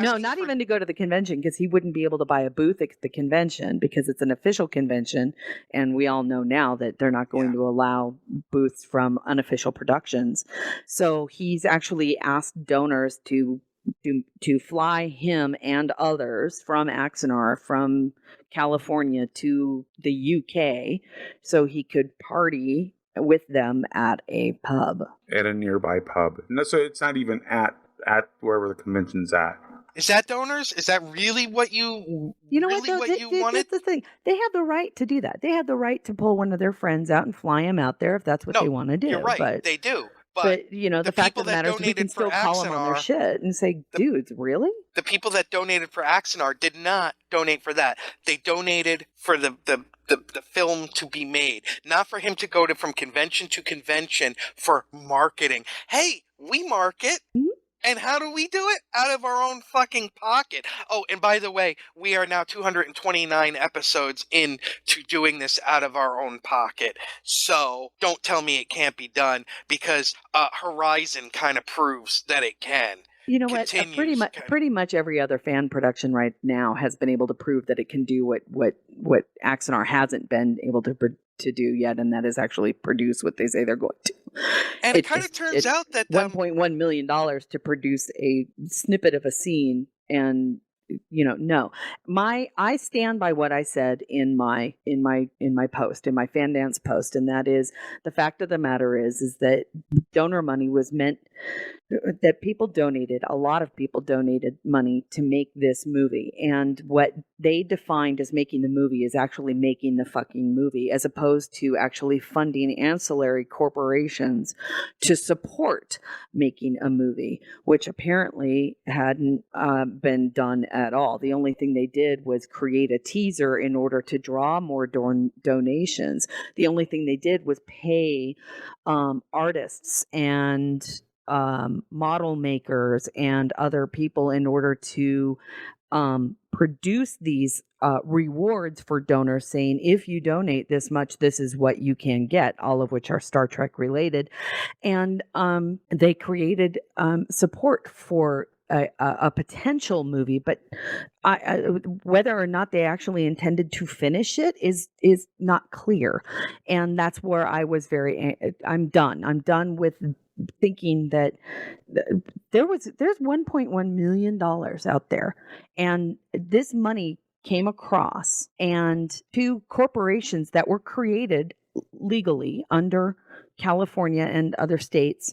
No, not even to go to the convention, because he wouldn't be able to buy a booth at the convention because it's an official convention, and we all know now that they're not going to allow booths from unofficial productions. So he's actually asked donors to fly him and others from Axanar, from California to the UK, so he could party with them at a pub. At a nearby pub. No, so it's not even at wherever the convention's at. Is that donors? Is that really what you wanted? That's the thing. They have the right to do that. They have the right to pull one of their friends out and fly him out there if that's what they want to do. You're right. But, they do. But the fact of the matter is we can still call them on their shit and say, dudes, really? The people that donated for Axanar did not donate for that. They donated for the film to be made, not for him to go from convention to convention for marketing. Hey, we market. Mm-hmm. And how do we do it? Out of our own fucking pocket. Oh, and by the way, we are now 229 episodes into doing this out of our own pocket. So don't tell me it can't be done, because Horizon kind of proves that it can. You know what? Pretty much every other fan production right now has been able to prove that it can do what Axanar hasn't been able to do yet, and that is actually produce what they say they're going to. And it kind of turns out that $1.1 million to produce a snippet of a scene, and no. I stand by what I said in my post, in my Fandance post, and that is the fact of the matter is that donor money was meant that people donated. A lot of people donated money to make this movie, and what they defined as making the movie is actually making the fucking movie, as opposed to actually funding ancillary corporations to support making a movie, which apparently hadn't been done at all. The only thing they did was create a teaser in order to draw more donations. The only thing they did was pay artists and model makers and other people in order to produce these rewards for donors, saying, if you donate this much, this is what you can get, all of which are Star Trek related. And they created support for a potential movie, but whether or not they actually intended to finish it is not clear. And that's where I was I'm done with thinking that there's $1.1 million out there, and this money came across and to corporations that were created legally under California and other states.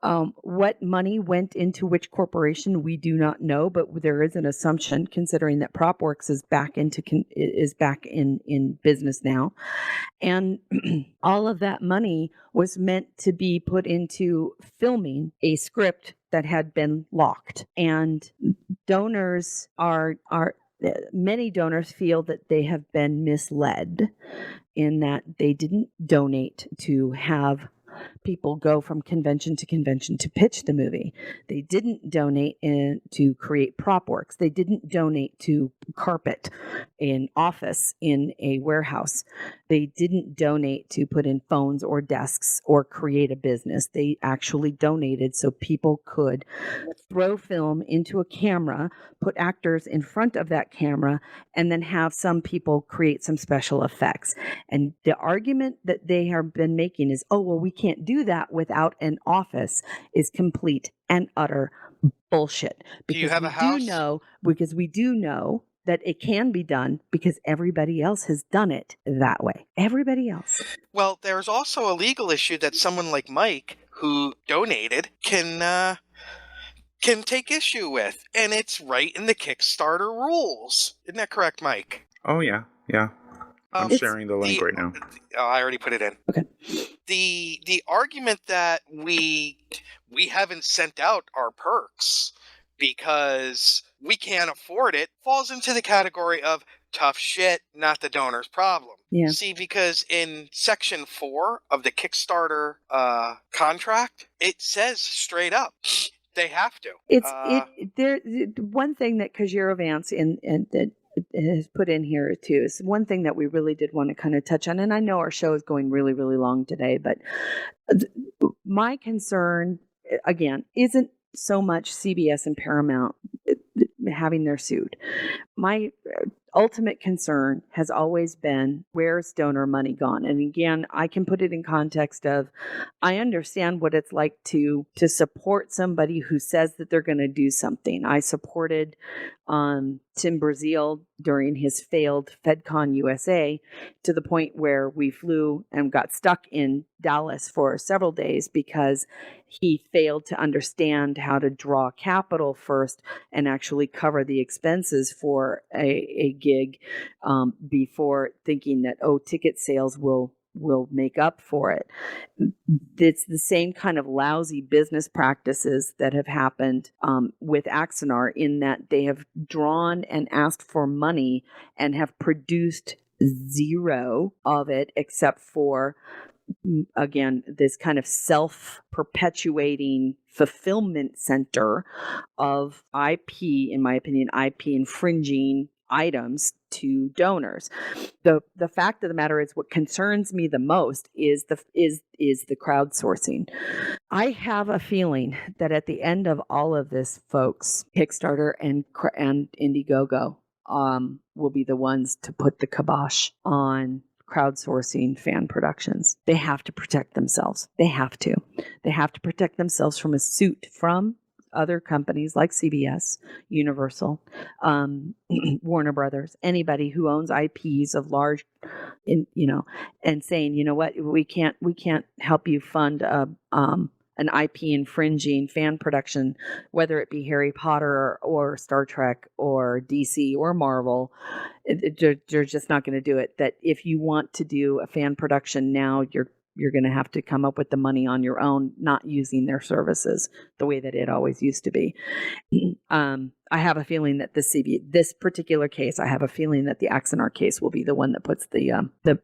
What money went into which corporation, we do not know, but there is an assumption, considering that PropWorks is back in business now, and all of that money was meant to be put into filming a script that had been locked. And donors many donors feel that they have been misled in that they didn't donate to have people go from convention to convention to pitch the movie. They didn't donate to create PropWorks. They didn't donate to carpet an office in a warehouse. They didn't donate to put in phones or desks or create a business. They actually donated so people could throw film into a camera, put actors in front of that camera, and then have some people create some special effects. And the argument that they have been making is, oh, well, we can't do that without an office, is complete and utter bullshit. Do you have a house? Because we do know that it can be done because everybody else has done it that way. Everybody else. Well, there's also a legal issue that someone like Mike, who donated, can take issue with, and it's right in the Kickstarter rules. Isn't that correct, Mike? Oh yeah. I'm sharing the link right now. Oh, I already put it in. Okay. The argument that we haven't sent out our perks because we can't afford it falls into the category of tough shit, not the donor's problem. Yeah. See, because in section 4 of the Kickstarter contract, it says straight up they have to. One thing that Kajiro Vance has put in here too is one thing that we really did want to kind of touch on, and I know our show is going really, really long today, but my concern again isn't so much CBS and Paramount having their sued. My ultimate concern has always been, where's donor money gone? And again, I can put it in context of, I understand what it's like to support somebody who says that they're going to do something. I supported Tim Brazil during his failed FedCon USA to the point where we flew and got stuck in Dallas for several days because he failed to understand how to draw capital first and actually cover the expenses for a gig before thinking that, ticket sales will make up for it. It's the same kind of lousy business practices that have happened with Axanar, in that they have drawn and asked for money and have produced zero of it, except for, again, this kind of self-perpetuating fulfillment center of IP, in my opinion, IP infringing items to donors. The fact of the matter is, what concerns me the most is the crowdsourcing. I have a feeling that at the end of all of this, folks, Kickstarter and Indiegogo will be the ones to put the kibosh on crowdsourcing fan productions. They have to protect themselves. They have to protect themselves from a suit from other companies like CBS, Universal, Warner Brothers, anybody who owns IPs of large, and saying, you know what, we can't help you fund an IP infringing fan production, whether it be Harry Potter or Star Trek or DC or Marvel. They're just not going to do it. That if you want to do a fan production now, you're going to have to come up with the money on your own, not using their services the way that it always used to be. I have a feeling that this particular case, I have a feeling that the Axanar case will be the one that puts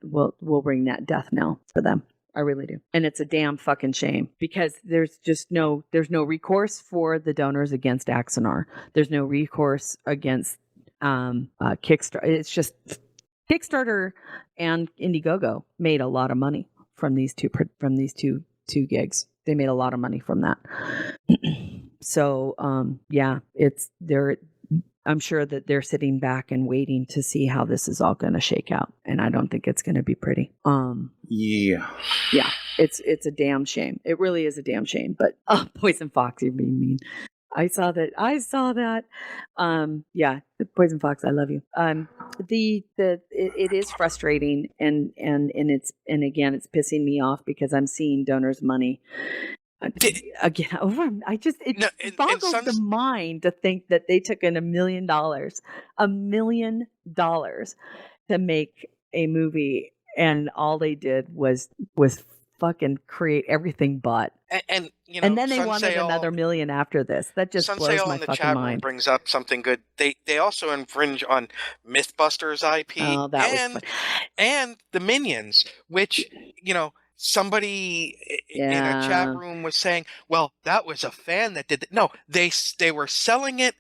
will ring that death knell for them. I really do. And it's a damn fucking shame, because there's no recourse for the donors against Axanar. There's no recourse against Kickstarter. It's just Kickstarter and Indiegogo made a lot of money from these two gigs. They made a lot of money from that. So I'm sure that they're sitting back and waiting to see how this is all going to shake out, and I don't think it's going to be pretty. Yeah, it's a damn shame. It really is a damn shame. But Poison Fox, you're being mean. I saw that. Poison Fox, I love you. It is frustrating, and again, it's pissing me off because I'm seeing donors' money. Again, it boggles the mind to think that they took in $1 million to make a movie, and all they did was fucking create everything but. And then they wanted another $1 million after this. That just blows my fucking mind. Brings up something good. They also infringe on MythBusters IP and the Minions, which somebody in a chat room was saying, well, that was a fan that did it. No, they were selling it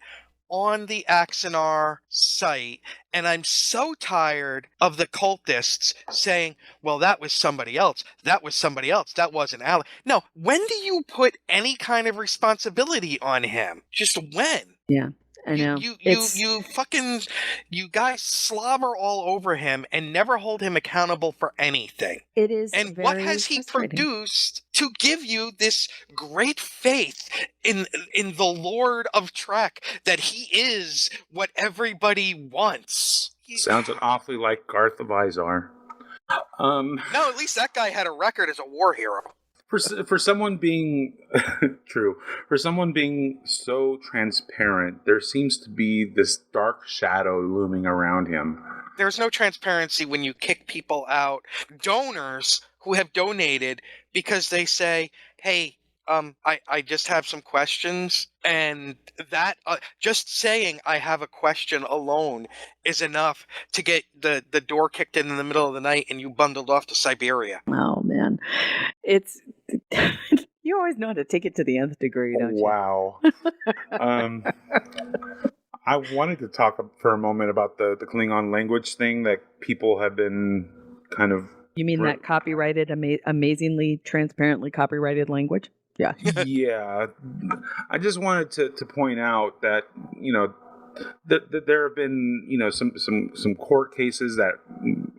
on the Axanar site, and I'm so tired of the cultists saying, well, that was somebody else. That was somebody else. That wasn't Alec. No, when do you put any kind of responsibility on him? Just when? Yeah. I know. You guys slobber all over him and never hold him accountable for anything. It is. And what has he produced to give you this great faith in the Lord of Trek that he is what everybody wants? Sounds awfully like Garth of Izar. No, at least that guy had a record as a war hero. For someone being true, for someone being so transparent, there seems to be this dark shadow looming around him. There's no transparency when you kick people out. Donors who have donated because they say, "Hey, I just have some questions," and that just saying I have a question alone is enough to get the door kicked in the middle of the night and you bundled off to Siberia. Oh man, it's you always know how to take it to the nth degree, don't you? Wow. I wanted to talk for a moment about the Klingon language thing that people have been kind of. You mean that copyrighted, amazingly transparently copyrighted language? Yeah. Yeah. I just wanted to point out that, that there have been, some court cases that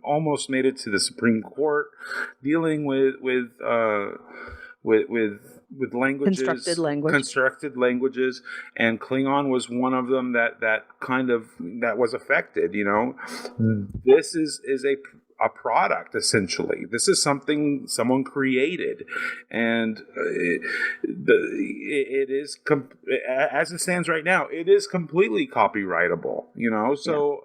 almost made it to the Supreme Court dealing with languages, constructed languages, and Klingon was one of them that was affected. This is a product, essentially. This is something someone created, and it is as it stands right now, it is completely copyrightable. So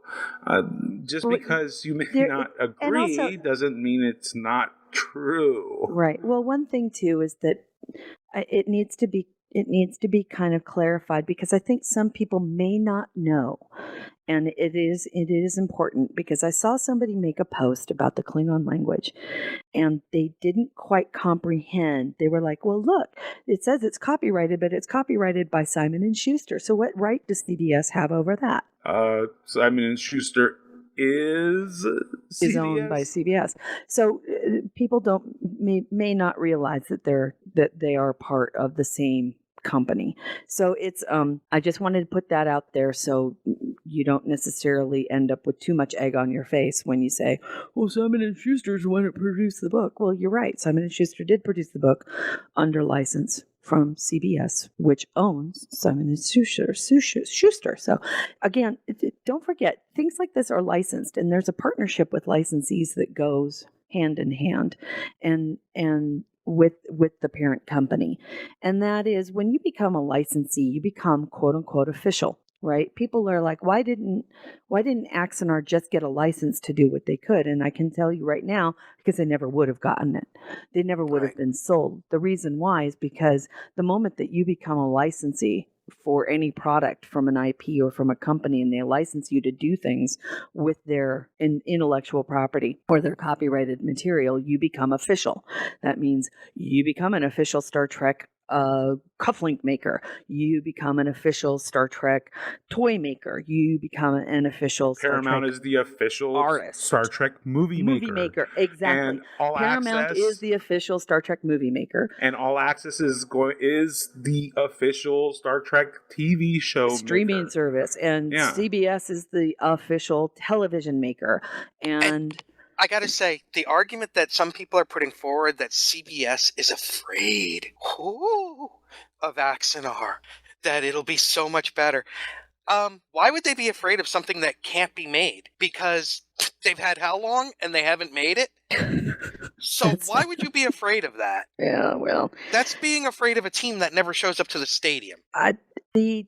just because you may not agree also, doesn't mean it's not true. Right. Well, one thing too is that it needs to be kind of clarified, because I think some people may not know. And it is important, because I saw somebody make a post about the Klingon language and they didn't quite comprehend. They were like, well, look, it says it's copyrighted, but it's copyrighted by Simon & Schuster. So what right does CBS have over that? Simon & Schuster is owned by CBS. So people may not realize that they are part of the same company. So it's I just wanted to put that out there so you don't necessarily end up with too much egg on your face when you say, well, Simon & Schuster's the one that produced the book. Well, you're right. Simon & Schuster did produce the book under license from CBS, which owns Simon & Schuster. So again, don't forget, things like this are licensed, and there's a partnership with licensees that goes hand in hand and with the parent company. And that is, when you become a licensee, you become quote unquote official, right? People are like, why didn't Axanar just get a license to do what they could? And I can tell you right now, because they never would have gotten it. They never would have been sold. The reason why is because the moment that you become a licensee for any product from an IP or from a company, and they license you to do things with their intellectual property or their copyrighted material, you become official. That means you become an official Star Trek cufflink maker. You become an official Star Trek toy maker. You become an official Paramount is the official artist. Star Trek movie maker. Exactly. And All Paramount Access is the official Star Trek movie maker. And All Access is the official Star Trek TV show streaming service. And CBS is the official television maker. And I gotta say, the argument that some people are putting forward that CBS is afraid of Axanar, that it'll be so much better. Why would they be afraid of something that can't be made? Because they've had how long and they haven't made it? So why would you be afraid of that? Yeah, well, that's being afraid of a team that never shows up to the stadium. The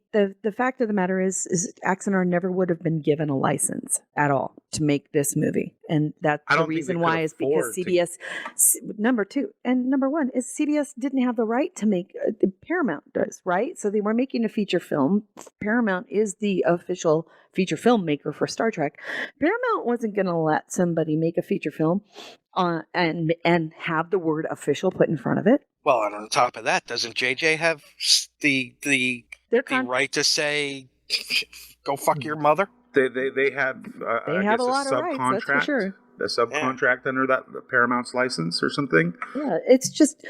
fact of the matter is Axanar never would have been given a license at all to make this movie, and that's the reason why is because CBS. Number two and number one is CBS didn't have the right to make. Paramount does, right? So they were making a feature film. Paramount is the official feature film maker for Star Trek. Paramount wasn't going to let somebody make a feature film and have the word official put in front of it. Well, and on top of that, doesn't JJ have the right to say Go fuck your mother. They have They I have guess a lot of rights, that's for sure. A subcontract under that the Paramount's license or something. Yeah, it just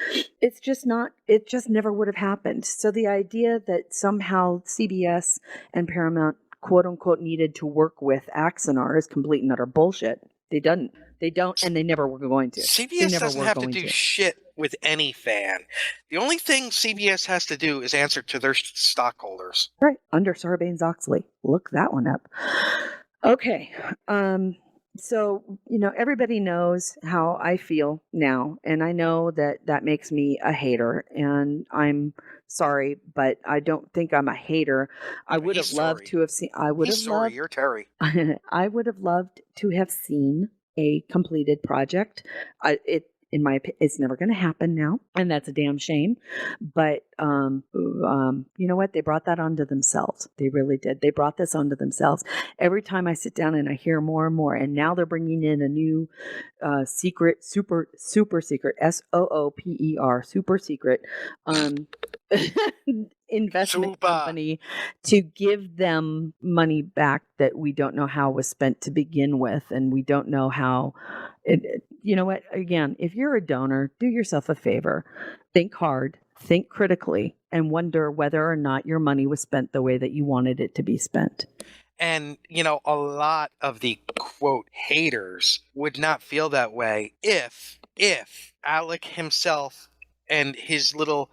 never would have happened. So the idea that somehow CBS and Paramount quote unquote needed to work with Axanar is complete and utter bullshit. They don't, and they never were going to. CBS doesn't have to do shit with any fan. The only thing CBS has to do is answer to their stockholders. Right, under Sarbanes-Oxley. Look that one up. Okay. So, everybody knows how I feel now, and I know that makes me a hater, and I'm sorry, but I don't think I'm a hater. I would have loved to have seen. You're Terry. I would have loved to have seen a completed project. In my opinion, it's never going to happen now, and that's a damn shame. But you know what? They brought that onto themselves. They really did. They brought this onto themselves. Every time I sit down and I hear more and more, and now they're bringing in a new secret, super secret, SOOPER, super secret investment company to give them money back that we don't know how was spent to begin with, and we don't know how. You know what? Again, if you're a donor, do yourself a favor. Think hard, think critically, and wonder whether or not your money was spent the way that you wanted it to be spent. And, a lot of the, quote, haters would not feel that way if Alec himself and his little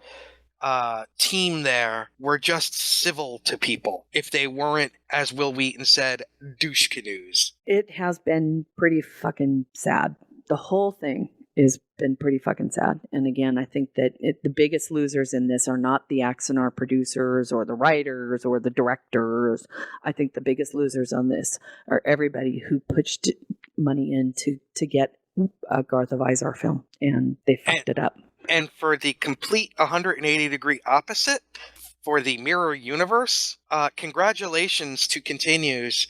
team there were just civil to people. If they weren't, as Will Wheaton said, douche canoes. It has been pretty fucking sad. The whole thing has been pretty fucking sad. And again, I think that the biggest losers in this are not the Axanar producers or the writers or the directors. I think the biggest losers on this are everybody who pushed money in to get a Garth of Izar film, and they fucked it up. And for the complete 180-degree opposite, for the Mirror Universe, congratulations to Continues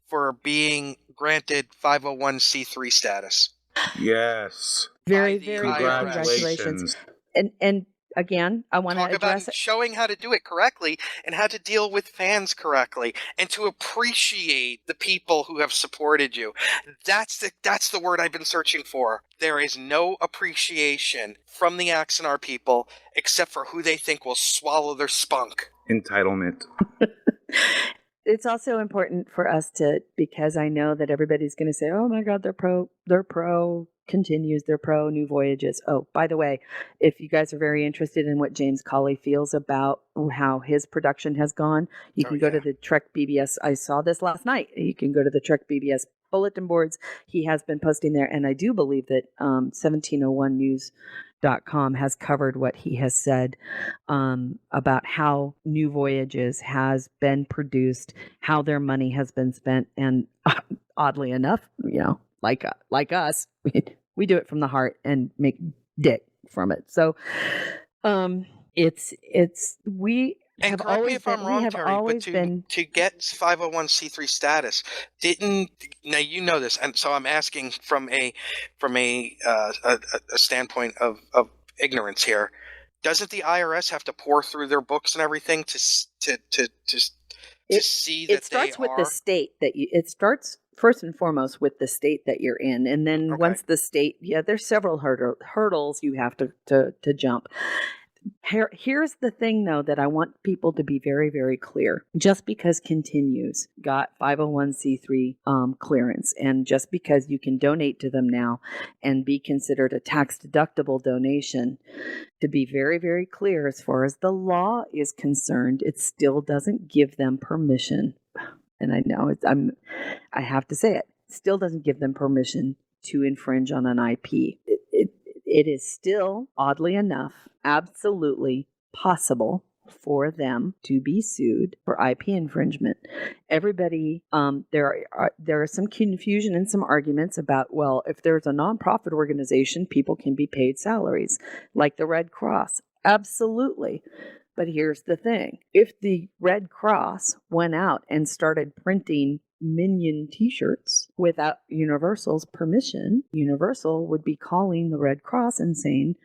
for being granted 501c3 status. Yes. Very, very congratulations. And again, I want to address about showing how to do it correctly and how to deal with fans correctly and to appreciate the people who have supported you. That's the word I've been searching for. There is no appreciation from the Axanar people except for who they think will swallow their spunk. Entitlement. It's also important for us because I know that everybody's going to say, oh my God, they're pro Continues, they're pro New Voyages. Oh, by the way, if you guys are very interested in what James Cawley feels about how his production has gone, you can go to the Trek BBS. I saw this last night. You can go to the Trek BBS bulletin boards. He has been posting there, and I do believe that 1701news.com has covered what he has said about how New Voyages has been produced, how their money has been spent, and oddly enough, like us, we do it from the heart and make dick from it. So we and have correct always me if I'm wrong, Terry, but to get 501c3 status, now you know this, and so I'm asking from a standpoint of ignorance here. Doesn't the IRS have to pour through their books and everything to see that it starts with the state that it starts first and foremost with the state that you're in, and then once the state, there's several hurdles you have to jump. Here's the thing, though, that I want people to be very, very clear. Just because Continues got 501c3 clearance, and just because you can donate to them now and be considered a tax-deductible donation, to be very, very clear, as far as the law is concerned, it still doesn't give them permission. And I know I have to say it. Still doesn't give them permission to infringe on an IP. It is still, oddly enough, absolutely possible for them to be sued for IP infringement. Everybody, there are some confusion and some arguments about, well, if there's a nonprofit organization, people can be paid salaries, like the Red Cross. Absolutely. But here's the thing. If the Red Cross went out and started printing Minion t-shirts without Universal's permission, Universal would be calling the Red Cross and saying,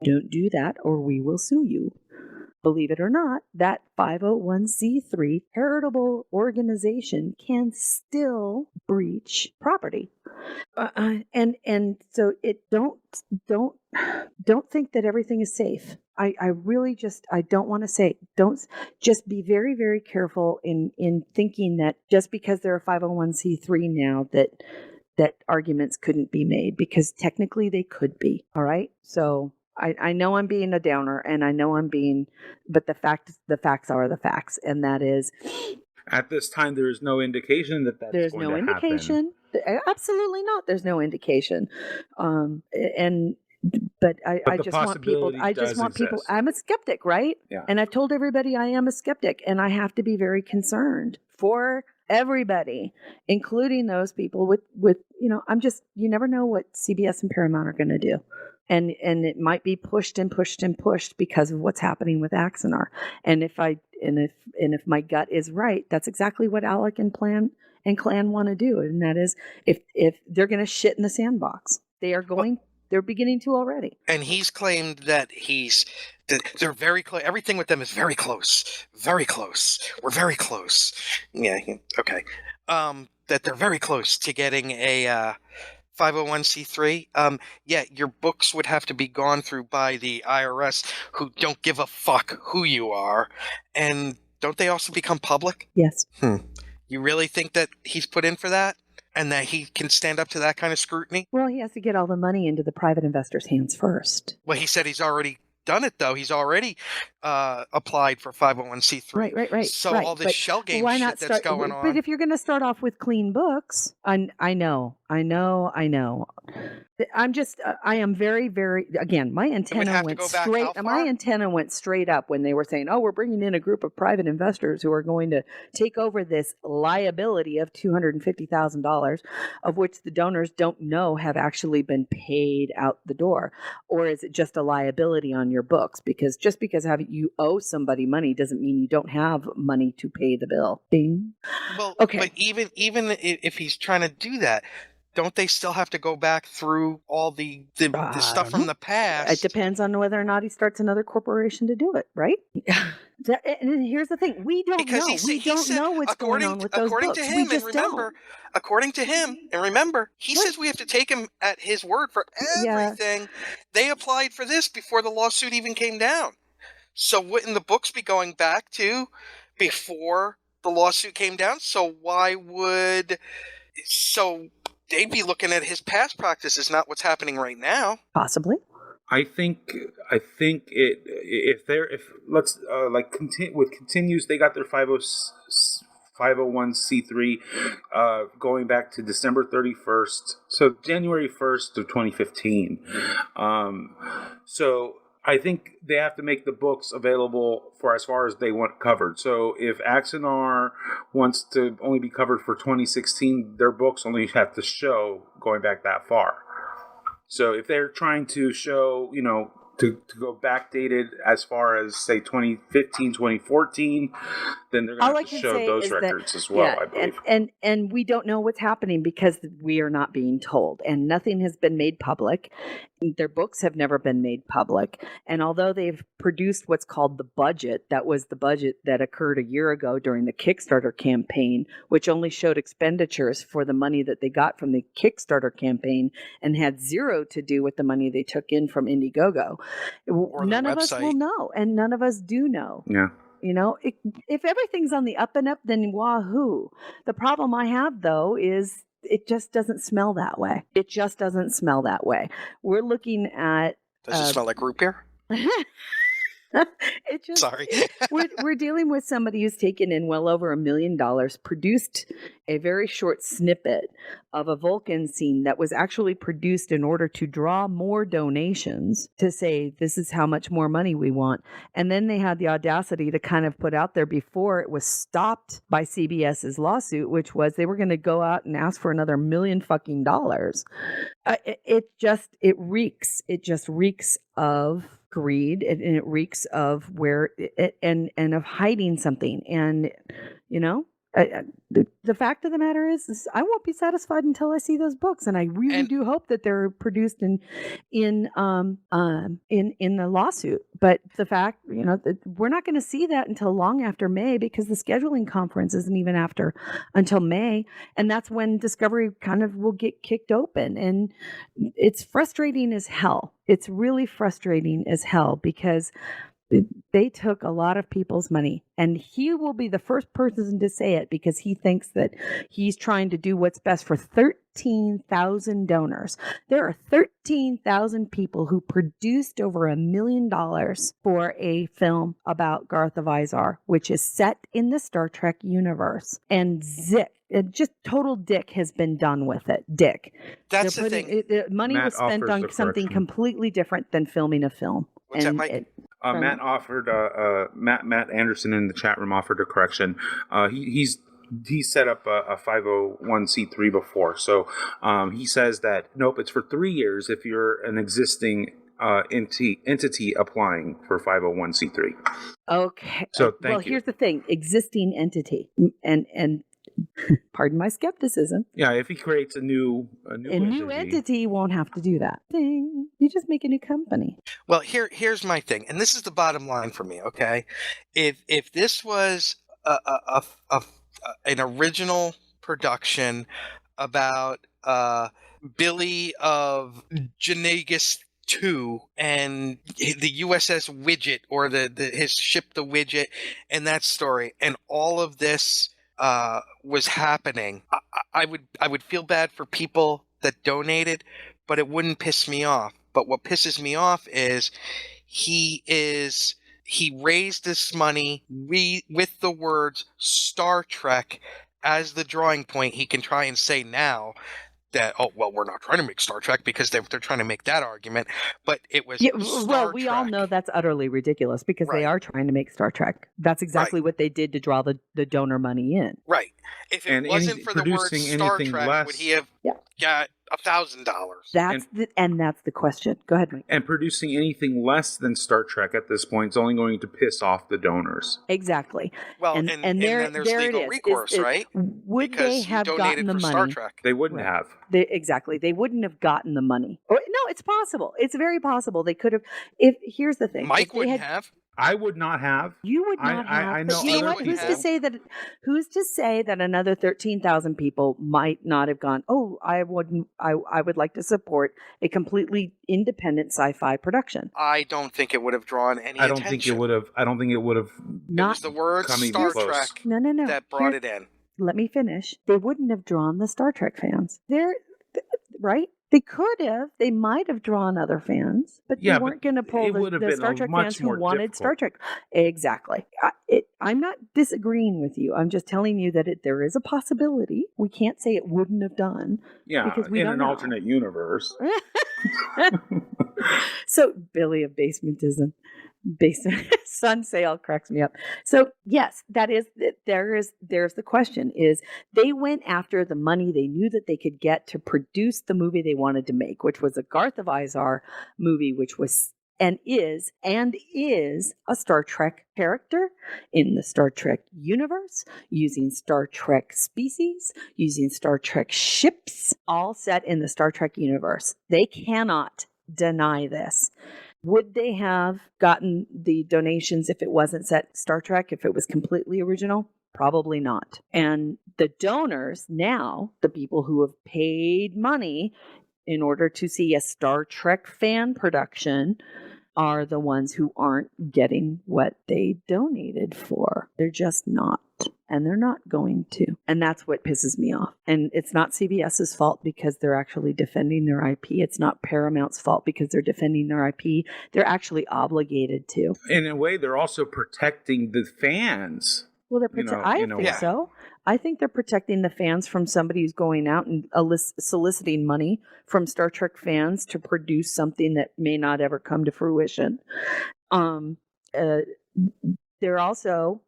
don't do that or we will sue you. believe it or not, that 501c3 charitable organization can still breach property. And so don't think that everything is safe. I really just, I don't want to say, don't, just be very, very careful in thinking that just because they're a 501c3 now that arguments couldn't be made, because technically they could be. All right. So I know I'm being a downer, and I know but the facts are the facts. And that is, at this time, there is no indication that that's there's going no to indication. Absolutely not. There's no indication. But I the just want people. possibility I just does want people. exist. I'm a skeptic, right? Yeah. And I've told everybody I am a skeptic, and I have to be very concerned for everybody, including those people with you never know what CBS and Paramount are going to do. And it might be pushed and pushed and pushed because of what's happening with Axanar. And if my gut is right, that's exactly what Alec and Clan want to do. And that is, if they're going to shit in the sandbox, they're beginning to already. And he's claimed that they're very close. Everything with them is very close. Very close. We're very close. Yeah. Okay. That they're very close to getting a 501c3. Yeah, your books would have to be gone through by the IRS, who don't give a fuck who you are. And don't they also become public? Yes. You really think that he's put in for that? And that he can stand up to that kind of scrutiny? Well, he has to get all the money into the private investors' hands first. Well, he said he's already done it, though. He's already applied for 501c3. Right. So right. all this shell game why shit not that's going on. But if you're going to start off with clean books, I know. I am very, very, again, my antenna went straight. My antenna went straight up when they were saying, "Oh, we're bringing in a group of private investors who are going to take over this liability of $250,000, of which the donors don't know have actually been paid out the door, or is it just a liability on your books? Because just because you owe somebody money doesn't mean you don't have money to pay the bill." Ding. Well, okay. But even if he's trying to do that, don't they still have to go back through all the stuff from the past? It depends on whether or not he starts another corporation to do it, right? And here's the thing: we don't know. We don't know what's going on with those books. According to him, and remember, he says we have to take him at his word for everything. Yeah. They applied for this before the lawsuit even came down. So wouldn't the books be going back to before the lawsuit came down? So they'd be looking at his past practices, not what's happening right now. Possibly. I think continues, they got their 501c3 going back to December 31st, so January 1st of 2015. So I think they have to make the books available for as far as they want covered. So if Axanar wants to only be covered for 2016, their books only have to show going back that far. So if they're trying to show, to go backdated as far as, say, 2015, 2014, then they're going to have to show those records as well, I believe. And we don't know what's happening because we are not being told, and nothing has been made public. Their books have never been made public. And although they've produced what's called the budget, that was the budget that occurred a year ago during the Kickstarter campaign, which only showed expenditures for the money that they got from the Kickstarter campaign and had zero to do with the money they took in from Indiegogo. None of us will know, and none of us do know. Yeah. If everything's on the up and up, then wahoo. The problem I have, though, is it just doesn't smell that way. It just doesn't smell that way. We're looking at... Does it smell like root beer? Sorry. we're dealing with somebody who's taken in well over $1 million, produced a very short snippet of a Vulcan scene that was actually produced in order to draw more donations, to say this is how much more money we want. And then they had the audacity to kind of put out there before it was stopped by CBS's lawsuit, which was they were going to go out and ask for another $1 million fucking dollars. It just reeks of greed, and it reeks of and of hiding something. And The fact of the matter is I won't be satisfied until I see those books, and I really do hope that they're produced in the lawsuit. But the fact, that we're not going to see that until long after May, because the scheduling conference isn't even until May, and that's when Discovery kind of will get kicked open, and it's frustrating as hell. It's really frustrating as hell because they took a lot of people's money, and he will be the first person to say it because he thinks that he's trying to do what's best for 13,000 donors. There are 13,000 people who produced over $1 million for a film about Garth of Izar, which is set in the Star Trek universe. And just total dick has been done with it. Dick. That's the thing. Money was spent on something completely different than filming a film. What's that, Mike? Matt offered Matt Anderson in the chat room offered a correction. He's set up a 501c3 before, so he says that nope, it's for 3 years if you're an existing entity applying for 501c3. Okay. So thank you. Here's the thing: existing entity, and pardon my skepticism. Yeah, if he creates a new entity won't have to do that. Ding. You just make a new company. Well, here's my thing, and this is the bottom line for me. Okay, if this was an original production about Billy of Genegas 2 and the USS Widget, or his ship the Widget, and that story, and all of this was happening, I would feel bad for people that donated, but it wouldn't piss me off. But what pisses me off is he raised this money with the words Star Trek as the drawing point. He can try and say now that, oh, well, we're not trying to make Star Trek, because they're trying to make that argument, but it was Star we Trek. all know that's utterly ridiculous, because they are trying to make Star Trek. That's exactly what they did to draw the donor money in. Right. If it wasn't for the word Star Trek, would he have got $1,000? That's the question. Go ahead, Mike. And producing anything less than Star Trek at this point is only going to piss off the donors. Exactly. Well, and then there's legal recourse, right? Would they have gotten the money? Star Trek. They wouldn't have. They wouldn't have gotten the money. No, it's possible. It's very possible they could have. Here's the thing. Mike wouldn't have. I would not have. You would not have. I know. But you know what? Who's to say that another 13,000 people might not have gone, oh, I would like to support a completely independent sci-fi production. I don't think it would have drawn any attention. I don't think it would have. It was the word Star Trek that brought it in. Let me finish. They wouldn't have drawn the Star Trek fans. Right? They could have. They might have drawn other fans, but they weren't going to pull the Star Trek fans who wanted Star Trek. Exactly. I'm not disagreeing with you. I'm just telling you that there is a possibility. We can't say it wouldn't have done. Yeah, because we don't know. Alternate universe. So Billy of Basementism. Sun Sale cracks me up. So yes, there's the question is they went after the money they knew that they could get to produce the movie they wanted to make, which was a Garth of Izar movie, which was and is a Star Trek character in the Star Trek universe, using Star Trek species, using Star Trek ships, all set in the Star Trek universe. They cannot deny this. Would they have gotten the donations if it wasn't set Star Trek, if it was completely original? Probably not. And the donors now, the people who have paid money in order to see a Star Trek fan production, are the ones who aren't getting what they donated for. They're just not. And they're not going to. And that's what pisses me off. And it's not CBS's fault because they're actually defending their IP. It's not Paramount's fault because they're defending their IP. They're actually obligated to. In a way, they're also protecting the fans. Well, I think so. I think they're protecting the fans from somebody who's going out and soliciting money from Star Trek fans to produce something that may not ever come to fruition. They're also,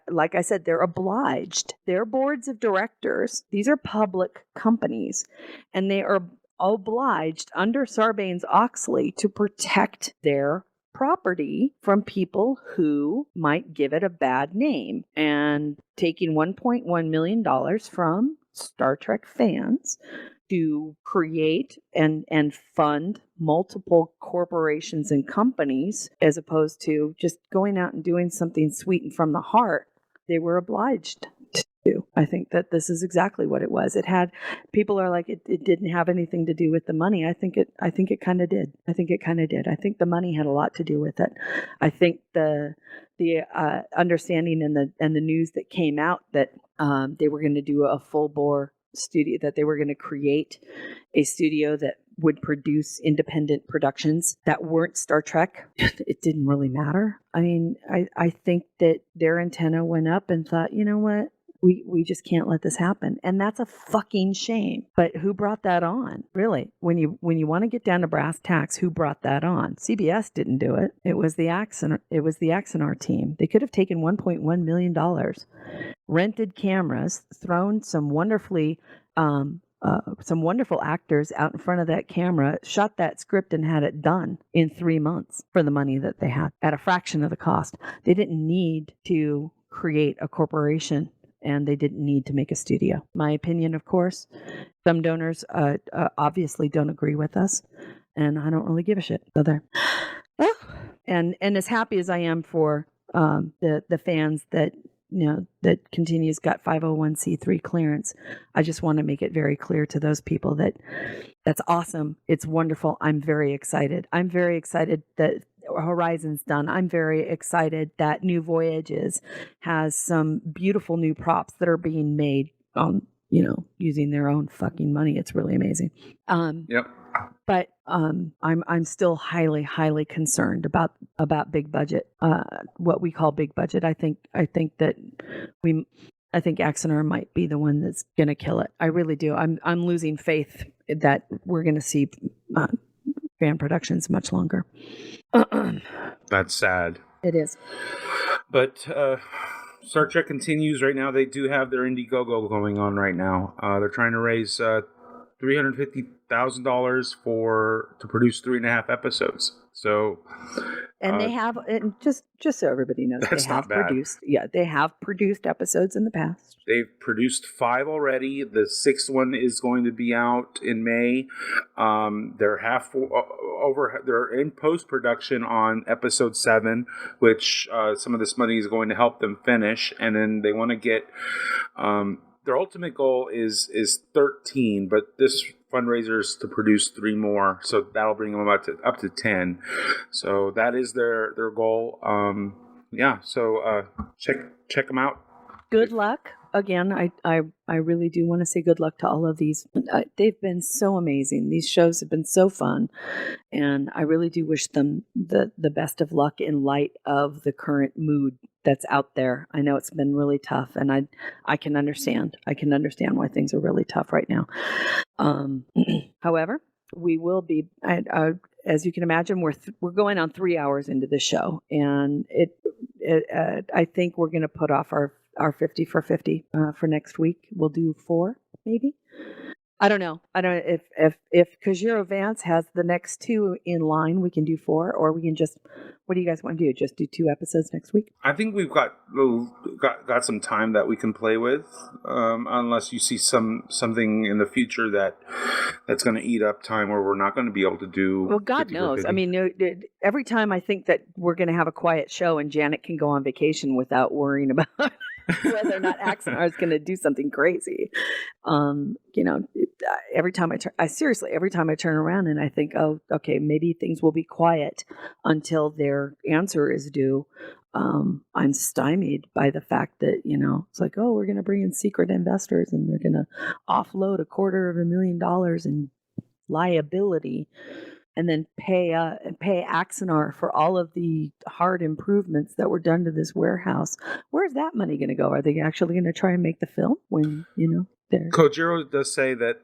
like I said, they're obliged. Their boards of directors, these are public companies, and they are obliged under Sarbanes-Oxley to protect their property from people who might give it a bad name, and taking $1.1 million from Star Trek fans to create and fund multiple corporations and companies, as opposed to just going out and doing something sweet and from the heart. They were obliged to do. I think that this is exactly what it was. It had, people are like, it didn't have anything to do with the money. I think it kind of did. I think the money had a lot to do with it. I think the understanding and the news that came out that they were going to do a full bore studio, that they were going to create a studio that would produce independent productions that weren't Star Trek. It didn't really matter. I mean, I think that their antenna went up and thought, you know what? We just can't let this happen. And that's a fucking shame. But who brought that on? Really? When you want to get down to brass tacks, who brought that on? CBS didn't do it. It was the Axanar team. They could have taken $1.1 million, rented cameras, thrown some wonderful actors out in front of that camera, shot that script, and had it done in 3 months for the money that they had at a fraction of the cost. They didn't need to create a corporation, and they didn't need to make a studio. My opinion, of course. Some donors obviously don't agree with us, and I don't really give a shit. So there. Oh. And as happy as I am for the fans that that Continue's got 501c3 clearance, I just want to make it very clear to those people that that's awesome. It's wonderful. I'm very excited. I'm very excited that Horizon's done. I'm very excited that New Voyages has some beautiful new props that are being made using their own fucking money. It's really amazing. Yep. But I'm still highly, highly concerned about big budget, what we call big budget. I think that I think Axanar might be the one that's going to kill it. I really do. I'm losing faith that we're going to see fan productions much longer. That's sad. It is. But Star Trek continues right now. They do have their Indiegogo going on right now. They're trying to raise $350,000 to produce 3.5 episodes. So, and they have, and just so everybody knows, that's they have not bad. They have produced episodes in the past. They've produced 5 already. The 6th one is going to be out in May. They're they're in post-production on episode 7, which some of this money is going to help them finish. And then they want to get, their ultimate goal is 13, but this fundraiser is to produce 3 more. So that'll bring them up to 10. So that is their goal. So check them out. Good luck. Again, I really do want to say good luck to all of these. They've been so amazing. These shows have been so fun, and I really do wish them the best of luck in light of the current mood that's out there. I know it's been really tough, and I can understand. I can understand why things are really tough right now. However, we will be. As you can imagine, we're going on 3 hours into the show, and I think we're going to put off our 50 for 50 for next week. We'll do 4, maybe. I don't know. I don't know if Kajiro Vance has the next 2 in line, we can do 4, or we can just. What do you guys want to do? Just do 2 episodes next week? I think we've got some time that we can play with, unless you see something in the future that's going to eat up time where we're not going to be able to do. Well, God knows. I mean, every time I think that we're going to have a quiet show and Janet can go on vacation without worrying about whether or not Axanar is going to do something crazy. Every time every time I turn around and I think, oh, okay, maybe things will be quiet until their answer is due. I'm stymied by the fact that, it's like, oh, we're going to bring in secret investors and they're going to offload $250,000 in liability and then pay Axanar for all of the hard improvements that were done to this warehouse. Where's that money going to go? Are they actually going to try and make the film when, they're... Kojiro does say that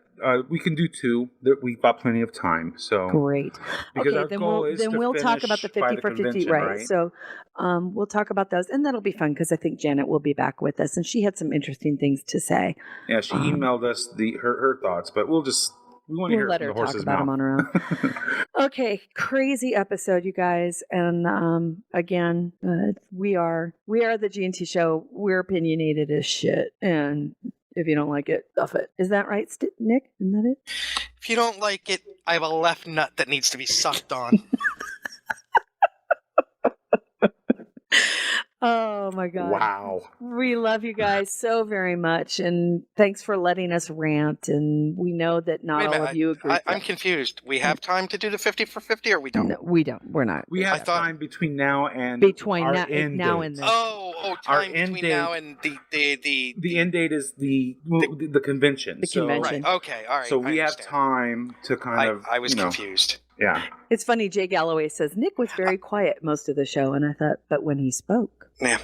we can do 2. That we've got plenty of time. So great. Because okay, our then goal is we'll to talk about the 50 for 50, right? So we'll talk about those, and that'll be fun because I think Janet will be back with us, and she had some interesting things to say. Yeah, she emailed us her thoughts, but we'll just We want to We'll hear let it her from the talk horse's about him mouth. on her own. Okay, crazy episode, you guys. And again, we are the G&T show. We're opinionated as shit. And if you don't like it, stuff it. Is that right, Nick? Isn't that it? If you don't like it, I have a left nut that needs to be sucked on. Oh my God. Wow. We love you guys so very much. And thanks for letting us rant. And we know that not Wait a all minute, of you agree. I'm confused. We have time to do the 50 for 50, or we don't? No, we don't. We're not. We have time between now and Between our now, end now date. and then. Oh, Our time end between now and The end date is the convention. The convention. Right. Okay. All right. So I we have understand. time to kind of. I was you know, confused. Yeah. It's funny, Jay Galloway says Nick was very quiet most of the show, and I thought, but when he spoke. Yeah.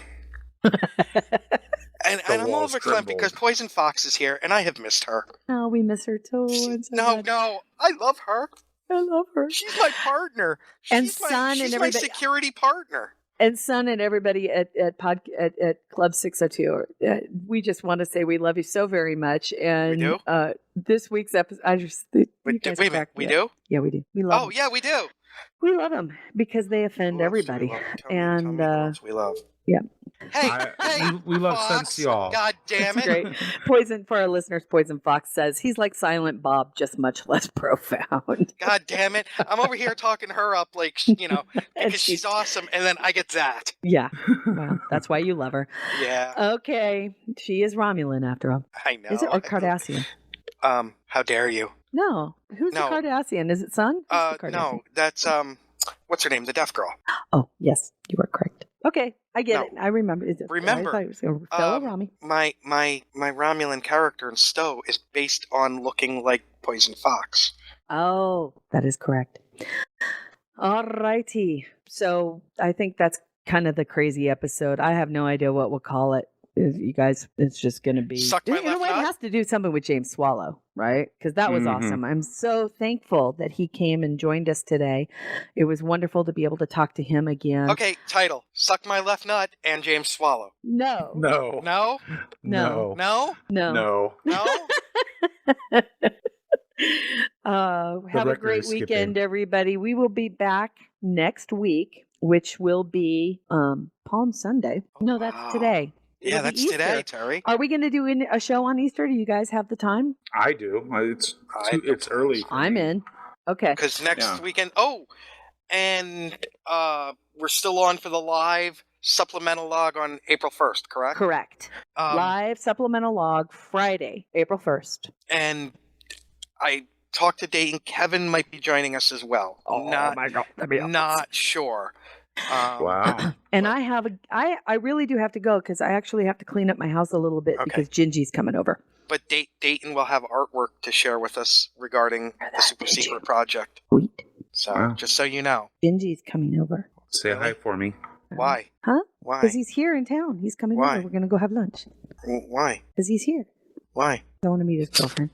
And I'm walls overclamped trembled. because Poison Fox is here, and I have missed her. Oh, we miss her too. and so No, much. I love her. I love her. She's my partner. And She's my, Son she's and my everybody- security partner. And Son and everybody at Club 602. We just want to say we love you so very much. And do? This week's episode, I just you Wait guys a minute. crack We me up. do? Yeah, we do. We love. Oh, them. yeah, we do. We love them because they offend Who else do we everybody. love? Tell And me who else we love. yeah. Hey, we love Fox. Sensial. God damn It's it. great. Poison for our listeners. Poison Fox says he's like Silent Bob, just much less profound. God damn it. I'm over here talking her up like, because And she's awesome, and then I get that. Yeah. Well, that's why you love her. Yeah, Okay. She is Romulan after all. I know. Is it or Cardassian? How dare you? No. Who's No. the Cardassian? Is it Son? Who's the No, Cardassian? that's, what's her name? The deaf girl. Oh, yes, you are correct. Okay, I get No. it. I remember. Remember. I thought it was fellow Rami. My Romulan character in Stowe is based on looking like Poison Fox. Oh, that is correct. All righty. So I think that's kind of the crazy episode. I have no idea what we'll call it. You guys, it's just going to be. Suck my You know left what? It nut? has to do something with James Swallow, right? Because that was Mhm. awesome. I'm so thankful that he came and joined us today. It was wonderful to be able to talk to him again. Okay, title. Suck My Left Nut and James Swallow. No. No. No? No. No? No. No. No? Have a record great is skipping. weekend, everybody. We will be back next week, which will be Palm Sunday. No, that's Wow. today. Yeah, It'll be that's today, Easter. Terry. Are we going to do a show on Easter? Do you guys have the time? I do. It's I it's early. for I'm me. in. Okay. Because next Yeah. weekend. Oh, and we're still on for the live supplemental log on April 1st, correct? Correct. Live supplemental log Friday, April 1st. And I talked to Dayton. Kevin might be joining us as well. my God. That'd be awesome. Not sure. Wow. And I really do have to go because I actually have to clean up my house a little bit Okay. because Gingy's coming over. But Dayton will have artwork to share with us regarding the super Did you? secret project. Sweet. So Wow. just so you know. Gingy's coming over. Say hi for me. Why? Huh? Why? Because he's here in town. He's coming Why? over. We're going to go have lunch. Why? Because he's here. Why? I want to meet his girlfriend.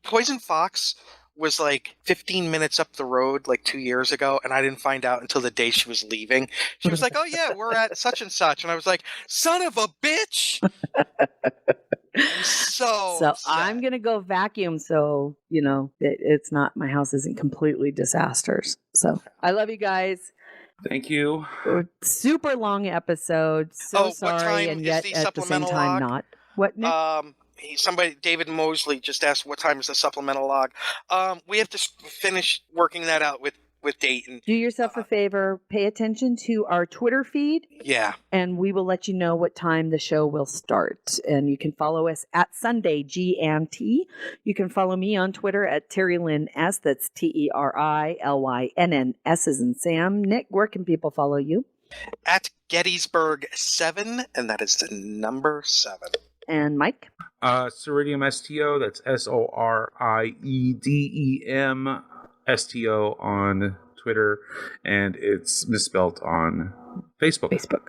Poison Fox was like 15 minutes up the road like 2 years ago, and I didn't find out until the day she was leaving. She was like, "Oh yeah, we're at such and such," and I was like, "Son of a bitch!" I'm so So upset. I'm going to go vacuum so, it's not, my house isn't completely disasters. So I love you guys. Thank you. Super long episode. So Oh, what sorry. time And is yet the at the same supplemental time, log? not. What, Nick? David Mosley just asked what time is the supplemental log. We have to finish working that out with Dayton. Do yourself a favor. Pay attention to our Twitter feed. Yeah. And we will let you know what time the show will start. And you can follow us at Sunday GNT. You can follow me on Twitter at Terry Lynn S. That's TerryLynnS as in Sam. Nick, where can people follow you? At Gettysburg 7, and that is the number 7. And Mike? Ceridium STO. That's SORIEDEM STO on Twitter, and it's misspelled on Facebook.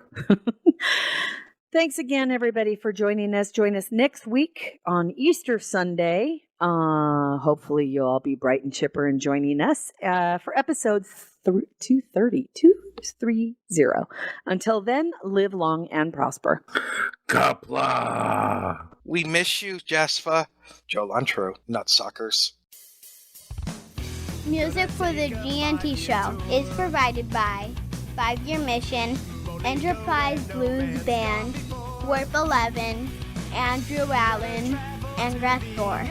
Thanks again, everybody, for joining us. Join us next week on Easter Sunday. Hopefully, you'll all be bright and chipper and joining us for episode 230. Until then, live long and prosper. Kapla. We miss you, Jasfa. Joe Luntrue, nutsuckers. Music for the GNT show is provided by 5-Year Mission, Enterprise Blues Band, Warp 11, Andrew Allen, and Rathor.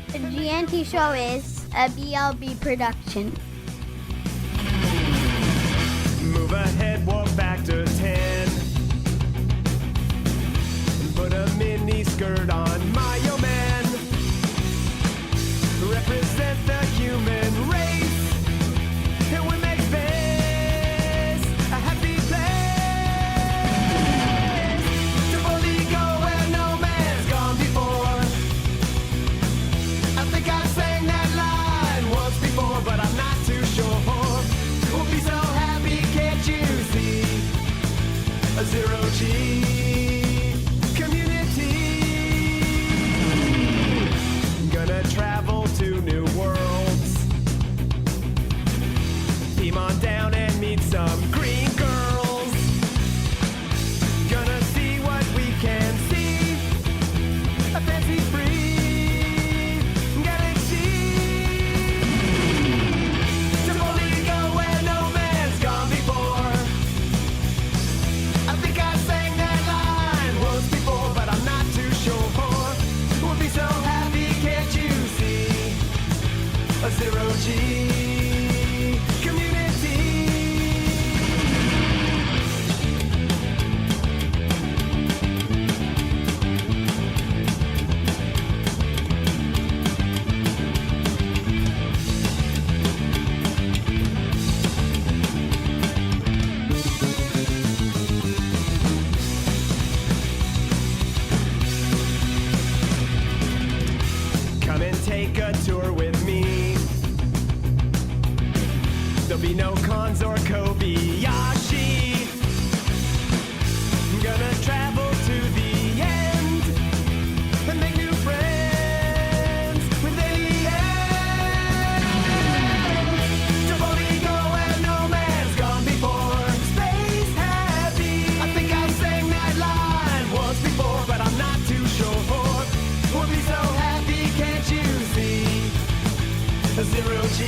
The GNT show is a BLB production. Move ahead, walk back to 10. Put a mini skirt on Mayo Man. Represent the human race. And we make space a happy place. To boldly go where no man's gone before. I think I've sang that line once before, but I'm not too sure. We'll be so happy, can't you see? A zero-G community. Gonna travel to new worlds. Beam on down and meet some green girls. Gonna see what we can see. A fancy-free galaxy. To boldly go where no man's gone before. I think I sang that line once before, but I'm not too sure. We'll be so happy, can't you see? A zero-G community. Come and take a tour with me. There'll be no cons or Kobayashi. Gonna travel to the end and make new friends with aliens. To boldly go where no man's gone before. Space happy. I think I sang that line once before, but I'm not too sure. We'll be so happy, can't you see? A zero-G